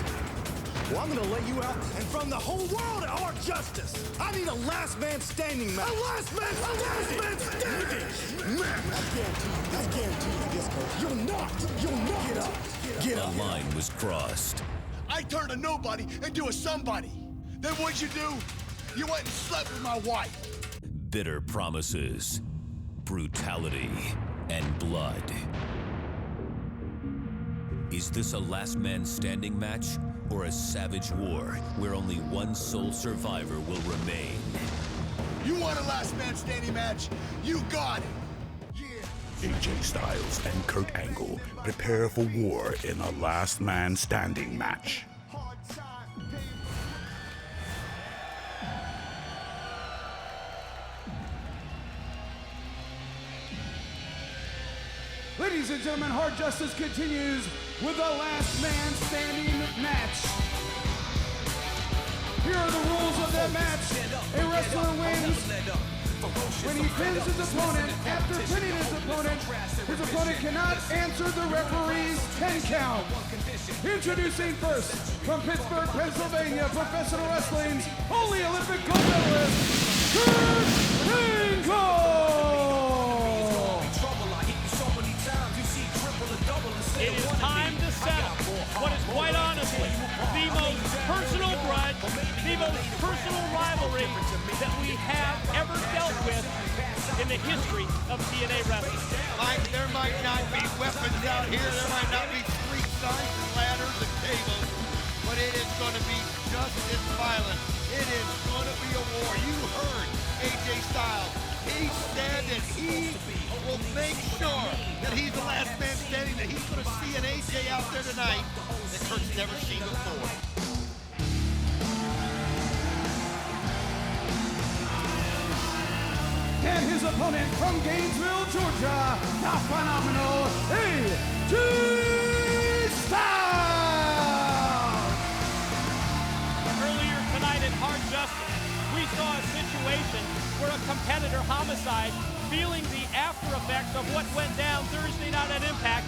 Well, I'm going to lay you out in front of the whole world at Hard Justice. I need a last man standing match. A last man standing! I guarantee you this, Kurt. You'll not get up. Get up. The line was crossed. I turned a nobody into a somebody. Then what'd you do? You went and slept with my wife. Bitter promises, brutality, and blood. Is this a last man standing match or a savage war where only one sole survivor will remain? You want a last man standing match? You got it. AJ Styles and Kurt Angle prepare for war in a last man standing match. Ladies and gentlemen, Hard Justice continues with the last man standing match. Here are the rules of that match. A wrestler wins when he pins his opponent. After pinning his opponent cannot answer the referee's 10 count. Introducing first, from Pittsburgh, Pennsylvania, professional wrestling's only Olympic gold medalist, Kurt Angle! It is time to settle what is quite honestly the most personal grudge, the most personal rivalry that we have ever dealt with in the history of TNA wrestling. Mike, there might not be weapons out here, there might not be street signs and ladders and tables, but it is going to be just as violent. It is going to be a war. You heard AJ Styles. He said that he will make sure that he's the last man standing, that he's going to see an AJ out there tonight that Kurt's never seen before. And his opponent from Gainesville, Georgia, the phenomenal AJ Styles! Earlier tonight in Hard Justice, we saw a situation where a competitor homicide feeling the after effects of what went down Thursday night at Impact,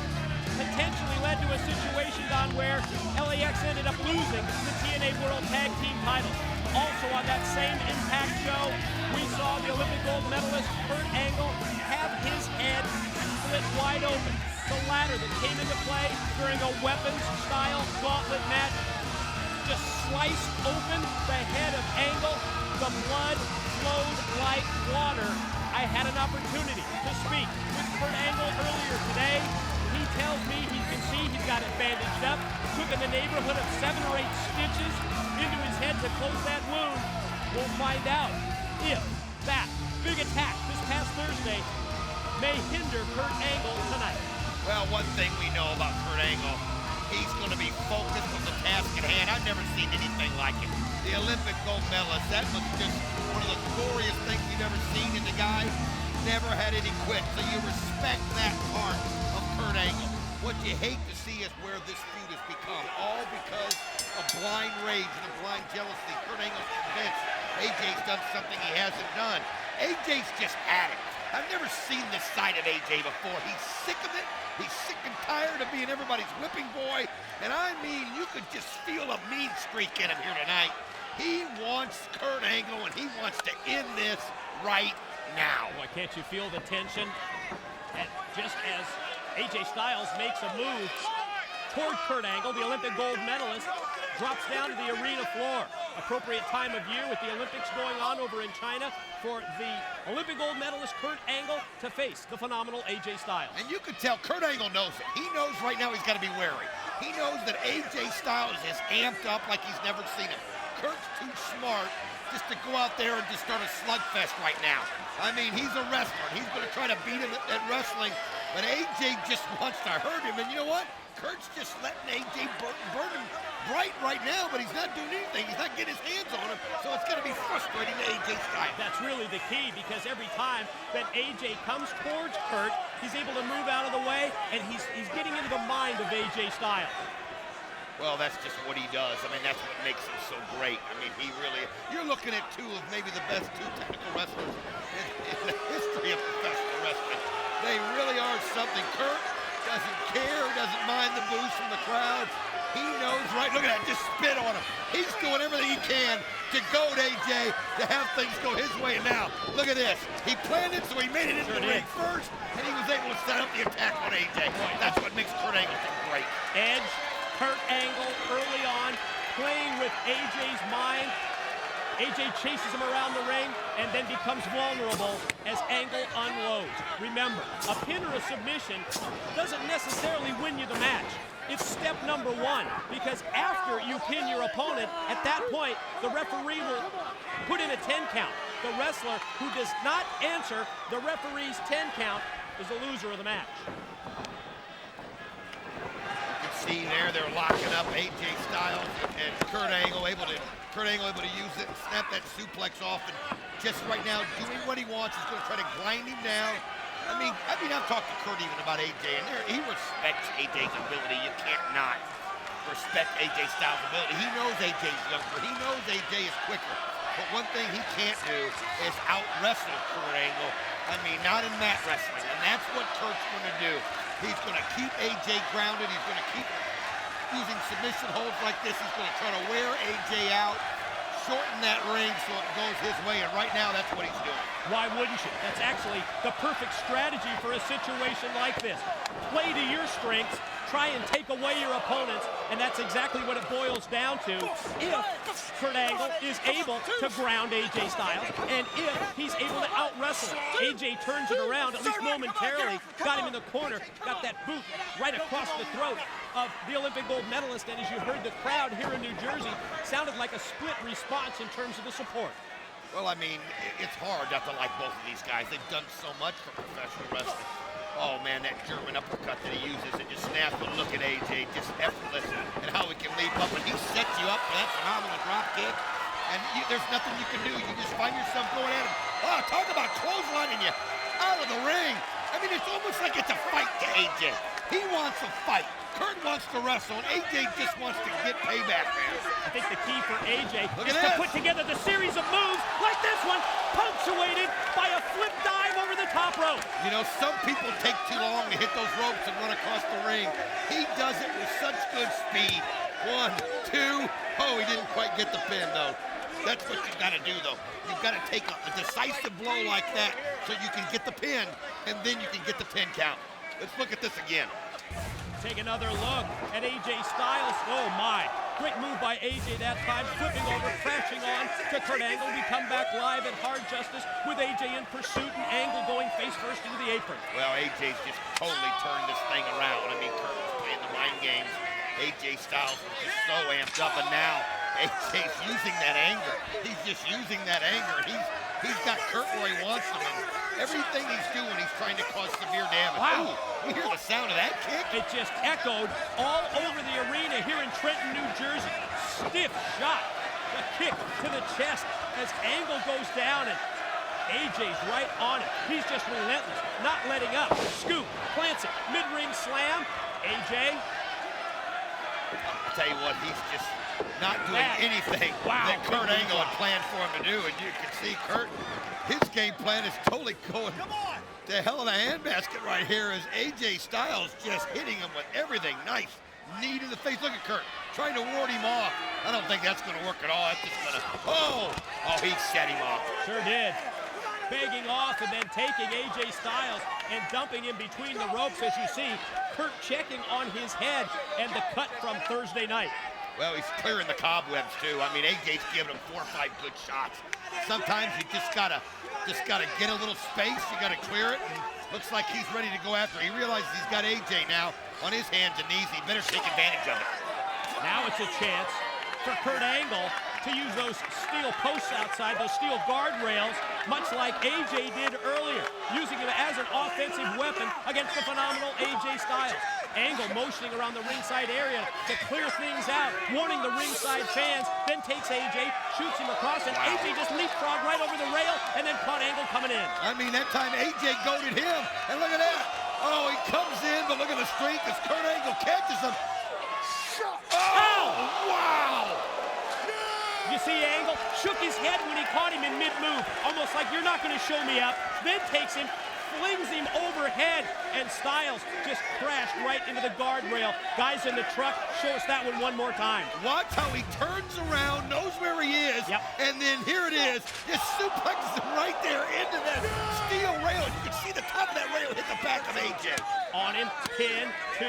potentially led to a situation, Don, where LAX ended up losing the TNA World Tag Team titles. Also on that same Impact show, we saw the Olympic gold medalist Kurt Angle have his head split wide open. The ladder that came into play during a weapons-style gauntlet match just sliced open the head of Angle. The blood flowed like water. I had an opportunity to speak with Kurt Angle earlier today. He tells me he can see he's got it bandaged up. Took in the neighborhood of 7 or 8 stitches into his head to close that wound. We'll find out if that big attack this past Thursday may hinder Kurt Angle tonight. Well, one thing we know about Kurt Angle, he's going to be focused on the task at hand. I've never seen anything like it. The Olympic gold medalist, that was just one of the glorious things you've ever seen, and the guy never had any quit. So you respect that part of Kurt Angle. What you hate to see is where this feud has become, all because of blind rage and a blind jealousy. Kurt Angle's convinced AJ's done something he hasn't done. AJ's just at it. I've never seen this side of AJ before. He's sick of it. He's sick and tired of being everybody's whipping boy. And I mean, you could just feel a mean streak in him here tonight. He wants Kurt Angle, and he wants to end this right now. Boy, can't you feel the tension? And just as AJ Styles makes a move toward Kurt Angle, the Olympic gold medalist drops down to the arena floor. Appropriate time of year with the Olympics going on over in China for the Olympic gold medalist Kurt Angle to face the phenomenal AJ Styles. And you could tell Kurt Angle knows it. He knows right now he's got to be wary. He knows that AJ Styles is amped up like he's never seen him. Kurt's too smart just to go out there and just start a slugfest right now. I mean, he's a wrestler, and he's going to try to beat him at wrestling, but AJ just wants to hurt him, and you know what? Kurt's just letting AJ burn him bright right now, but he's not doing anything. He's not getting his hands on him, so it's going to be frustrating to AJ Styles. That's really the key, because every time that AJ comes towards Kurt, he's able to move out of the way, and he's getting into the mind of AJ Styles. Well, that's just what he does. I mean, that's what makes him so great. I mean, he really, you're looking at two of maybe the best two technical wrestlers in the history of professional wrestling. They really are something. Kurt doesn't care, doesn't mind the boos from the crowd. He knows, right? Look at that, just spit on him. He's doing everything he can to goad AJ to have things go his way. And now, look at this. He planned it, so he made it into the ring first, and he was able to set up the attack on AJ. That's what makes Kurt Angle so great. Edge, Kurt Angle early on, playing with AJ's mind. AJ chases him around the ring and then becomes vulnerable as Angle unloads. Remember, a pin or a submission doesn't necessarily win you the match. It's step number 1, because after you pin your opponent, at that point, the referee will put in a 10 count. The wrestler who does not answer the referee's 10 count is the loser of the match. See there, they're locking up AJ Styles and Kurt Angle able to use it and snap that suplex off, and just right now doing what he wants. He's going to try to grind him down. I mean, I've talked to Kurt even about AJ, and he respects AJ's ability. You can't not respect AJ Styles' ability. He knows AJ's younger. He knows AJ is quicker. But one thing he can't do is out-wrestle Kurt Angle. I mean, not in mat wrestling, and that's what Kurt's going to do. He's going to keep AJ grounded. He's going to keep using submission holds like this. He's going to try to wear AJ out, shorten that ring so it goes his way, and right now that's what he's doing. Why wouldn't you? That's actually the perfect strategy for a situation like this. Play to your strengths, try and take away your opponents, and that's exactly what it boils down to. If Kurt Angle is able to ground AJ Styles, and if he's able to out-wrestle him. AJ turns it around, at least momentarily, got him in the corner, got that boot right across the throat of the Olympic gold medalist, and as you heard, the crowd here in New Jersey sounded like a split response in terms of the support. Well, I mean, it's hard not to like both of these guys. They've done so much for professional wrestling. Oh, man, that German uppercut that he uses, and just snaps a look at AJ, just effortless, and how he can leap up, and he sets you up for that phenomenal drop kick, and there's nothing you can do. You just find yourself going at him. Oh, talk about clotheslining you out of the ring. I mean, it's almost like it's a fight to AJ. He wants a fight. Kurt wants to wrestle, and AJ just wants to get payback, man. I think the key for AJ is to put together the series of moves like this one, punctuated by a flip dive over the top rope. rope. You know, some people take too long to hit those ropes and run across the ring. He does it with such good speed. 1, 2. Oh, he didn't quite get the pin, though. That's what you've got to do, though. You've got to take a decisive blow like that so you can get the pin, and then you can get the 10 count. Let's look at this again. Take another look at AJ Styles. Oh, my. Great move by AJ that time, flipping over, crashing on to Kurt Angle. We come back live at Hard Justice with AJ in pursuit and Angle going face first into the apron. Well, AJ's just totally turned this thing around. I mean, Kurt was playing the mind games. AJ Styles was just so amped up, and now AJ's using that anger. He's just using that anger. He's got Kurt where he wants him, and everything he's doing, he's trying to cause severe damage. Wow. Ooh, you hear the sound of that kick? It just echoed all over the arena here in Trenton, New Jersey. Stiff shot. A kick to the chest as Angle goes down, and AJ's right on it. He's just relentless, not letting up. Scoop, plants it, mid-ring slam. AJ. I'll tell you what, he's just not doing anything that Kurt Angle had planned for him to do, and you can see Kurt, his game plan is totally going to hell in a handbasket right here as AJ Styles just hitting him with everything. Nice knee to the face. Look at Kurt trying to ward him off. I don't think that's going to work at all. That's just going to, oh, he set him off. Sure did. Begging off and then taking AJ Styles and dumping him between the ropes, as you see. Kurt checking on his head and the cut from Thursday night. Well, he's clearing the cobwebs too. I mean, AJ's giving him 4 or 5 good shots. Sometimes you just gotta get a little space. You gotta clear it. And looks like he's ready to go after. He realizes he's got AJ now on his hands and knees. He better take advantage of it. Now it's a chance for Kurt Angle to use those steel posts outside, those steel guardrails, much like AJ did earlier, using it as an offensive weapon against the phenomenal AJ Styles. Angle motioning around the ringside area to clear things out, warning the ringside fans, then takes AJ, shoots him across, and AJ just leapfrogged right over the rail, and then caught Angle coming in. I mean, that time AJ goaded him, and look at that. Oh, he comes in, but look at the strength as Kurt Angle catches him. Oh, wow! You see Angle shook his head when he caught him in mid-move, almost like you're not going to show me up, then takes him, flings him overhead, and Styles just crashed right into the guardrail. Guys in the truck, show us that one more time. Watch how he turns around, knows where he is, and then here it is, just suplexes him right there into that steel rail. You can see the top of that rail hit the back of AJ. On him, pin, 2.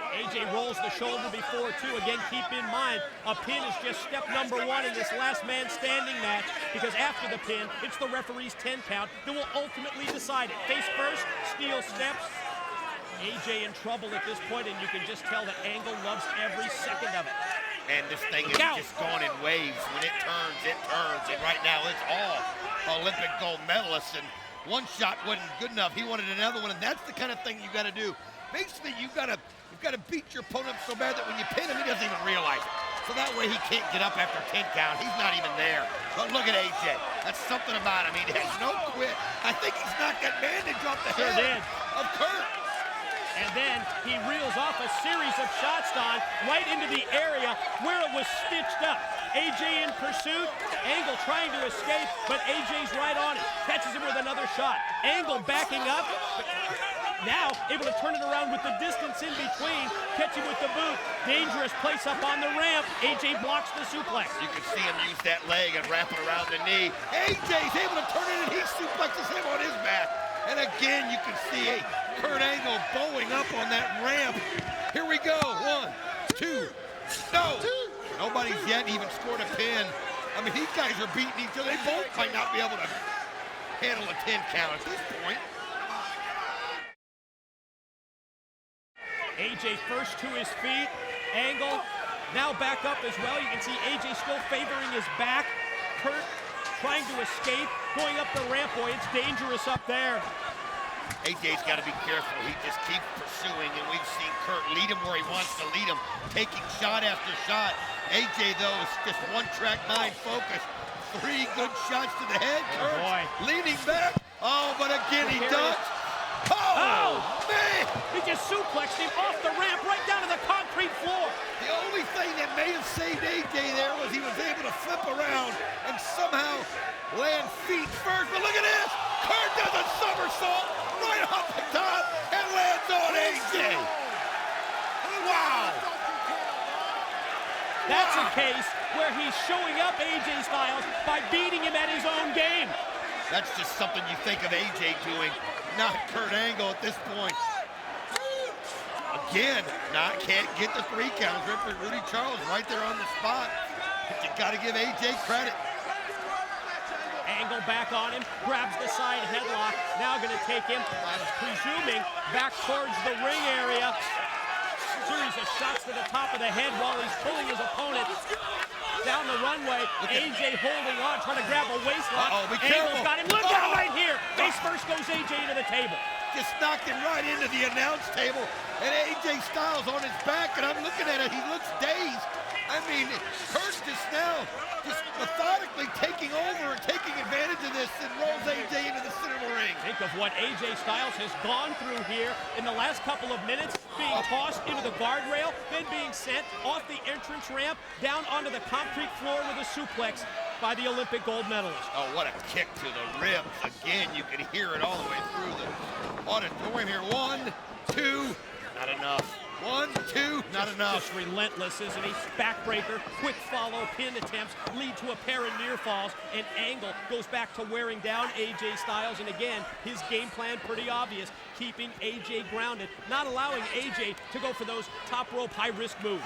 AJ rolls the shoulder before 2. Again, keep in mind, a pin is just step number 1 in this last man standing match, because after the pin, it's the referee's 10 count that will ultimately decide it. Face first, steel steps. AJ in trouble at this point, and you can just tell that Angle loves every second of it. And this thing is just going in waves. When it turns, and right now it's all Olympic gold medalists, and one shot wasn't good enough. He wanted another one, and that's the kind of thing you got to do. Basically, you've got to beat your opponent so bad that when you pin him, he doesn't even realize it. So that way he can't get up after 10 count. He's not even there. But look at AJ. That's something about him. He has no quit. I think he's knocked that bandage off the head of Kurt. And then he reels off a series of shots, Don, right into the area where it was stitched up. AJ in pursuit, Angle trying to escape, but AJ's right on it. Catches him with another shot. Angle backing up, now able to turn it around with the distance in between, catch him with the boot. Dangerous place up on the ramp. AJ blocks the suplex. You can see him use that leg and wrap it around the knee. AJ's able to turn it and he suplexes him on his back. And again, you can see Kurt Angle bowing up on that ramp. Here we go. 1, 2, no. Nobody's yet even scored a pin. I mean, these guys are beating each other. They both might not be able to handle a 10 count at this point. AJ first to his feet. Angle now back up as well. You can see AJ still favoring his back. Kurt trying to escape, going up the ramp. Boy, it's dangerous up there. AJ's got to be careful. He just keeps pursuing, and we've seen Kurt lead him where he wants to lead him, taking shot after shot. AJ, though, is just one-track mind focus. 3 good shots to the head. Kurt leaning back. Oh, but again, he does. Oh, man! He just suplexed him off the ramp right down to the concrete floor. The only thing that may have saved AJ there was he was able to flip around and somehow land feet first. But look at this! Kurt does a somersault right off the top and lands on AJ. Wow. That's a case where he's showing up AJ Styles by beating him at his own game. That's just something you think of AJ doing, not Kurt Angle at this point. Again, can't get the 3 count. Rudy Charles right there on the spot. But you got to give AJ credit. Angle back on him, grabs the side headlock. Now going to take him, I'm presuming, back towards the ring area. Series of shots to the top of the head while he's pulling his opponent down the runway. AJ holding on, trying to grab a waistlock. Be careful. Angle's got him. Look out right here. Face first goes AJ to the table. Just knocked him right into the announce table. And AJ Styles on his back, and I'm looking at it. He looks dazed. I mean, Kurt's just now methodically taking over and taking advantage of this and rolls AJ into the center of the ring. Think of what AJ Styles has gone through here in the last couple of minutes, being tossed into the guardrail, then being sent off the entrance ramp down onto the concrete floor with a suplex by the Olympic gold medalist. Oh, what a kick to the ribs. Again, you can hear it all the way through the auditorium here. 1, 2, not enough. 1, 2, not enough. Just relentless, isn't he? Backbreaker, quick follow, pin attempts lead to a pair of near falls, and Angle goes back to wearing down AJ Styles, and again, his game plan pretty obvious, keeping AJ grounded, not allowing AJ to go for those top rope high-risk moves.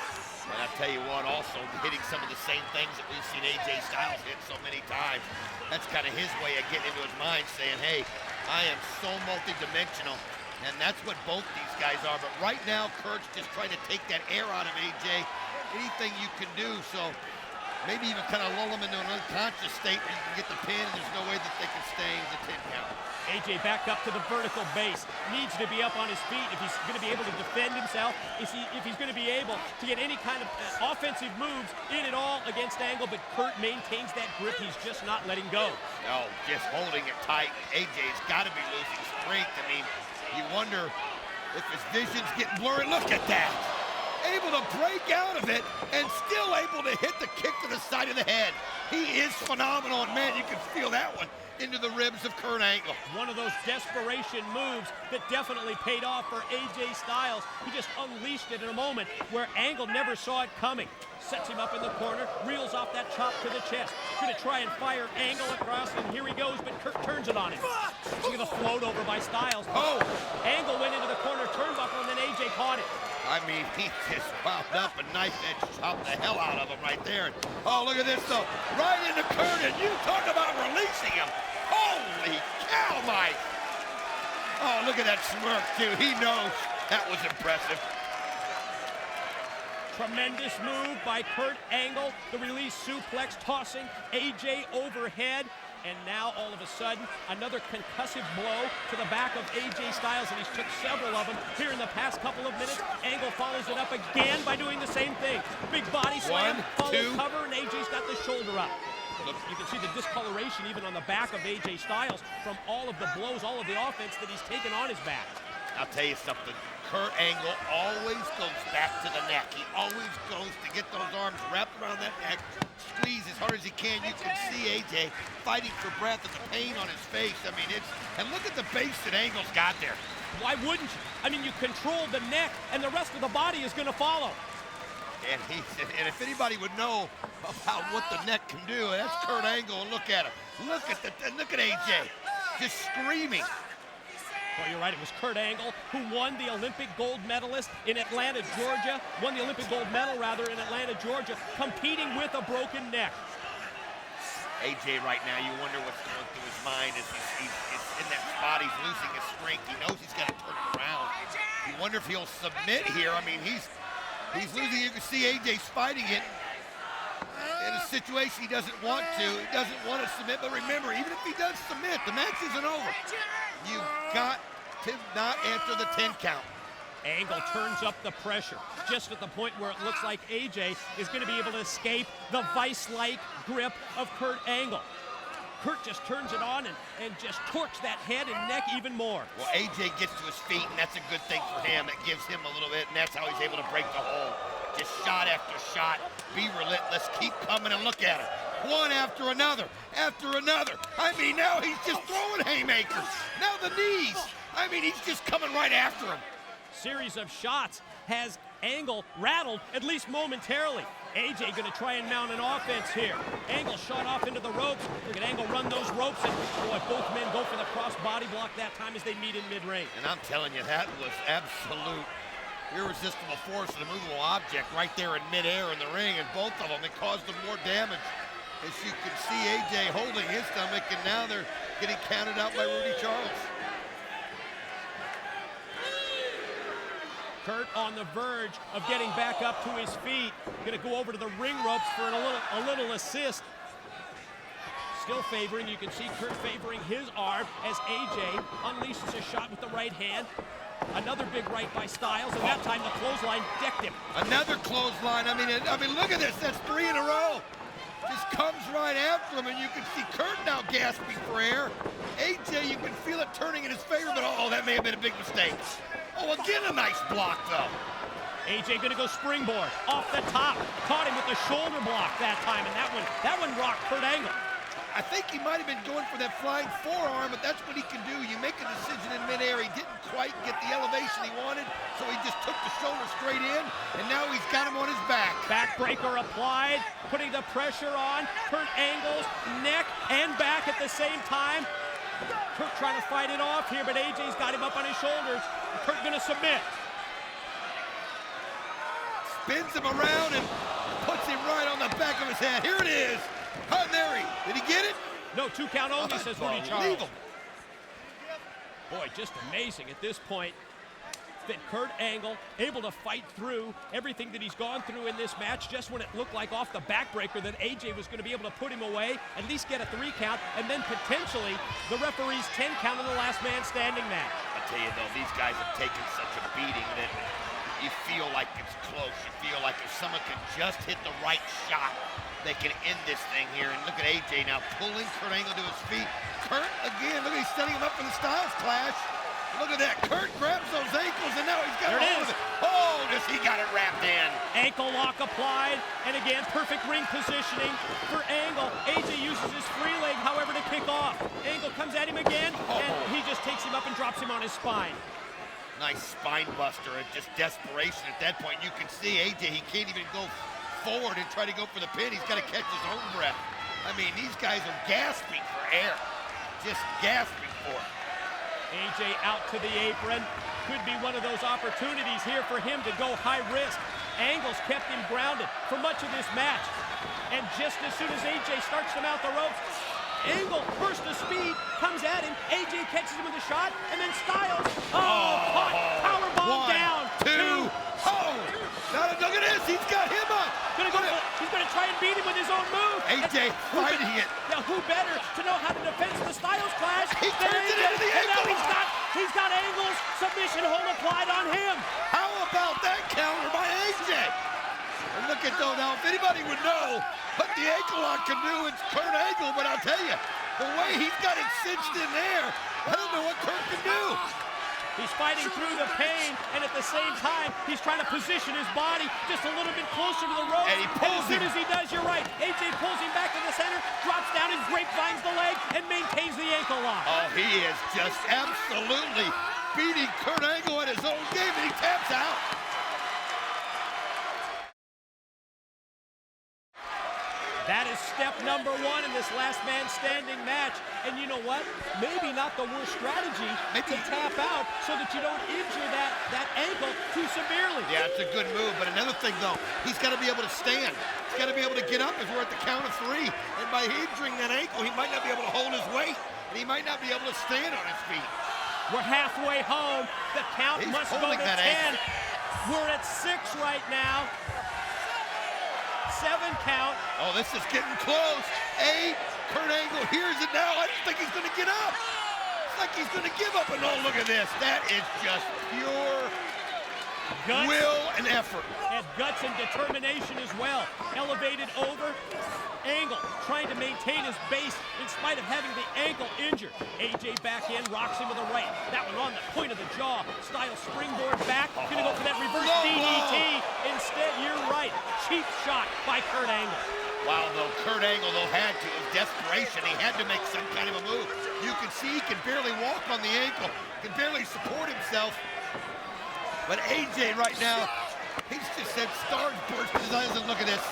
And I tell you what, also hitting some of the same things that we've seen AJ Styles hit so many times. That's kind of his way of getting into his mind, saying, hey, I am so multi-dimensional. And that's what both these guys are. But right now, Kurt's just trying to take that air out of AJ. Anything you can do. So maybe even kind of lull him into an unconscious state where you can get the pin, and there's no way that they can stay in the 10 count. AJ back up to the vertical base. Needs to be up on his feet if he's going to be able to defend himself, if he's going to be able to get any kind of offensive moves in at all against Angle, but Kurt maintains that grip. He's just not letting go. No, just holding it tight. AJ's got to be losing strength. I mean, you wonder if his vision's getting blurry. Look at that. Able to break out of it and still able to hit the kick to the side of the head. He is phenomenal, and man, you can feel that one into the ribs of Kurt Angle. One of those desperation moves that definitely paid off for AJ Styles. He just unleashed it in a moment where Angle never saw it coming. Sets him up in the corner, reels off that chop to the chest. Gonna try and fire Angle across, and here he goes, but Kurt turns it on him. Look at the float over by Styles. Oh! Angle went into the corner turnbuckle, and then AJ caught it. I mean, he just wound up and knife edge chopped the hell out of him right there. Oh, look at this, though. Right into Kurt, and you talk about releasing him. Holy cow, Mike. Oh, look at that smirk, too. He knows that was impressive. Tremendous move by Kurt Angle. The release suplex tossing AJ overhead. And now, all of a sudden, another concussive blow to the back of AJ Styles, and he's took several of them here in the past couple of minutes. Angle follows it up again by doing the same thing. Big body slam, follow cover, and AJ's got the shoulder up. You can see the discoloration even on the back of AJ Styles from all of the blows, all of the offense that he's taken on his back. I'll tell you something. Kurt Angle always goes back to the neck. He always goes to get those arms wrapped around that neck, squeeze as hard as he can. You can see AJ fighting for breath and the pain on his face. I mean, and look at the base that Angle's got there. Why wouldn't you? I mean, you control the neck, and the rest of the body is going to follow. And if anybody would know about what the neck can do, that's Kurt Angle. And look at him. Look at AJ, just screaming. Well, you're right, it was Kurt Angle who won the Olympic gold medalist in Atlanta, Georgia. Won the Olympic gold medal, rather, in Atlanta, Georgia, competing with a broken neck. AJ right now, you wonder what's going through his mind as he's in that spot. He's losing his strength. He knows he's got to turn it around. You wonder if he'll submit here. I mean, he's losing. You can see AJ's fighting it in a situation he doesn't want to. He doesn't want to submit, but remember, even if he does submit, the match isn't over. You've got to not answer the 10 count. Angle turns up the pressure, just at the point where it looks like AJ is going to be able to escape the vice-like grip of Kurt Angle. Kurt just turns it on and just torques that head and neck even more. Well, AJ gets to his feet, and that's a good thing for him. It gives him a little bit, and that's how he's able to break the hold. Just shot after shot, be relentless, keep coming, and look at him. one after another, after another. I mean, now he's just throwing haymakers. Now the knees. I mean, he's just coming right after him. Series of shots has Angle rattled, at least momentarily. AJ gonna try and mount an offense here. Angle shot off into the ropes. Look at Angle run those ropes, and boy, both men go for the cross body block that time as they meet in mid-range. And I'm telling you, that was absolute irresistible force, an immovable object right there in midair in the ring, and both of them, it caused them more damage. As you can see, AJ holding his stomach, and now they're getting counted out by Rudy Charles. Kurt on the verge of getting back up to his feet. Gonna go over to the ring ropes for a little assist. Still favoring, you can see Kurt favoring his arm as AJ unleashes a shot with the right hand. Another big right by Styles, and that time the clothesline decked him. Another clothesline. I mean, look at this. That's 3 in a row. Just comes right after him, and you can see Kurt now gasping for air. AJ, you can feel it turning in his favor, but oh, that may have been a big mistake. Oh, again, a nice block, though. AJ gonna go springboard off the top. Caught him with the shoulder block that time, and that one rocked Kurt Angle. I think he might have been going for that flying forearm, but that's what he can do. You make a decision in midair. He didn't quite get the elevation he wanted, so he just took the shoulder straight in, and now he's got him on his back. Backbreaker applied, putting the pressure on Kurt Angle's neck and back at the same time. Kurt trying to fight it off here, but AJ's got him up on his shoulders. Kurt gonna submit. Spins him around and puts him right on the back of his head. Here it is. Hail Mary. Did he get it? No, 2 count only, says Rudy Charles. Boy, just amazing at this point that Kurt Angle able to fight through everything that he's gone through in this match, just when it looked like off the backbreaker that AJ was going to be able to put him away, at least get a 3 count, and then potentially the referee's 10 count in the last man standing match. I tell you though, these guys have taken such a beating that you feel like it's close. You feel like if someone can just hit the right shot, they can end this thing here. And look at AJ now pulling Kurt Angle to his feet. Kurt again, look, he's setting him up for the Styles Clash. Look at that. Kurt grabs those ankles, and now he's got there hold of it. Oh, does he got it wrapped in. Ankle lock applied, and again, perfect ring positioning for Angle. AJ uses his free leg, however, to kick off. Angle comes at him again, and he just takes him up and drops him on his spine. Nice spine buster and just desperation at that point. You can see AJ, he can't even go forward and try to go for the pin. He's got to catch his own breath. I mean, these guys are gasping for air. Just gasping for it. AJ out to the apron. Could be one of those opportunities here for him to go high risk. Angle's kept him grounded for much of this match. And just as soon as AJ starts to mount the ropes, Angle, burst of speed, comes at him. AJ catches him with a shot, and then Styles, caught, powerbomb down. 2, oh! Now look at this, he's got him up. He's gonna try and beat him with his own move. AJ fighting it. Now who better to know how to defend the Styles Clash He than turns it AJ? into the And now ankle he's got Angle's submission hold applied on him. How about that counter by AJ? And look at though, now if anybody would know what the ankle lock can do, it's Kurt Angle, but I'll tell you, the way he's got it cinched in there, I don't know what Kurt can do. He's fighting through the pain, and at the same time, he's trying to position his body just a little bit closer to the ropes. And he pulls as soon him. as he does, you're right. AJ pulls him back to the center, drops down and grapevines the leg, and maintains the ankle lock. Oh, he is just absolutely beating Kurt Angle at his own game, and he taps out. That is step number 1 in this last man standing match. And you know what? Maybe not the worst strategy to tap out so that you don't injure that ankle too severely. Yeah, it's a good move, but another thing though, he's got to be able to stand. He's got to be able to get up as we're at the count of 3. And by injuring that ankle, he might not be able to hold his weight, and he might not be able to stand on his feet. We're halfway home. The count must go to 10. Ankle. We're at 6 right now. 7 count. Oh, this is getting close. 8. Kurt Angle hears it now. I don't think he's going to get up. It's like he's going to give up. And oh, look at this. That is just pure guts, will and effort. And guts and determination as well. Elevated over. Angle trying to maintain his base in spite of having the ankle injured. AJ back in, rocks him with a right. That one on the point of the jaw. Styles springboard back. Gonna go for that reverse DDT. Instead, you're right. Cheap shot by Kurt Angle. Wow, though, Kurt Angle, though, had to. It was desperation. He had to make some kind of a move. You can see he can barely walk on the ankle, can barely support himself. But AJ right now, he's just said stars burst in his eyes and look at this.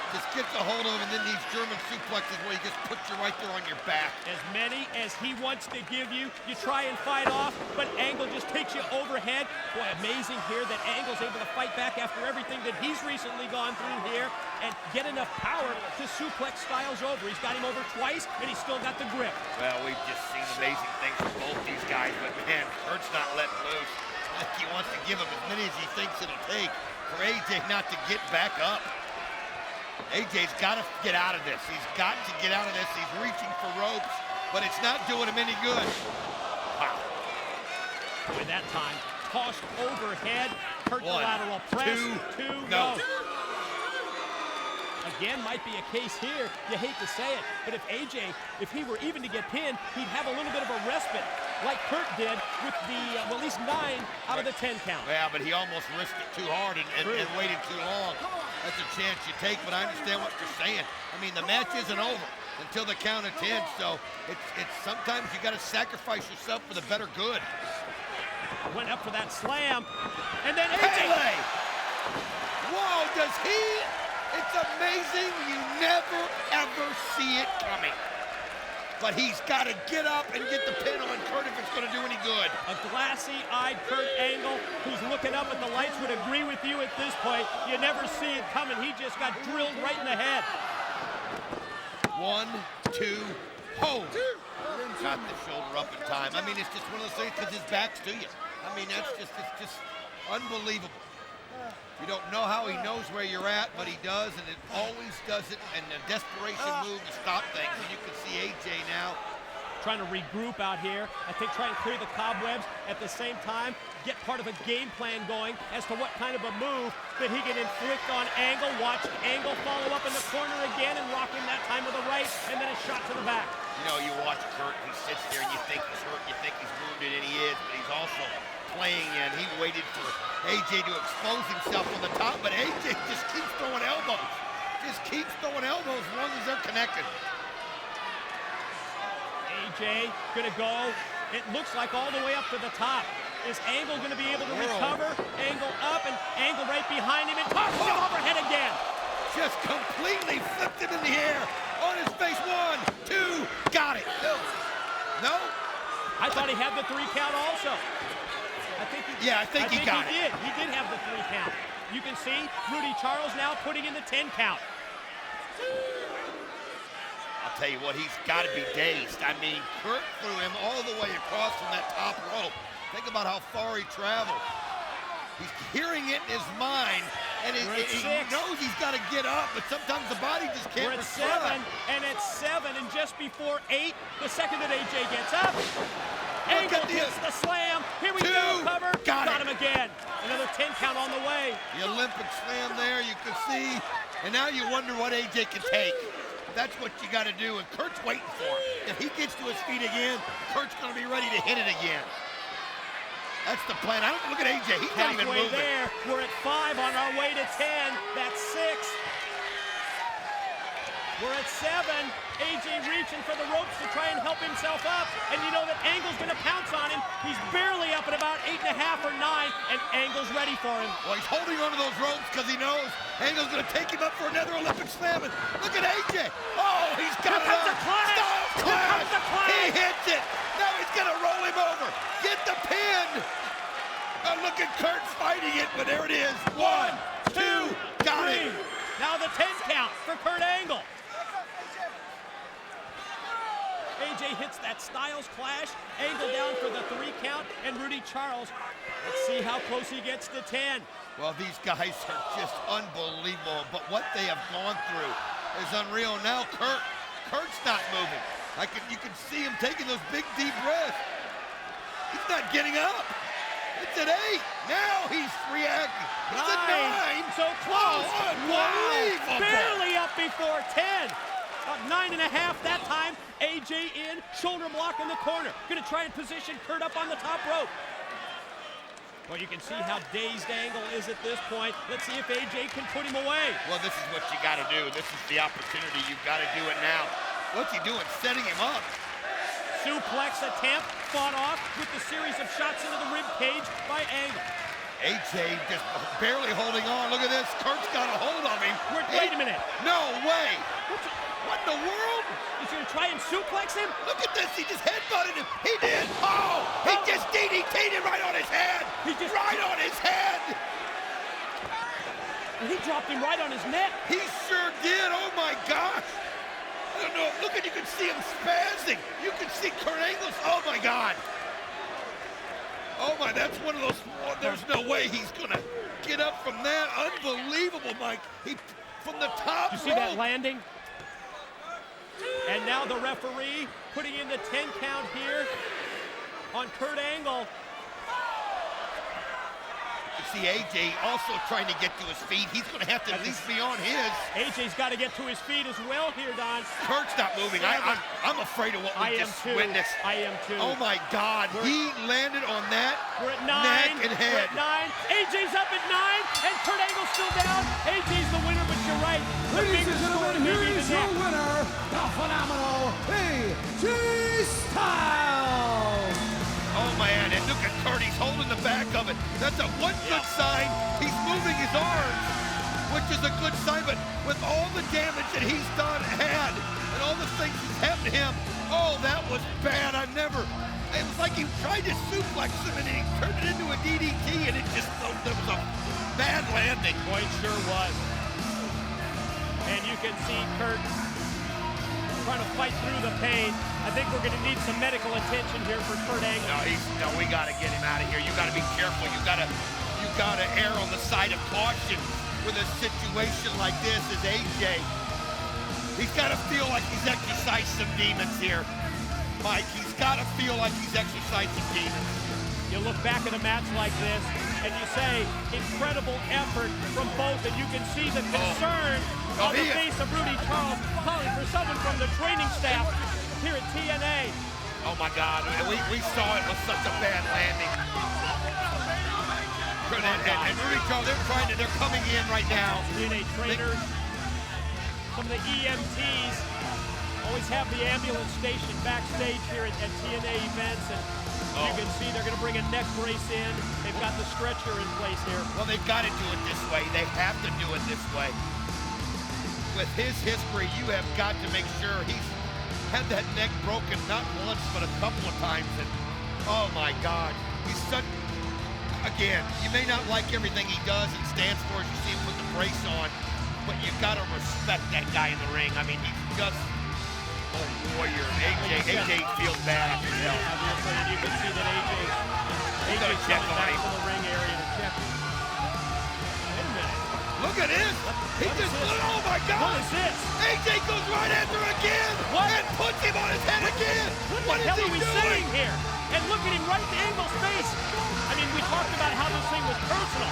Just gets a hold of him, and then these German suplexes where he just puts you right there on your back. As many as he wants to give you, you try and fight off, but Angle just takes you overhead. Boy, amazing here that Angle's able to fight back after everything that he's recently gone through here and get enough power to suplex Styles over. He's got him over twice, and he's still got the grip. Well, we've just seen amazing things from both these guys, but man, Kurt's not letting loose. I think he wants to give him as many as he thinks it'll take for AJ not to get back up. AJ's got to get out of this. He's got to get out of this. He's reaching for ropes, but it's not doing him any good. Wow. With that time, tossed overhead. Kurt the lateral press. Two, no. Again, might be a case here. You hate to say it, but if AJ, if he were even to get pinned, he'd have a little bit of a respite, like Kurt did with the, well, at least 9 out of the 10 count. Yeah, but he almost risked it too hard and waited too long. That's a chance you take, but I understand what you're saying. I mean, the match isn't over until the count of 10, so it's sometimes you got to sacrifice yourself for the better good. Went up for that slam, and then AJ. Pele! Whoa, does he? It's amazing. You never, ever see it coming. But he's got to get up and get the pin on Kurt if it's going to do any good. A glassy-eyed Kurt Angle, who's looking up at the lights, would agree with you at this point. You never see it coming. He just got drilled right in the head. 1, 2, hold. Got the shoulder up in time. I mean, it's just one of those things because his back's to you. I mean, it's just unbelievable. You don't know how he knows where you're at, but he does, and it always does it, and a desperation move to stop things. And you can see AJ now trying to regroup out here. I think trying to clear the cobwebs at the same time, get part of a game plan going as to what kind of a move that he can inflict on Angle. Watch Angle follow up in the corner again and rock him that time with the right, and then a shot to the back. You know, you watch Kurt, he sits there and you think he's hurt, you think he's wounded, and he is, but he's also playing, and he waited for AJ to expose himself on the top, but AJ just keeps throwing elbows. Just keeps throwing elbows as long as they're connected. AJ gonna go, it looks like all the way up to the top. Is Angle gonna be able to recover? Angle up, and Angle right behind him, and tosses him overhead again. Just completely flipped him in the air. On his face, 1, 2, got it. No? I thought he had the 3 count also. I think he got it. He did have the 3 count. You can see Rudy Charles now putting in the 10 count. I'll tell you what, he's got to be dazed. I mean, Kurt threw him all the way across from that top rope. Think about how far he traveled. He's hearing it in his mind, and he knows he's got to get up, but sometimes the body just can't respond. We're at 7, and it's 7, and just before 8, the second that AJ gets up, Angle gets the slam. Here we go, cover. Got him again. Another 10 count on the way. The Olympic slam there, you can see, and now you wonder what AJ can take. That's what you got to do, and Kurt's waiting for him. If he gets to his feet again, Kurt's going to be ready to hit it again. That's the plan. I don't look at AJ. He's not even moving. There. We're at 5 on our way to 10. That's 6. We're at 7. AJ reaching for the ropes to try and help himself up. And you know that Angle's going to pounce on him. He's barely up at about 8.5 or 9, and Angle's ready for him. Well, he's holding onto those ropes because he knows Angle's going to take him up for another Olympic slam. And look at AJ. Oh, he's got it. Here comes the clash. Here comes the clash. He hits it. Now he's going to roll him over. Get the pin. Look at Kurt fighting it, but there it is. 1, 2, got it. Now the 10 count for Kurt Angle. AJ hits that Styles clash. Angle down for the 3 count, and Rudy Charles. Let's see how close he gets to 10. Well, these guys are just unbelievable, but what they have gone through is unreal. Now Kurt's not moving. You can see him taking those big, deep breaths. He's not getting up. It's at 8. Now he's reacting. It's at 9. So close. Oh, unbelievable. Wow. Barely up before 10. About 9.5 that time. AJ in, shoulder block in the corner. Gonna try and position Kurt up on the top rope. Well, you can see how dazed Angle is at this point. Let's see if AJ can put him away. Well, this is what you got to do. This is the opportunity. You've got to do it now. What's he doing? Setting him up. Suplex attempt fought off with the series of shots into the rib cage by Angle. AJ just barely holding on. Look at this. Kurt's got a hold of him. Wait a minute. No way. What in the world? He's going to try and suplex him? Look at this. He just headbutted him. He did. Oh, he just DDT'd him right on his head. Right on his head. And he dropped him right on his neck. He sure did. Oh, my gosh. I don't know. Look at, you can see him spazzing. You can see Kurt Angle's. Oh, my God. Oh, my, that's one of those. There's no way he's going to get up from that. Unbelievable, Mike. He, from the top You see that landing? And now the referee putting in the 10 count here on Kurt Angle. You see AJ also trying to get to his feet. He's going to have to at least be on his. AJ's got to get to his feet as well here, Don. Kurt's not moving. I'm afraid of what we just witnessed. I am too. Oh, my God. He landed on that neck and head. We're at 9. AJ's up at 9, and Kurt Angle's still down. AJ's the winner, but you're right. Ladies and gentlemen, here is your winner, the phenomenal AJ Styles. Oh, man, and look at Kurt. He's holding the back of it. That's a one good sign. He's moving his arms, which is a good sign, but with all the damage that he's had and all the things that's happened to him, oh, that was bad. It was like he tried to suplex him and he turned it into a DDT, and there was a bad landing. Boy, it sure was. And you can see Kurt trying to fight through the pain. I think we're going to need some medical attention here for Kurt Angle. No, we got to get him out of here. You got to be careful. You got to err on the side of caution with a situation like this as AJ. He's got to feel like he's exercised some demons here. Mike, he's got to feel like he's exercised some demons. You look back at a match like this, and you say, incredible effort from both, and you can see the concern on the face of Rudy Charles, calling for someone from the training staff here at TNA. Oh, my God. We saw it was such a bad landing. And Rudy Charles, they're coming in right now. TNA trainers, some of the EMTs always have the ambulance station backstage here at TNA events, and you can see they're going to bring a neck brace in. They've got the stretcher in place here. Well, they've got to do it this way. They have to do it this way. With his history, you have got to make sure he's had that neck broken not once, but a couple of times. And oh my God, he's such, again, you may not like everything he does and stands for as you see him put the brace on, but you got to respect that guy in the ring. I mean, he's just a warrior. AJ feels bad. And you can see that AJ's check coming on back him. to the ring area to check. Wait a minute. Look at this. Oh my God. What is this? AJ goes right after again. What? And puts him on his head again. What the hell is are we he doing? saying here? And look at him right to Angle's face. I mean, we talked about how this thing was personal.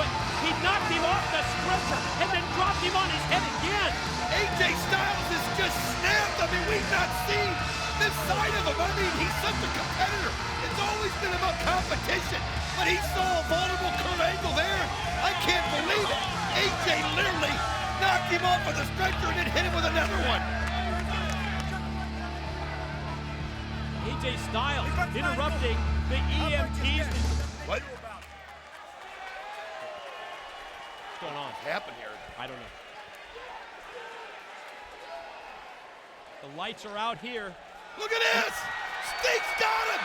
But he knocked him off the stretcher and then dropped him on his head again. AJ Styles is just snapped. I mean, we've not seen this side of him. I mean, he's such a competitor. It's always been about competition. But he saw a vulnerable Kurt Angle there. I can't believe it. AJ literally knocked him off of the stretcher and then hit him with another one. AJ Styles interrupting the EMTs. What? What's going on? What happened here? I don't know. The lights are out here. Look at this! Sting's got him!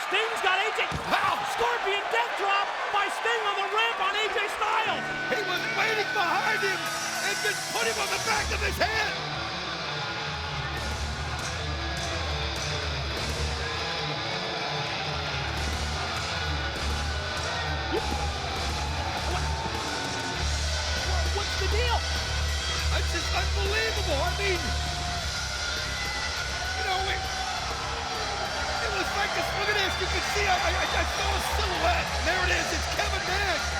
Sting's got AJ. Wow! Scorpion death drop by Sting on the ramp on AJ Styles. He was waiting behind him and just put him on the back of his head. What's the deal? It's just unbelievable. I mean, you know, it was like this. Look at this. You can see I saw a silhouette. There it is. It's Kevin Nash.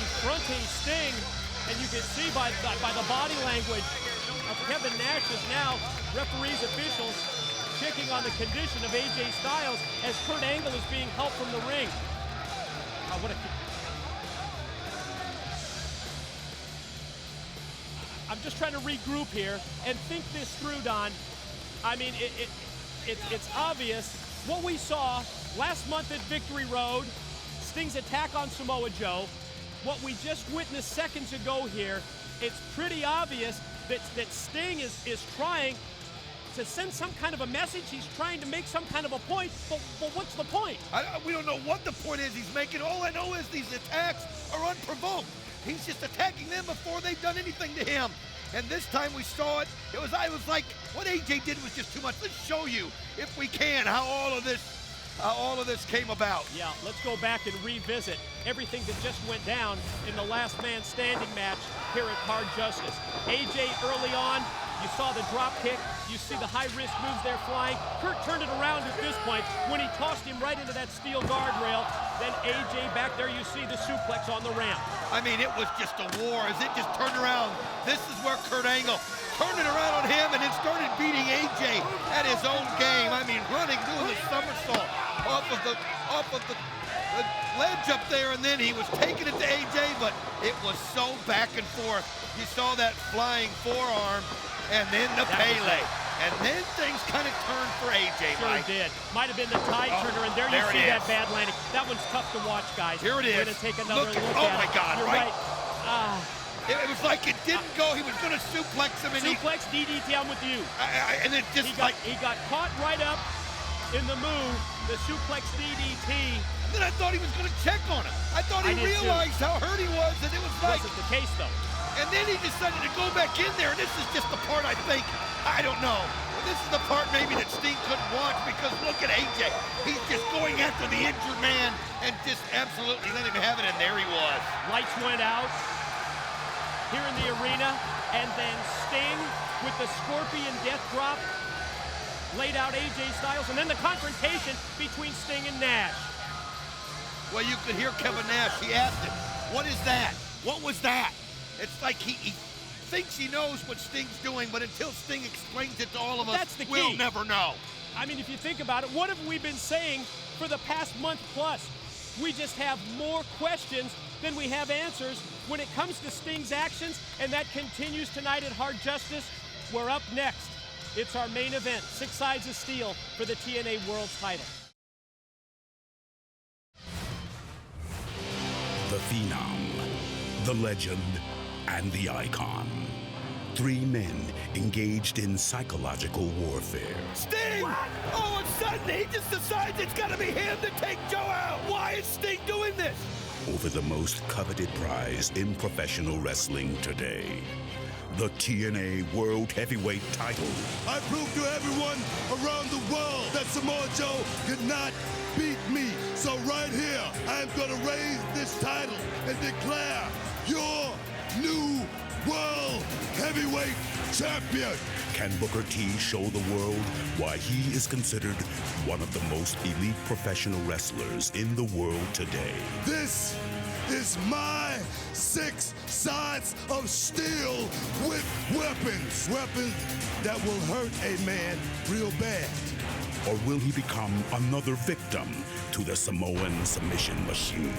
confronting Sting, and you can see by the body language of Kevin Nash is now referees, officials checking on the condition of AJ Styles as Kurt Angle is being helped from the ring. I'm just trying to regroup here and think this through, Don. I mean, it's obvious what we saw last month at Victory Road, Sting's attack on Samoa Joe, what we just witnessed seconds ago here. It's pretty obvious that Sting is trying to send some kind of a message. He's trying to make some kind of a point, but what's the point? We don't know what the point is he's making. All I know is these attacks are unprovoked. He's just attacking them before they've done anything to him. And this time we saw it. It was like what AJ did was just too much. Let's show you, if we can, how all of this came about. Yeah, let's go back and revisit everything that just went down in the last man standing match here at Hard Justice. AJ early on, you saw the drop kick, you see the high risk moves there flying. Kurt turned it around at this point when he tossed him right into that steel guardrail. Then AJ back there, you see the suplex on the ramp. I mean, it was just a war as it just turned around. This is where Kurt Angle turned it around on him and then started beating AJ at his own game. I mean, running, doing the somersault off of the ledge up there, and then he was taking it to AJ, but it was so back and forth. You saw that flying forearm, and then the Pele. And then things kind of turned for AJ, Sure Mike. did. Might have been the tide turner, and there you see that bad landing. That one's tough to watch, guys. Here it is. We're going to take another look at it. Oh, my God, You're right? It was like it didn't go. He was going to suplex him. And suplex, DDT, I'm with you. And it just he got caught right up in the move, the suplex DDT. And then I thought he was going to check on him. I thought he realized how hurt he was, and it was like... Wasn't the case, though. And then he decided to go back in there, and this is just the part I think, I don't know. But this is the part maybe that Sting couldn't watch, because look at AJ. He's just going after the injured man and just absolutely let him have it, and there he was. Lights went out here in the arena, and then Sting with the Scorpion death drop laid out AJ Styles, and then the confrontation between Sting and Nash. Well, you could hear Kevin Nash. He asked him, what is that? What was that? It's like he thinks he knows what Sting's doing, but until Sting explains it to all of us, that's the key. We'll never know. I mean, if you think about it, what have we been saying for the past month plus? We just have more questions than we have answers when it comes to Sting's actions, and that continues tonight at Hard Justice. We're up next. It's our main event, 6 sides of steel for the TNA World title. The Phenom, the Legend, and the Icon. 3 men engaged in psychological warfare. Sting! All of a sudden, he just decides it's got to be him to take Joe out. Why is Sting doing this? Over the most coveted prize in professional wrestling today. The TNA World Heavyweight title. I proved to everyone around the world that Samoa Joe could not beat me. So right here, I'm gonna raise this title and declare your new World Heavyweight Champion. Can Booker T show the world why he is considered one of the most elite professional wrestlers in the world today? This is my 6 sides of steel with weapons. Weapons that will hurt a man real bad. Or will he become another victim to the Samoan submission machine?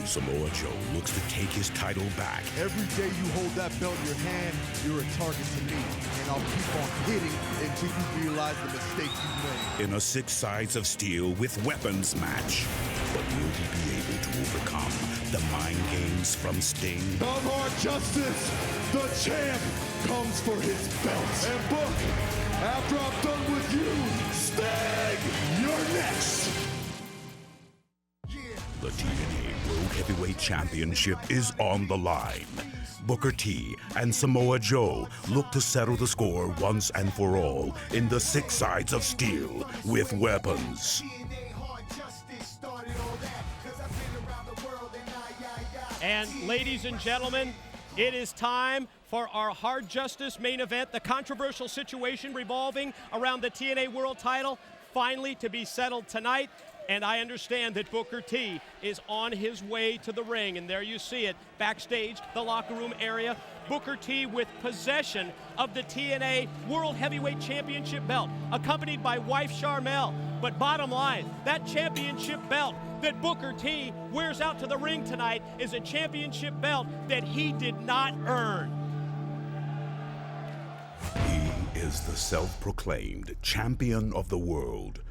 Samoa Joe looks to take his title back. Every day you hold that belt in your hand, you're a target to me. And I'll keep on hitting until you realize the mistake you made. In a 6 sides of steel with weapons match. But will he be able to overcome the mind games from Sting? Of Hard Justice, the champ comes for his belt. And Book, after I'm done with you, Sting, you're next. The TNA World Heavyweight Championship is on the line. Booker T and Samoa Joe look to settle the score once and for all in the 6 sides of steel with weapons. And ladies and gentlemen, it is time for our Hard Justice main event, the controversial situation revolving around the TNA World title, finally to be settled tonight. And I understand that Booker T is on his way to the ring, and there you see it, backstage, the locker room area. Booker T with possession of the TNA World Heavyweight Championship belt, accompanied by wife Sharmell. But bottom line, that championship belt that Booker T wears out to the ring tonight is a championship belt that he did not earn. He is the self-proclaimed champion of the world.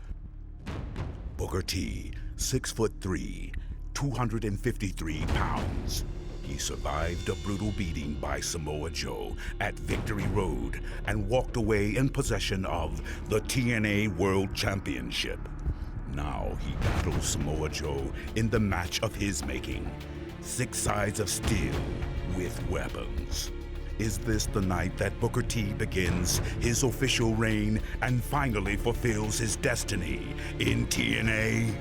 Booker T, 6'3", 253 pounds. He survived a brutal beating by Samoa Joe at Victory Road and walked away in possession of the TNA World Championship. Now he battles Samoa Joe in the match of his making. 6 sides of steel with weapons. Is this the night that Booker T begins his official reign and finally fulfills his destiny in TNA?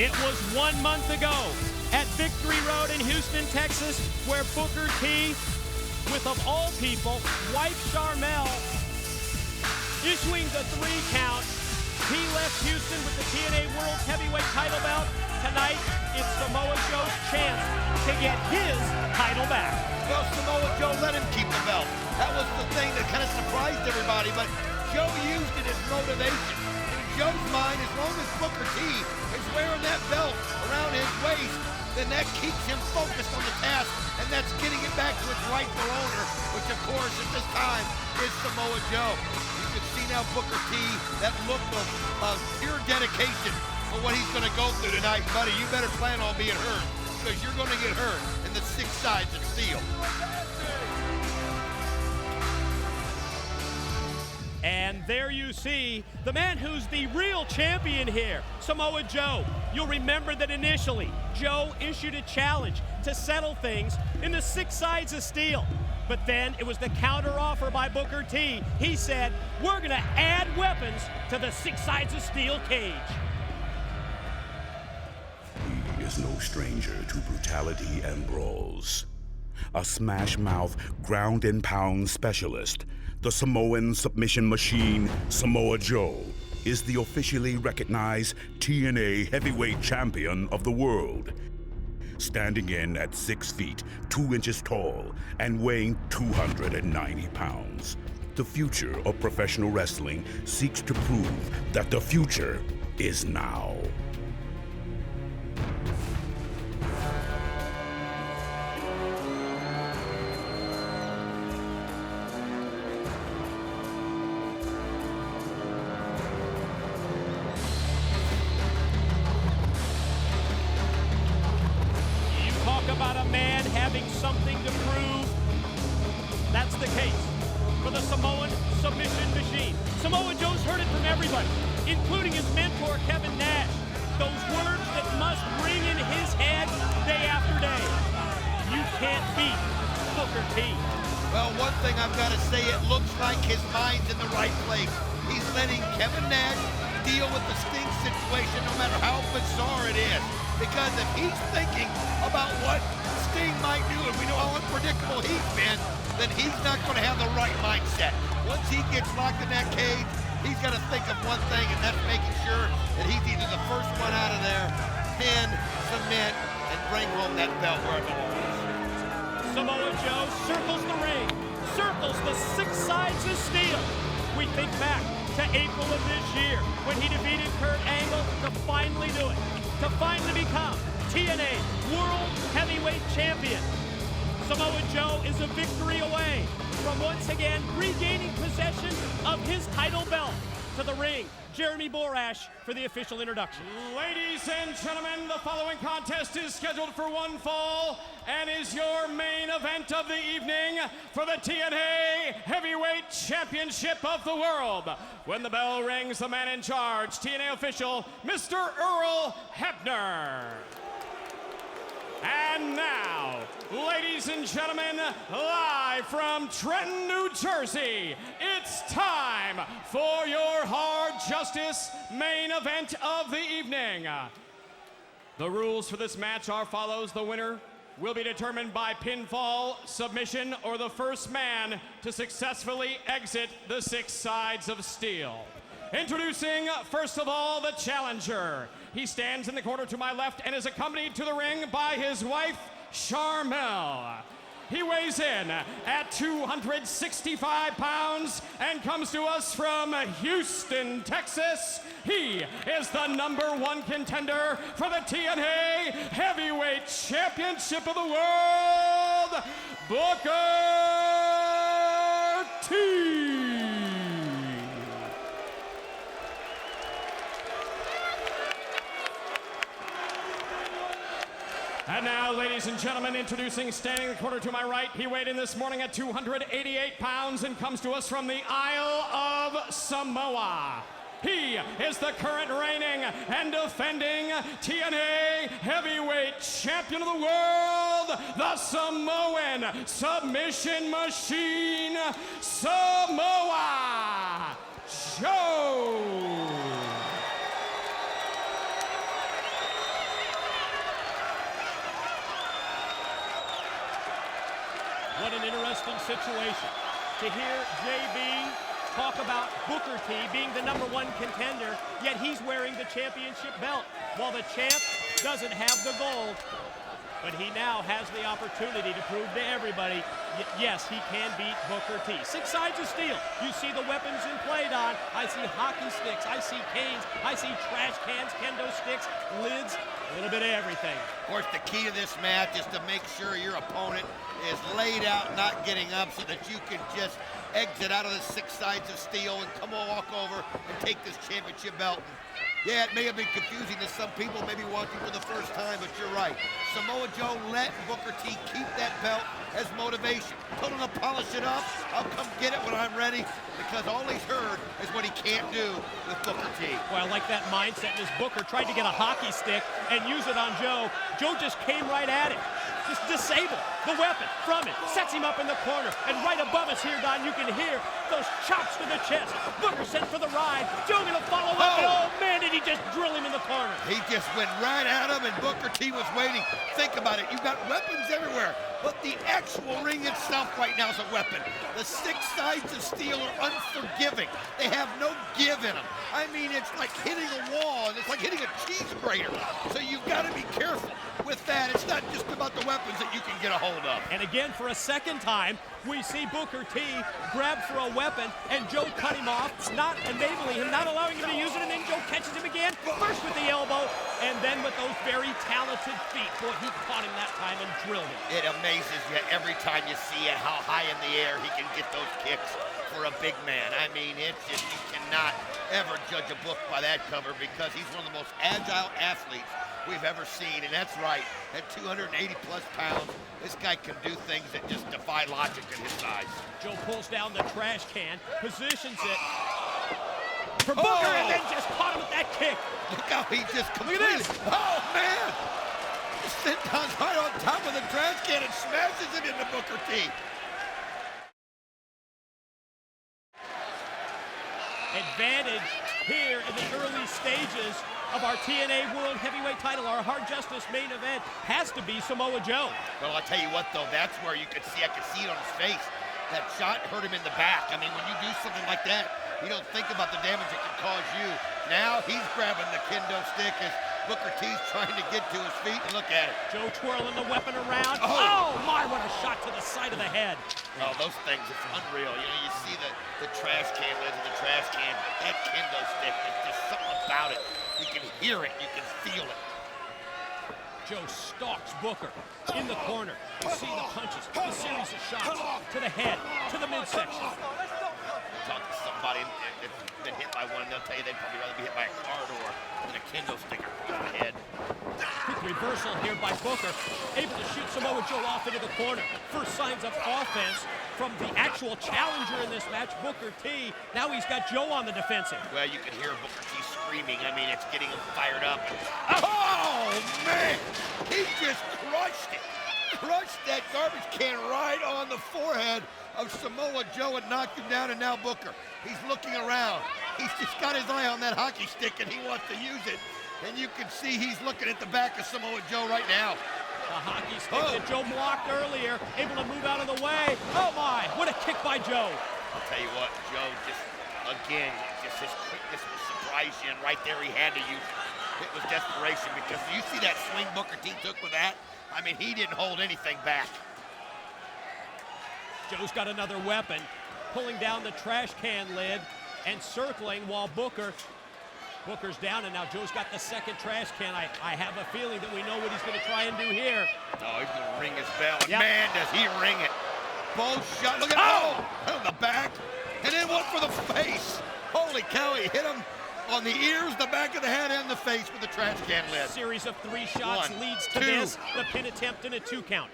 It was 1 month ago at Victory Road in Houston, Texas, where Booker T, with of all people, wife Sharmell, issuing the 3 count. He left Houston with the TNA World Heavyweight title belt. Tonight, it's Samoa Joe's chance to get his title back. Well, Samoa Joe let him keep the belt. That was the thing that kind of surprised everybody, but Joe used it as motivation. In Joe's mind, as long as Booker T is wearing that belt around his waist, then that keeps him focused on the task, and that's getting it back to its rightful owner, which of course at this time is Samoa Joe. You can see now Booker T, that look of pure dedication for what he's going to go through tonight. Buddy, you better plan on being hurt, because you're going to get hurt in the 6 sides of steel. And there you see the man who's the real champion here, Samoa Joe. You'll remember that initially, Joe issued a challenge to settle things in the 6 sides of steel. But then it was the counteroffer by Booker T. He said, we're gonna add weapons to the 6 sides of steel cage. He is no stranger to brutality and brawls. A smash-mouth, ground-and-pound specialist, the Samoan submission machine, Samoa Joe, is the officially recognized TNA heavyweight champion of the world. Standing in at 6 feet, 2 inches tall, and weighing 290 pounds. The future of professional wrestling seeks to prove that the future is now. About a man having something to prove. That's the case for the Samoan submission machine. Samoa Joe's heard it from everybody, including his mentor, Kevin Nash. Those words that must ring in his head day after day. You can't beat Booker T. Well, one thing I've got to say, it looks like his mind's in the right place. He's letting Kevin Nash deal with the Sting situation no matter how bizarre it is. Because if he's thinking about what Sting might do, and we know how unpredictable he's been, then he's not going to have the right mindset. Once he gets locked in that cage, he's got to think of one thing, and that's making sure that he's either the first one out of there, pin, submit, and bring home that belt where it belongs. Samoa Joe circles the ring, circles the 6 sides of steel. We think back to April of this year when he defeated Kurt Angle to finally do it, to finally become TNA World Heavyweight Champion. Samoa Joe is a victory away from once again regaining possession of his title belt. To the ring, Jeremy Borash for the official introduction. Ladies and gentlemen, the following contest is scheduled for one fall and is your main event of the evening for the TNA Heavyweight Championship of the World. When the bell rings, the man in charge, TNA official, Mr. Earl Hebner. Ladies and gentlemen, live from Trenton, New Jersey, it's time for your Hard Justice main event of the evening. The rules for this match are follows. The winner will be determined by pinfall, submission, or the first man to successfully exit the 6 sides of steel. Introducing, first of all, the challenger. He stands in the corner to my left and is accompanied to the ring by his wife, Charmel. He weighs in at 265 pounds and comes to us from Houston, Texas. He is the #1 contender for the TNA Heavyweight Championship of the World, Booker T. And now, ladies and gentlemen, introducing, standing in the corner to my right, he weighed in this morning at 288 pounds and comes to us from the Isle of Samoa. He is the current reigning and defending TNA Heavyweight Champion of the World, the Samoan Submission Machine, Samoa Joe. What an interesting situation. To hear JB talk about Booker T being the #1 contender, yet he's wearing the championship belt, while the champ doesn't have the gold. But he now has the opportunity to prove to everybody, yes, he can beat Booker T. 6 sides of steel. You see the weapons in play, Don. I see hockey sticks, I see canes, I see trash cans, kendo sticks, lids, a little bit of everything. Of course, the key to this match is to make sure your opponent is laid out, not getting up, so that you can just exit out of the 6 sides of steel and come on, walk over and take this championship belt. Yeah, it may have been confusing to some people, maybe watching for the first time, but you're right. Samoa Joe let Booker T keep that belt as motivation. Told him to polish it up. I'll come get it when I'm ready, because all he's heard is what he can't do with Booker T. Well, I like that mindset as Booker tried to get a hockey stick and use it on Joe. Joe just came right at him. Just disabled the weapon from it, sets him up in the corner, and right above us here, Don, you can hear those chops to the chest. Booker sent for the ride. Joe gonna follow up, and oh man, did he just drill him in the corner. He just went right at him, and Booker T was waiting. Think about it, you've got weapons everywhere, but the actual ring itself right now is a weapon. The 6 sides of steel are unforgiving. They have no give in them. I mean, it's like hitting a wall, and it's like hitting a cheese grater. So you've got to be careful with that. It's not just about the weapons that you can get a hold of. And again, for a second time, we see Booker T grab for a weapon, and Joe cut him off, not enabling him, not allowing him to use it, and then Joe catches him again, first with the elbow, and then with those very talented feet. Boy, he caught him that time and drilled him. It amazes you every time you see it, how high in the air he can get those kicks for a big man. I mean, it's just, you cannot ever judge a book by that cover, because he's one of the most agile athletes we've ever seen, and that's right. At 280 plus pounds, this guy can do things that just defy logic at his size. Joe pulls down the trash can, positions it for Booker, and then just caught him with that kick. Look how he just completely, oh man! Just sits down right on top of the trash can and smashes it into Booker T. Advantage here in the early stages of our TNA World Heavyweight title. Our Hard Justice main event has to be Samoa Joe. Well, I'll tell you what, though, that's where you could see, I could see it on his face. That shot hurt him in the back. I mean, when you do something like that, you don't think about the damage it can cause you. Now he's grabbing the kendo stick as Booker T's trying to get to his feet, and look at it. Joe twirling the weapon around. Oh my, what a shot to the side of the head. Oh, those things, it's unreal. You know, you see the trash can, lids of the trash can, that kendo stick, there's just something about it. You can hear it, you can feel it. Joe stalks Booker in the corner. You see the punches, the series of shots to the head, to the midsection. Talk to somebody that's been hit by one, and they'll tell you they'd probably rather be hit by a car door than a kendo stick across the head. Quick reversal here by Booker, able to shoot Samoa Joe off into the corner. First signs of offense from the actual challenger in this match, Booker T. Now he's got Joe on the defensive. Well, you can hear Booker T screaming. I mean, it's getting him fired up. Oh, man! He just crushed it. crushed that garbage can right on the forehead of Samoa Joe and knocked him down, and now Booker. He's looking around. He's just got his eye on that hockey stick, and he wants to use it. And you can see he's looking at the back of Samoa Joe right now. The hockey stick that Joe blocked earlier, able to move out of the way. Oh my, what a kick by Joe. I'll tell you what, Joe just, again, just his quickness will surprise you, and right there he had to use it. It was desperation, because you see that swing Booker T took with that? I mean, he didn't hold anything back. Joe's got another weapon, pulling down the trash can lid and circling while Booker's down, and now Joe's got the second trash can. I have a feeling that we know what he's going to try and do here. Oh, he's going to ring his bell. And yep. Man, does he ring it. Both shot. Look at on the back, and then one for the face. Holy cow, he hit him on the ears, the back of the head, and the face with the trash can lid. A series of 3 shots leads to this, the pin attempt and a 2 count.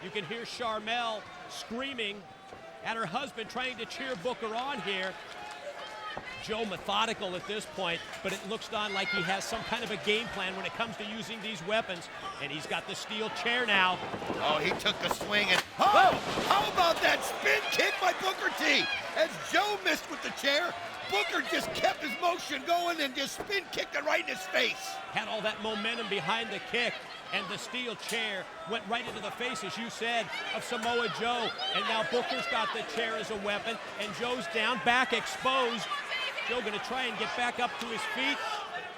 You can hear Sharmell screaming at her husband, trying to cheer Booker on here. Joe methodical at this point, but it looks on like he has some kind of a game plan when it comes to using these weapons. And he's got the steel chair now. Oh, he took a swing and, how about that spin kick by Booker T? As Joe missed with the chair, Booker just kept his motion going and just spin kicked it right in his face. Had all that momentum behind the kick, and the steel chair went right into the face, as you said, of Samoa Joe. And now Booker's got the chair as a weapon, and Joe's down, back exposed. Joe gonna try and get back up to his feet.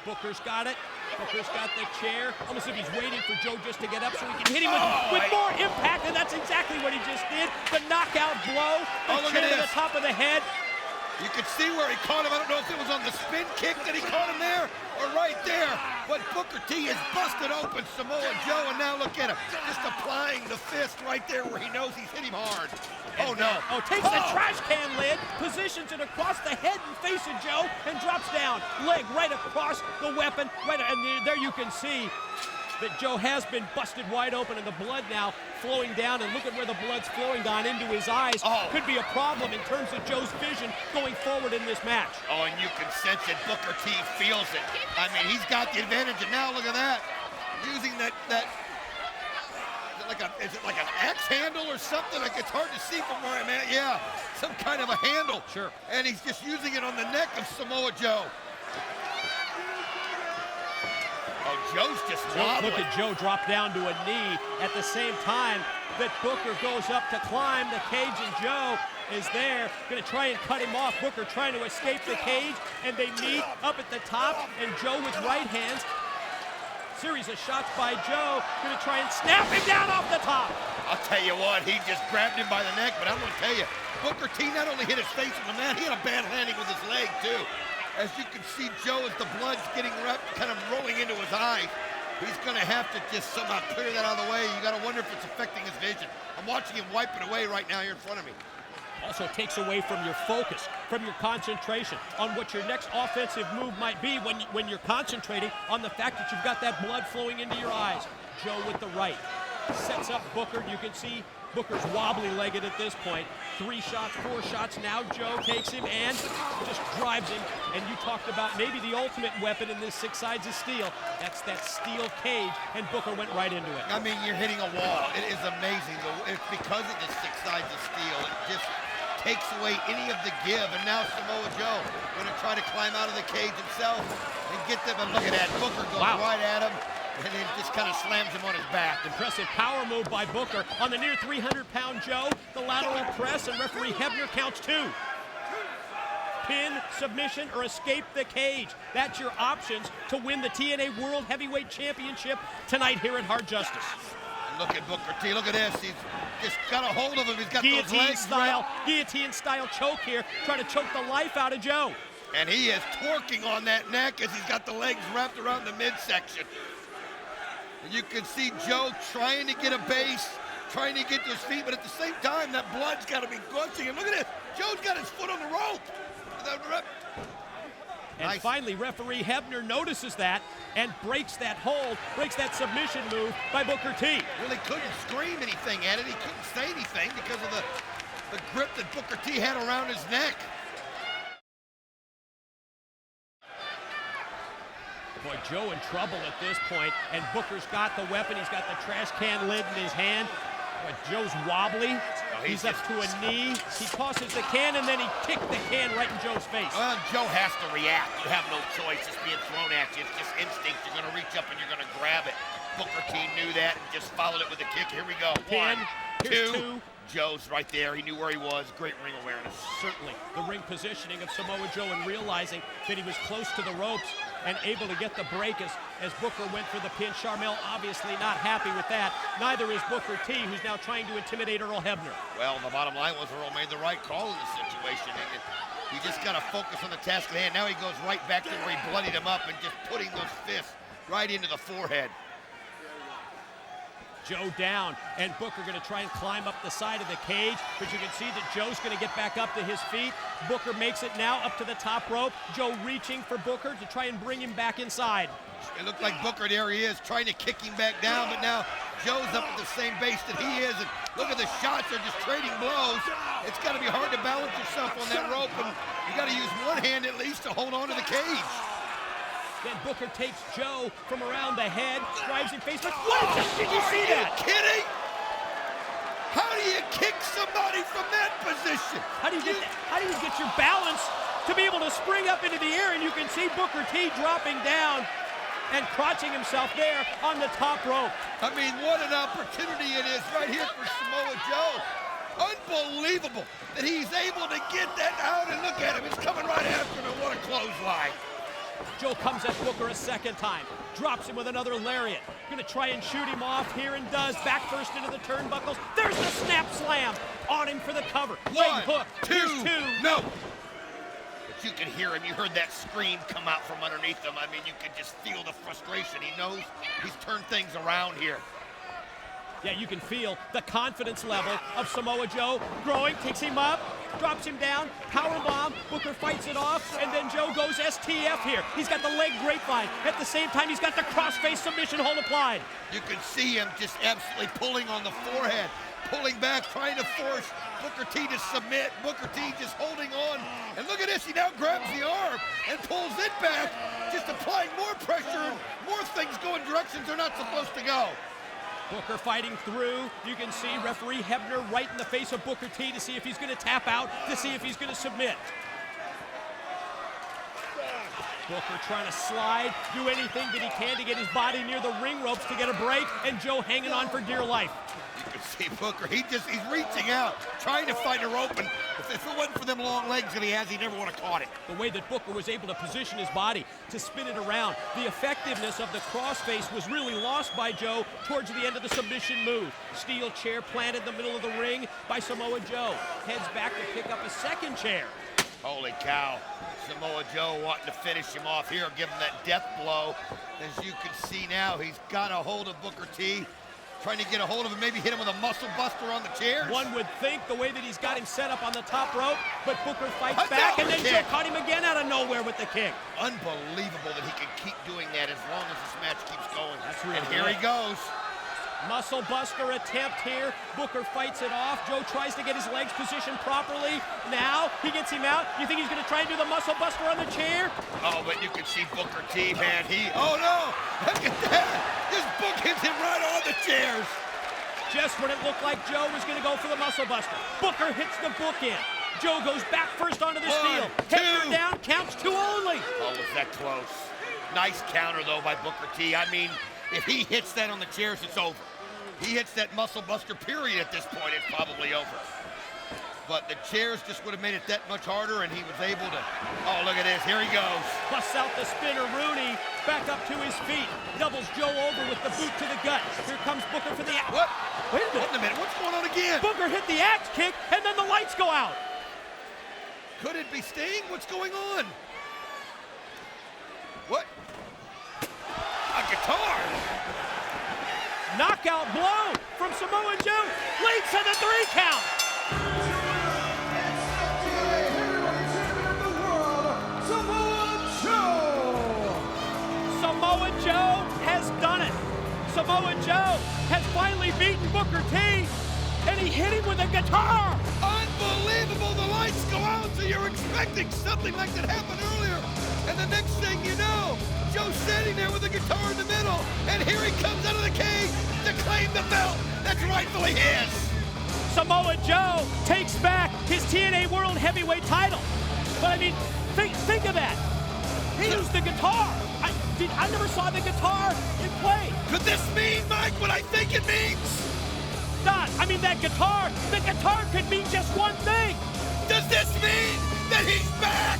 Booker's got it. Booker's got the chair. Almost as if he's waiting for Joe just to get up so he can hit him with more impact, and that's exactly what he just did. The knockout blow, the chair to the top of the head. You could see where he caught him. I don't know if it was on the spin kick that he caught him there or right there. But Booker T has busted open Samoa Joe, and now look at him. Just applying the fist right there where he knows he's hit him hard. Oh, no. Takes the trash can lid, positions it across the head and face of Joe, and drops down. Leg right across the weapon. And there you can see that Joe has been busted wide open, and the blood now flowing down, and look at where the blood's flowing down into his eyes. Could be a problem in terms of Joe's vision going forward in this match. Oh, and you can sense it. Booker T feels it. I mean, he's got the advantage, and now look at that. Using that is it like an axe handle or something? Like, it's hard to see from where I'm at. Yeah, some kind of a handle. Sure. And he's just using it on the neck of Samoa Joe. Oh, Joe's just wobbling. Look at Joe drop down to a knee at the same time that Booker goes up to climb the cage, and Joe is there, going to try and cut him off. Booker trying to escape the cage, and they meet up at the top, and Joe with right hands. Series of shots by Joe, going to try and snap him down off the top. I'll tell you what, he just grabbed him by the neck, but I'm going to tell you, Booker T not only hit his face with the mat, he had a bad landing with his leg, too. As you can see, Joe, as the blood's getting kind of rolling into his eye, he's going to have to just somehow clear that out of the way. You got to wonder if it's affecting his vision. I'm watching him wipe it away right now here in front of me. Also takes away from your focus, from your concentration on what your next offensive move might be when you're concentrating on the fact that you've got that blood flowing into your eyes. Joe with the right. Sets up Booker. You can see Booker's wobbly-legged at this point. 3 shots, 4 shots. Now Joe takes him and just drives him. And you talked about maybe the ultimate weapon in this 6 sides of steel. That's that steel cage, and Booker went right into it. I mean, you're hitting a wall. It is amazing. It's because of the 6 sides of steel. It just takes away any of the give. And now Samoa Joe going to try to climb out of the cage himself and get them. And look at that. Booker goes right at him, and then just kind of slams him on his back. Impressive power move by Booker on the near 300-pound Joe. The lateral press, and referee Hebner counts 2. Pin, submission, or escape the cage. That's your options to win the TNA World Heavyweight Championship tonight here at Hard Justice. And look at Booker T. Look at this. He's just got a hold of him. He's got those legs. Guillotine-style choke here, trying to choke the life out of Joe. And he is twerking on that neck as he's got the legs wrapped around the midsection. And you can see Joe trying to get a base, trying to get to his feet, but at the same time, that blood's got to be gushing. And look at this. Joe's got his foot on the rope. And finally, referee Hebner notices that and breaks that hold, breaks that submission move by Booker T. Really couldn't scream anything at it. He couldn't say anything because of the grip that Booker T had around his neck. Boy, Joe in trouble at this point, and Booker's got the weapon. He's got the trash can lid in his hand. Boy, Joe's wobbly. He's up to a knee. He tosses the can, and then he kicked the can right in Joe's face. Well, Joe has to react. You have no choice. It's being thrown at you. It's just instinct. You're going to reach up and you're going to grab it. Booker T knew that and just followed it with a kick. Here we go. Pin. Here's two. Joe's right there. He knew where he was. Great ring awareness. Certainly. The ring positioning of Samoa Joe and realizing that he was close to the ropes and able to get the break as Booker went for the pin. Sharmell obviously not happy with that. Neither is Booker T, who's now trying to intimidate Earl Hebner. Well, the bottom line was Earl made the right call in this situation. He just got to focus on the task at hand. Now he goes right back to where he bloodied him up and just putting those fists right into the forehead. Joe down, and Booker going to try and climb up the side of the cage, but you can see that Joe's going to get back up to his feet. Booker makes it now up to the top rope. Joe reaching for Booker to try and bring him back inside. It looked like Booker, there he is, trying to kick him back down, but now Joe's up at the same base that he is, and look at the shots, they're just trading blows. It's got to be hard to balance yourself on that rope, and you got to use one hand at least to hold on to the cage. Then Booker takes Joe from around the head, drives him face first. What? Did you see that? Are you kidding? How do you kick somebody from that position? How do you get your balance to be able to spring up into the air? And you can see Booker T dropping down and crotching himself there on the top rope. I mean, what an opportunity it is right here for Samoa Joe. Unbelievable that he's able to get that out, and look at him, he's coming right after him, and what a clothesline. Joe comes at Booker a second time, drops him with another lariat. Gonna try and shoot him off here, and does. Back first into the turnbuckles. There's the snap slam on him for the cover. Leg hook. Here's two. No. But you can hear him. You heard that scream come out from underneath him. I mean, you can just feel the frustration. He knows he's turned things around here. Yeah, you can feel the confidence level of Samoa Joe growing. Takes him up, drops him down, powerbomb. Booker fights it off, and then Joe goes STF here. He's got the leg grapevine. At the same time, he's got the crossface submission hold applied. You can see him just absolutely pulling on the forehead, pulling back, trying to force Booker T to submit. Booker T just holding on. And look at this, he now grabs the arm and pulls it back, just applying more pressure and more things going directions they're not supposed to go. Booker fighting through. You can see referee Hebner right in the face of Booker T to see if he's going to tap out, to see if he's going to submit. Booker trying to slide, do anything that he can to get his body near the ring ropes to get a break, and Joe hanging on for dear life. You can see Booker, he's reaching out, trying to find a rope, and if it wasn't for them long legs that he has, he never would have caught it. The way that Booker was able to position his body to spin it around, the effectiveness of the crossface was really lost by Joe towards the end of the submission move. Steel chair planted in the middle of the ring by Samoa Joe. Heads back to pick up a second chair. Holy cow. Samoa Joe wanting to finish him off here, give him that death blow. As you can see now, he's got a hold of Booker T, trying to get a hold of him, maybe hit him with a muscle buster on the chair. One would think the way that he's got him set up on the top rope, but Booker fights back, and then Joe caught him again out of nowhere with the kick. Unbelievable that he can keep doing that as long as this match keeps going. That's really and here he goes. Muscle buster attempt here. Booker fights it off. Joe tries to get his legs positioned properly. Now he gets him out. You think he's going to try and do the muscle buster on the chair? Oh, but you can see Booker T, man. Oh no! Look at that! This book hits him right on the chairs. Just when it looked like Joe was going to go for the muscle buster, Booker hits the book in. Joe goes back first onto the steel. Hebner down, counts two only. Oh, was that close? Nice counter though by Booker T. I mean, if he hits that on the chairs, it's over. He hits that muscle buster period at this point, it's probably over. But the chairs just would have made it that much harder, and he was able to, oh, look at this, here he goes. Busts out the spinner, Rooney, back up to his feet, doubles Joe over with the boot to the gut. Here comes Booker for the axe. What? Wait a minute. What's going on again? Booker hit the axe kick, and then the lights go out. Could it be Sting? What's going on? What? A guitar. Knockout blow from Samoa Joe, leads to the 3 count. Samoa Joe has done it. Samoa Joe has finally beaten Booker T, and he hit him with a guitar. Unbelievable, the lights go out, so you're expecting something like that happened earlier. And the next thing you know, Joe sitting there with the guitar in the middle, and here he comes out of the cage to claim the belt that's rightfully his. Samoa Joe takes back his TNA World Heavyweight title. But I mean, think of that. He used the guitar. I never saw the guitar in play. Could this mean, Mike, what I think it means? Not. I mean, the guitar could mean just one thing. Does this mean that he's back?